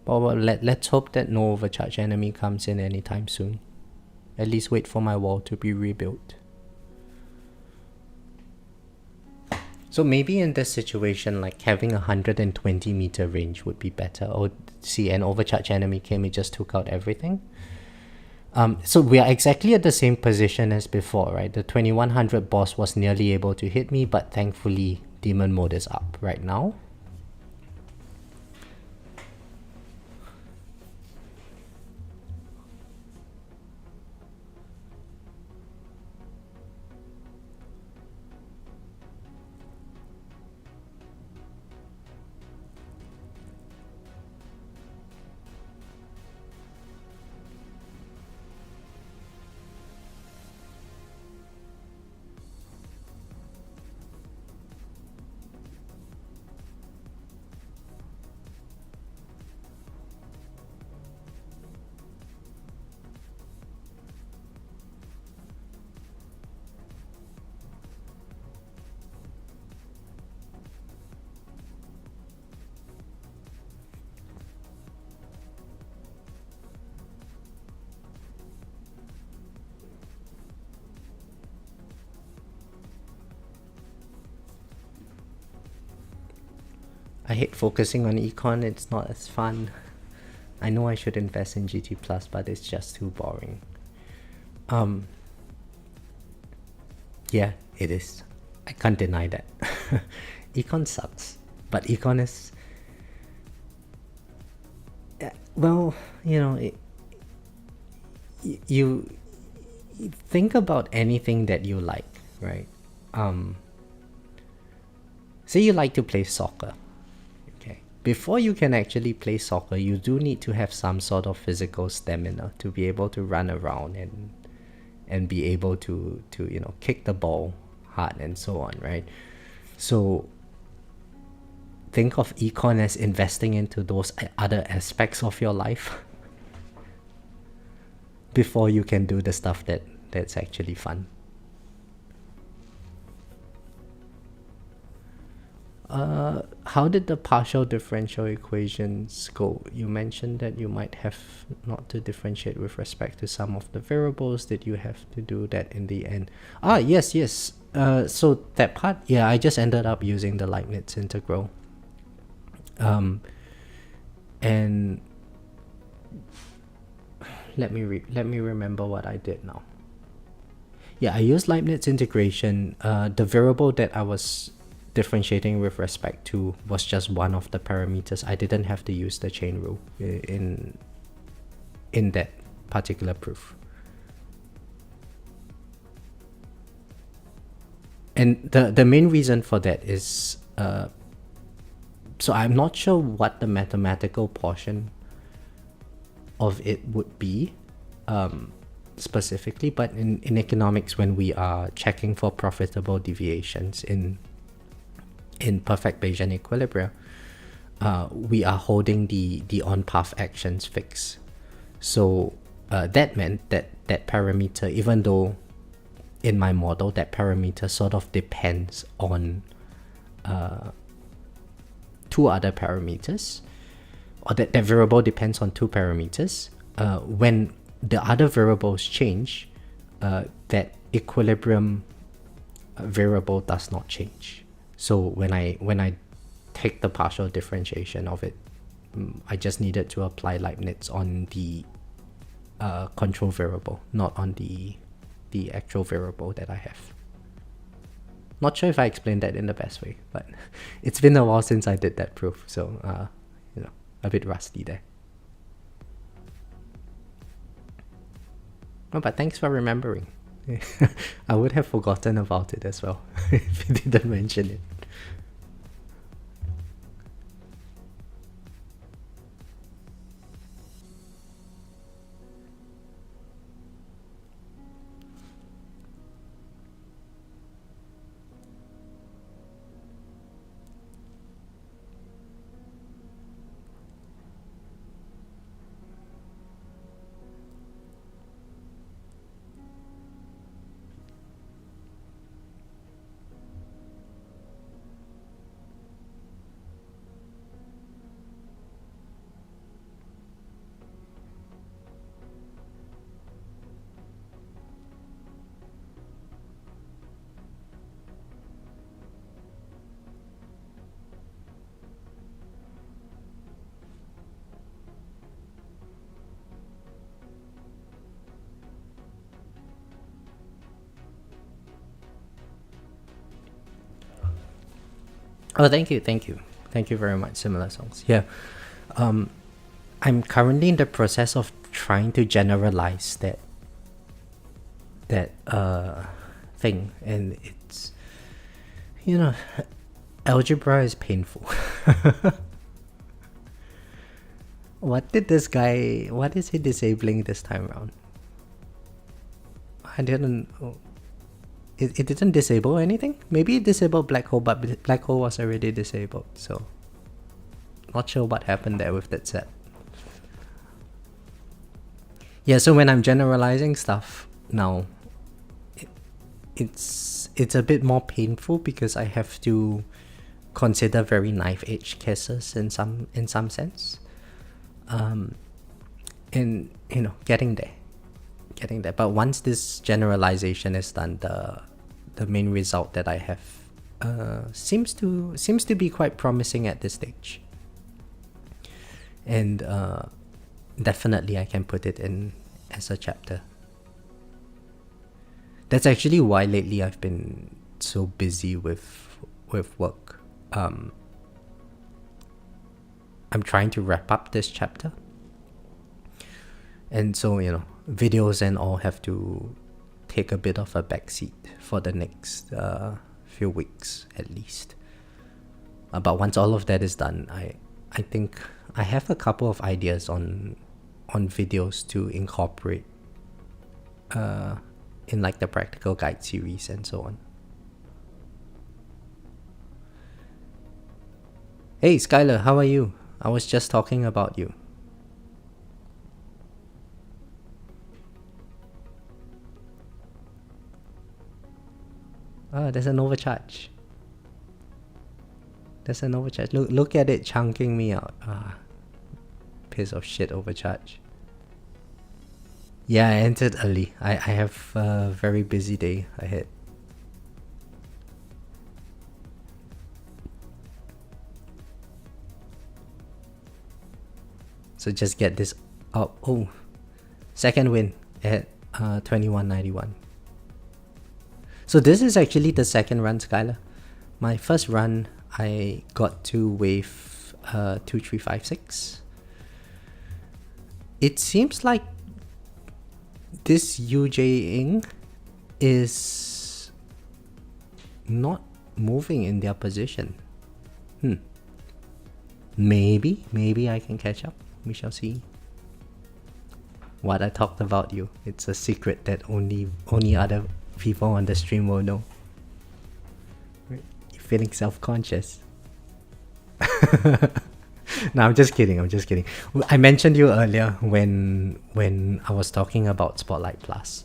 [SPEAKER 1] But well, let's hope that no overcharge enemy comes in anytime soon. At least wait for my wall to be rebuilt. So maybe in this situation, like having 120 meter range would be better. Or see, an overcharge enemy came, it just took out everything. So we are exactly at the same position as before, right? The 2100 boss was nearly able to hit me, but thankfully demon mode is up right now. I hate focusing on econ, it's not as fun. I know I should invest in GT Plus, but it's just too boring. Yeah, it is. I can't deny that. Econ sucks, but econ is... well, you know, you think about anything that you like, right? Say you like to play soccer. Before you can actually play soccer, you do need to have some sort of physical stamina to be able to run around and be able to you know, kick the ball hard and so on, right? So think of econ as investing into those other aspects of your life before you can do the stuff that's actually fun. How did the partial differential equations go? You mentioned that you might have not to differentiate with respect to some of the variables. Did you have to do that in the end? Yes. So that part, yeah, I just ended up using the Leibniz integral. And let me remember what I did now. Yeah, I used Leibniz integration. The variable that I was differentiating with respect to was just one of the parameters. I didn't have to use the chain rule in that particular proof. And the main reason for that is so I'm not sure what the mathematical portion of it would be specifically, but in economics, when we are checking for profitable deviations in perfect Bayesian equilibria, we are holding the on-path actions fixed. So that meant that parameter, even though in my model that parameter sort of depends on two other parameters, or that variable depends on two parameters, when the other variables change, that equilibrium variable does not change. So when I take the partial differentiation of it, I just needed to apply Leibniz on the control variable, not on the actual variable that I have. Not sure if I explained that in the best way, but it's been a while since I did that proof, so you know, a bit rusty there. Oh, but thanks for remembering. I would have forgotten about it as well if you didn't mention it. Oh, thank you, thank you very much. Similar songs, yeah. I'm currently in the process of trying to generalize that thing, and it's, you know, algebra is painful. What is he disabling this time around? I didn't. Oh, it didn't disable anything? Maybe it disabled black hole, but black hole was already disabled, so not sure what happened there with that set. Yeah, so when I'm generalizing stuff now, it's a bit more painful because I have to consider very knife-edge cases in some sense. And getting there. But once this generalization is done, the main result that I have seems to be quite promising at this stage. And definitely I can put it in as a chapter. That's actually why lately I've been so busy with work. I'm trying to wrap up this chapter, and so videos and all have to take a bit of a backseat for the next few weeks at least. But once all of that is done, I think I have a couple of ideas on videos to incorporate in like the practical guide series and so on. Hey Skylar, how are you? I was just talking about you. Oh, there's an overcharge. Look at it chunking me out. Piece of shit overcharge. Yeah, I entered early. I have a very busy day ahead. So just get this up. Oh, second win at 2191. So this is actually the second run, Skylar. My first run, I got to wave 2356. It seems like this UJ-ing is not moving in their position. Maybe I can catch up. We shall see. What I talked about you. It's a secret that only other people on the stream will know. You're feeling self-conscious. No, I'm just kidding. I mentioned you earlier when I was talking about Spotlight Plus.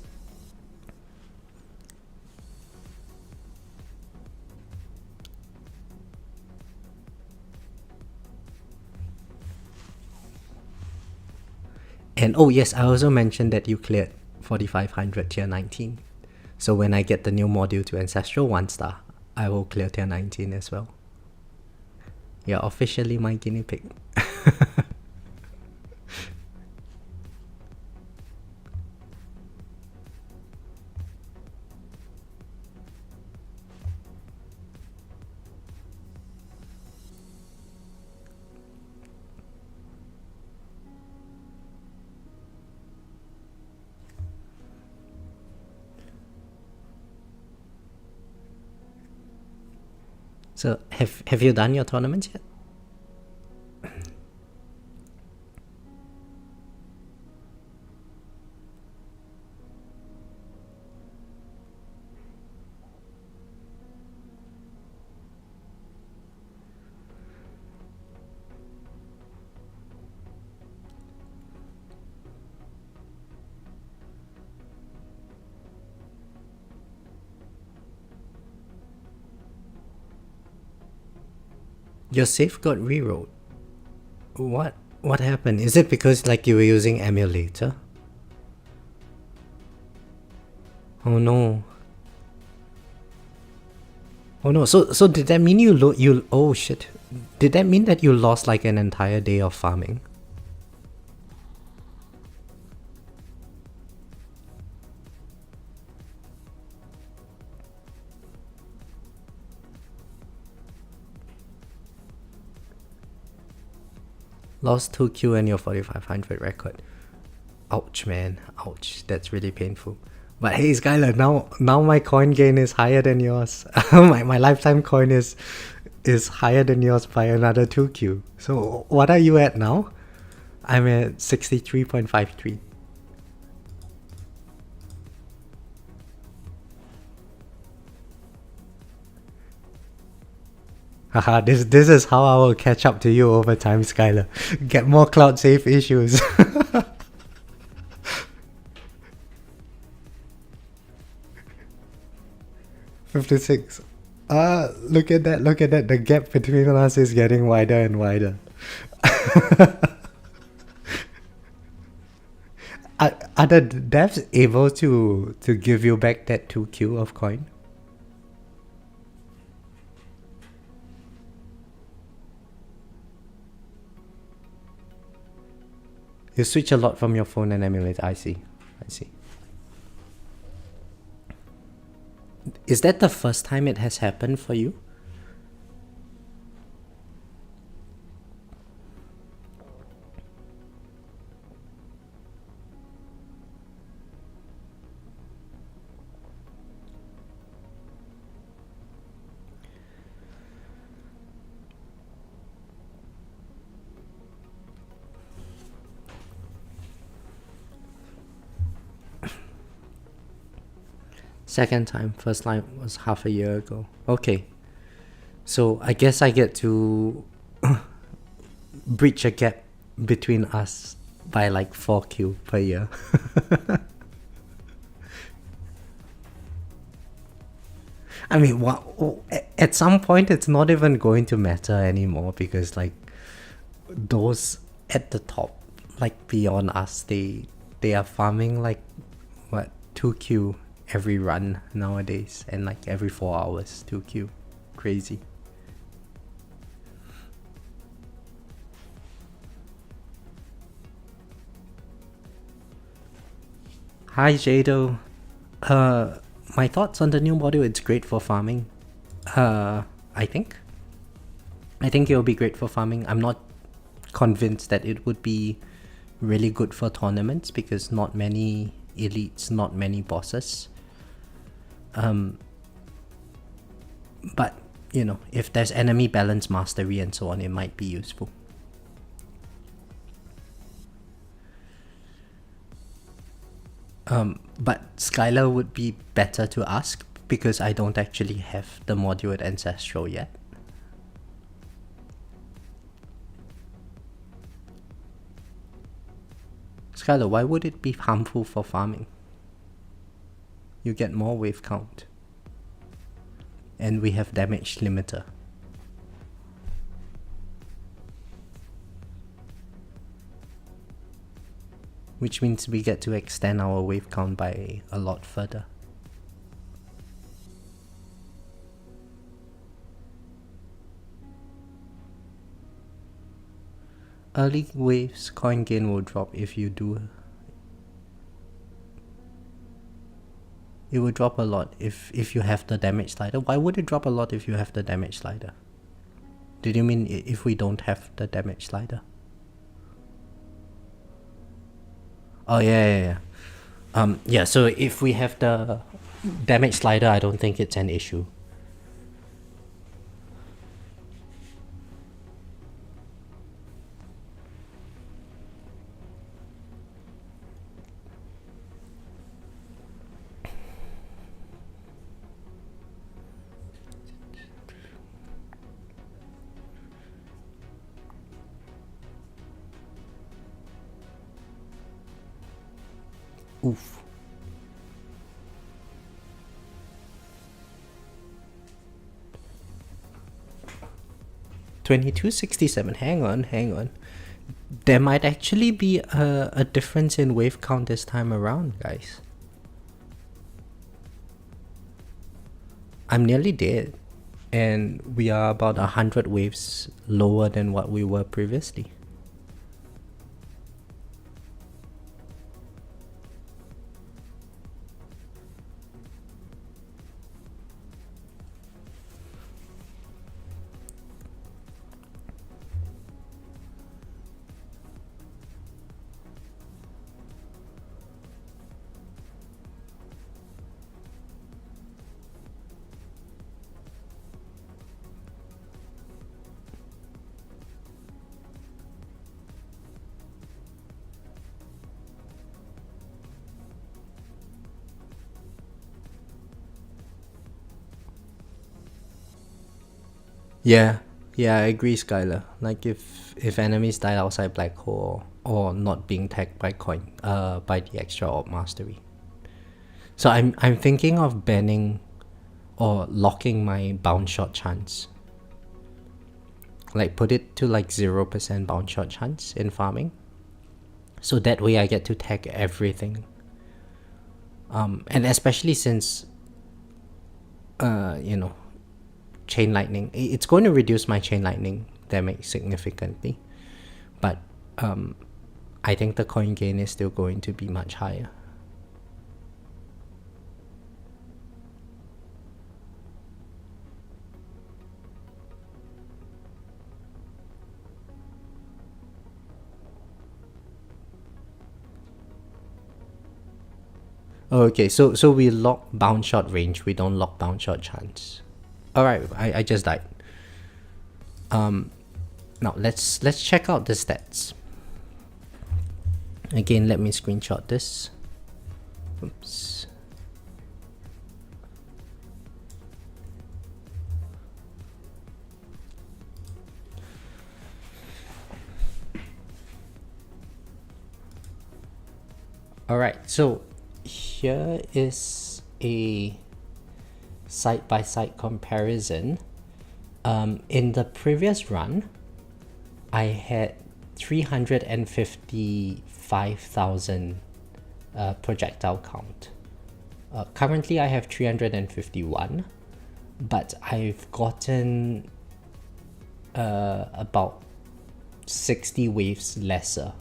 [SPEAKER 1] And oh yes, I also mentioned that you cleared 4500 tier 19. So when I get the new module to Ancestral 1 star, I will clear tier 19 as well. You're officially my guinea pig. So have you done your tournaments yet? Your save got rerolled. What happened? Is it because like you were using emulator? Oh no. Oh no. So did that mean you oh shit. Did that mean that you lost like an entire day of farming? Lost 2Q and your 4500 record. Ouch, man. Ouch. That's really painful. But hey, Skylar, now my coin gain is higher than yours. my lifetime coin is higher than yours by another 2Q. So what are you at now? I'm at 63.53. Haha, this is how I will catch up to you over time, Skylar. Get more cloud safe issues. $56. Look at that. The gap between us is getting wider and wider. Are the devs able to give you back that 2Q of coin? You switch a lot from your phone and emulate. I see. Is that the first time it has happened for you? Second time. First time was half a year ago. Okay. So I guess I get to breach a gap between us by like 4Q per year. I mean, at some point it's not even going to matter anymore because like those at the top, like beyond us, they are farming like what 2Q every run nowadays, and like every 4 hours 2Q. Crazy. Hi Jado. My thoughts on the new module. It's great for farming. I think it'll be great for farming. I'm not convinced that it would be really good for tournaments because not many elites, not many bosses. But you know, if there's enemy balance mastery and so on, it might be useful. But Skylar would be better to ask because I don't actually have the module at Ancestral yet. Skylar, why would it be harmful for farming? You get more wave count. And we have damage limiter. Which means we get to extend our wave count by a lot further. Early waves coin gain will drop if you do. It will drop a lot if you have the damage slider. Why would it drop a lot if you have the damage slider? Did you mean if we don't have the damage slider? Oh yeah. Yeah, so if we have the damage slider, I don't think it's an issue. Oof. $22.67. Hang on. There might actually be a difference in wave count this time around, guys. I'm nearly dead, and we are about 100 waves lower than what we were previously. Yeah, yeah, I agree, Skylar. Like if enemies died outside black hole or not being tagged by by the extra orb mastery. So I'm thinking of banning or locking my bounce shot chance. Like put it to like 0% bounce shot chance in farming. So that way I get to tag everything. And especially since you know, chain lightning, it's going to reduce my chain lightning damage significantly, but I think the coin gain is still going to be much higher. Okay, so we lock bounce shot range, we don't lock bounce shot chance. Alright, I just died. Now let's check out the stats. Again, let me screenshot this. Oops. Alright, so here is a side-by-side comparison. In the previous run, I had 355,000 projectile count. Currently I have 351, but I've gotten about 60 waves lesser.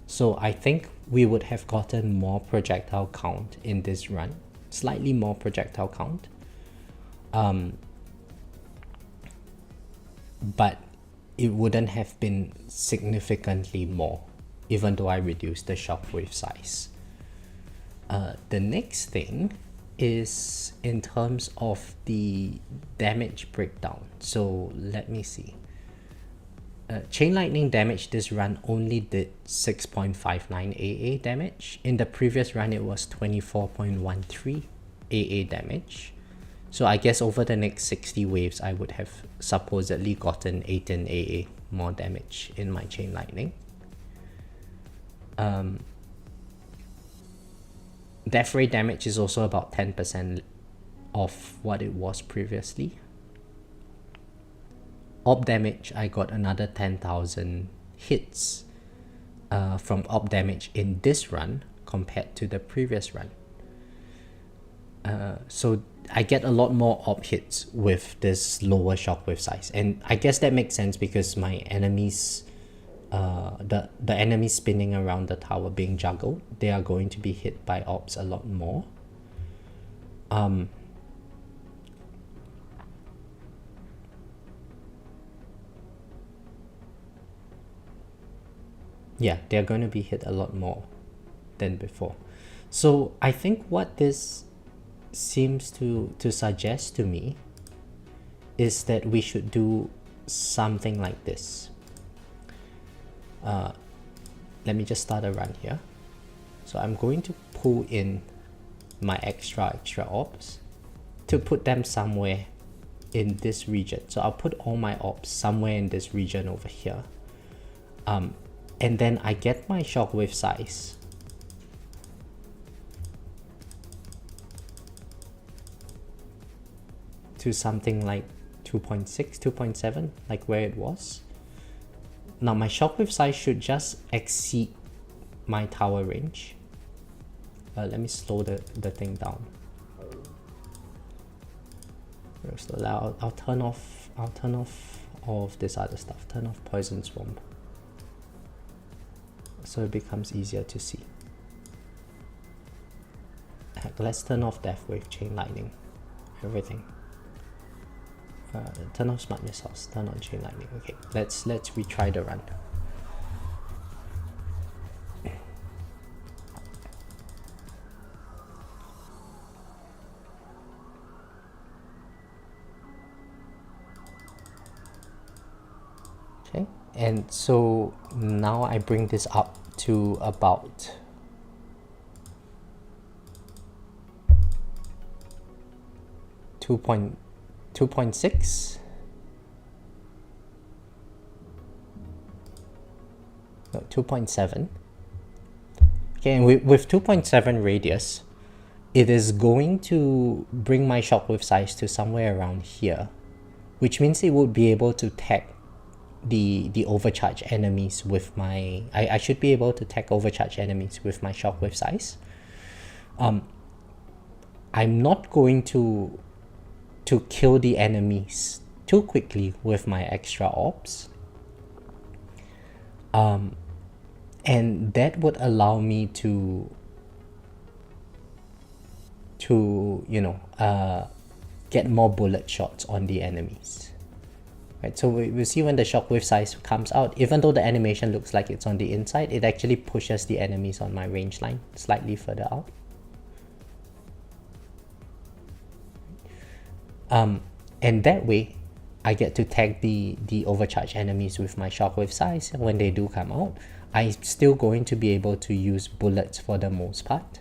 [SPEAKER 1] So I think we would have gotten more projectile count in this run, slightly more projectile count. But it wouldn't have been significantly more, even though I reduced the shockwave size. The next thing is in terms of the damage breakdown. So let me see. Chain lightning damage this run only did 6.59 AA damage. In the previous run it was 24.13 AA damage. So I guess over the next 60 waves I would have supposedly gotten 18 AA more damage in my chain lightning. Death ray damage is also about 10% of what it was previously. Orb damage, I got another 10,000 hits from orb damage in this run compared to the previous run. So I get a lot more orb hits with this lower shockwave size, and I guess that makes sense because my enemies, the enemies spinning around the tower being juggled, they are going to be hit by orbs a lot more. Yeah, they're going to be hit a lot more than before. So I think what this seems to suggest to me is that we should do something like this. Let me just start a run here. So I'm going to pull in my extra orbs to put them somewhere in this region. So I'll put all my orbs somewhere in this region over here. And then I get my shockwave size to something like 2.6, 2.7, like where it was. Now my shockwave size should just exceed my tower range. Let me slow the thing down. I'll turn off all of this other stuff. Turn off poison swamp, so it becomes easier to see. Heck, let's turn off death wave, chain lightning, everything. Turn off smart missiles, turn on chain lightning. Okay, let's retry the run. Okay, and so now I bring this up to about 2.6. no, 2.7. Okay, and with 2.7 radius, it is going to bring my shockwave size to somewhere around here, which means it would be able to tag the overcharge enemies with my... I should be able to tag overcharge enemies with my shockwave size. I'm not going to kill the enemies too quickly with my extra orbs. And that would allow me to you know, get more bullet shots on the enemies. Right, so we see when the shockwave size comes out, even though the animation looks like it's on the inside, it actually pushes the enemies on my range line slightly further out. And that way, I get to tag the overcharged enemies with my shockwave size. When they do come out, I'm still going to be able to use bullets for the most part.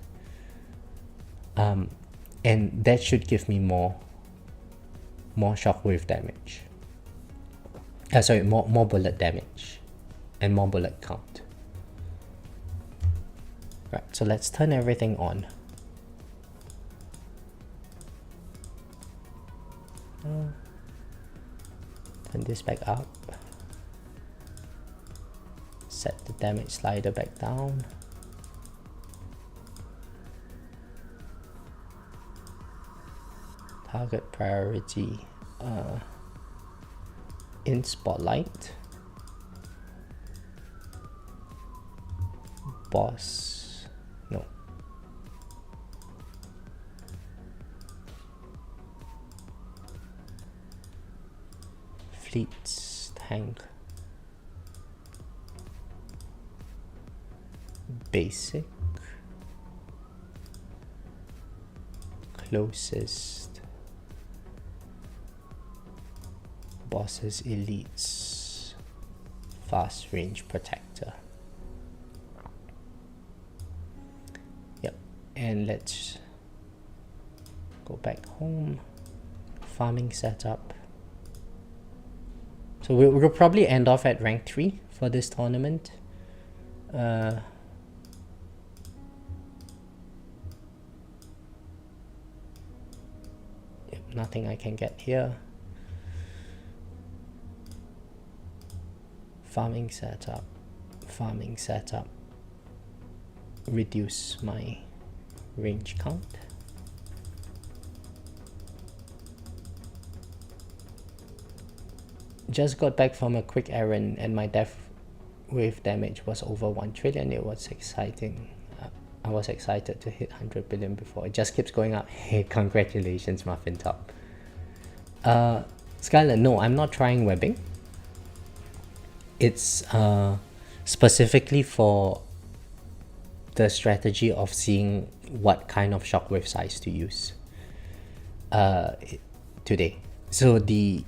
[SPEAKER 1] And that should give me more shockwave damage. Sorry, more bullet damage and more bullet count. Right, so let's turn everything on. Turn this back up. Set the damage slider back down. Target priority in spotlight. Boss, no. Fleets, tank. Basic. Closest. Bosses, elites. Fast range protector. Yep, and let's go back home. Farming setup. So we'll probably end off at rank 3 for this tournament. Yep, nothing I can get here. Farming setup. Reduce my range count. Just got back from a quick errand and my death wave damage was over 1 trillion. It was exciting. I was excited to hit 100 billion before. It just keeps going up. Hey, congratulations, Muffin Top. Skylar, no, I'm not trying webbing. It's specifically for the strategy of seeing what kind of shockwave size to use today. So the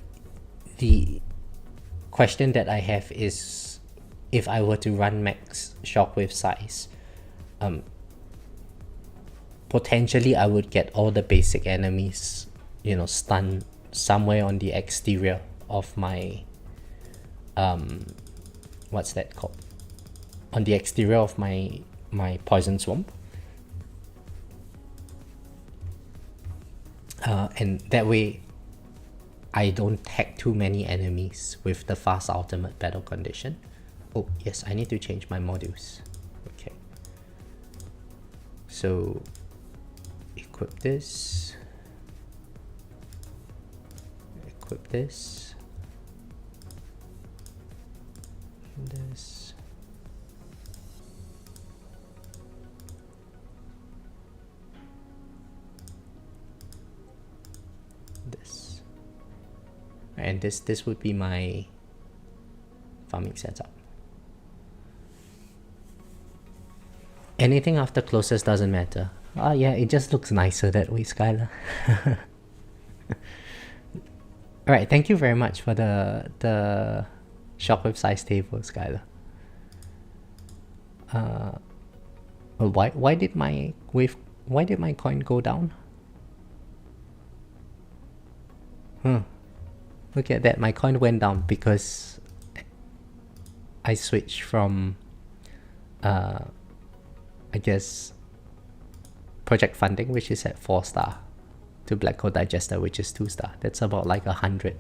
[SPEAKER 1] question that I have is, if I were to run max shockwave size, potentially I would get all the basic enemies, you know, stunned somewhere on the exterior of my what's that called? On the exterior of my poison swamp. And that way I don't tag too many enemies with the fast ultimate battle condition. Oh yes, I need to change my modules. Okay. So equip this. Equip this. This. This. And this would be my farming setup. Anything after closest doesn't matter. Yeah, it just looks nicer that way, Skylar. Alright, thank you very much for the shockwave size table, Skylar. Well, why did my coin go down? Look at that, my coin went down because I switched from I guess, project funding, which is at 4-star, to Black Hole Digester, which is 2-star. That's about like 100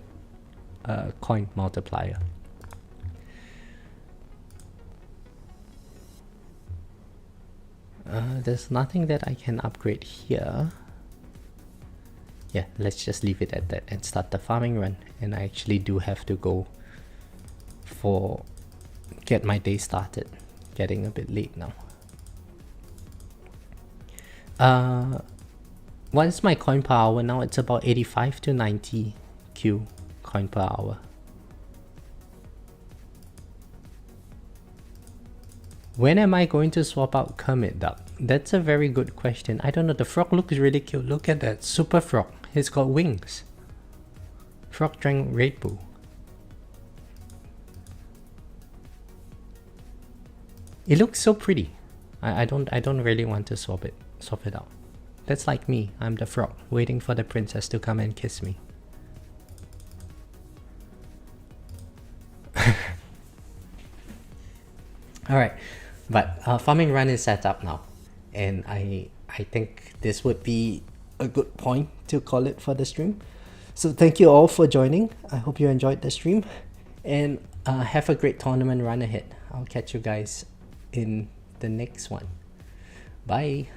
[SPEAKER 1] coin multiplier. There's nothing that I can upgrade here. Yeah, let's just leave it at that and start the farming run. And I actually do have to go get my day started. Getting a bit late now. What is my coin per hour now? It's about 85 to 90 Q coin per hour. When am I going to swap out Kermit Duck? That's a very good question. I don't know. The frog looks really cute. Look at that. Super frog. He's got wings. Frog drank Red Bull. It looks so pretty. I don't really want to swap it out. That's like me. I'm the frog waiting for the princess to come and kiss me. Alright, but farming run is set up now, and I think this would be a good point to call it for the stream. So thank you all for joining. I hope you enjoyed the stream, and have a great tournament run ahead. I'll catch you guys in the next one. Bye.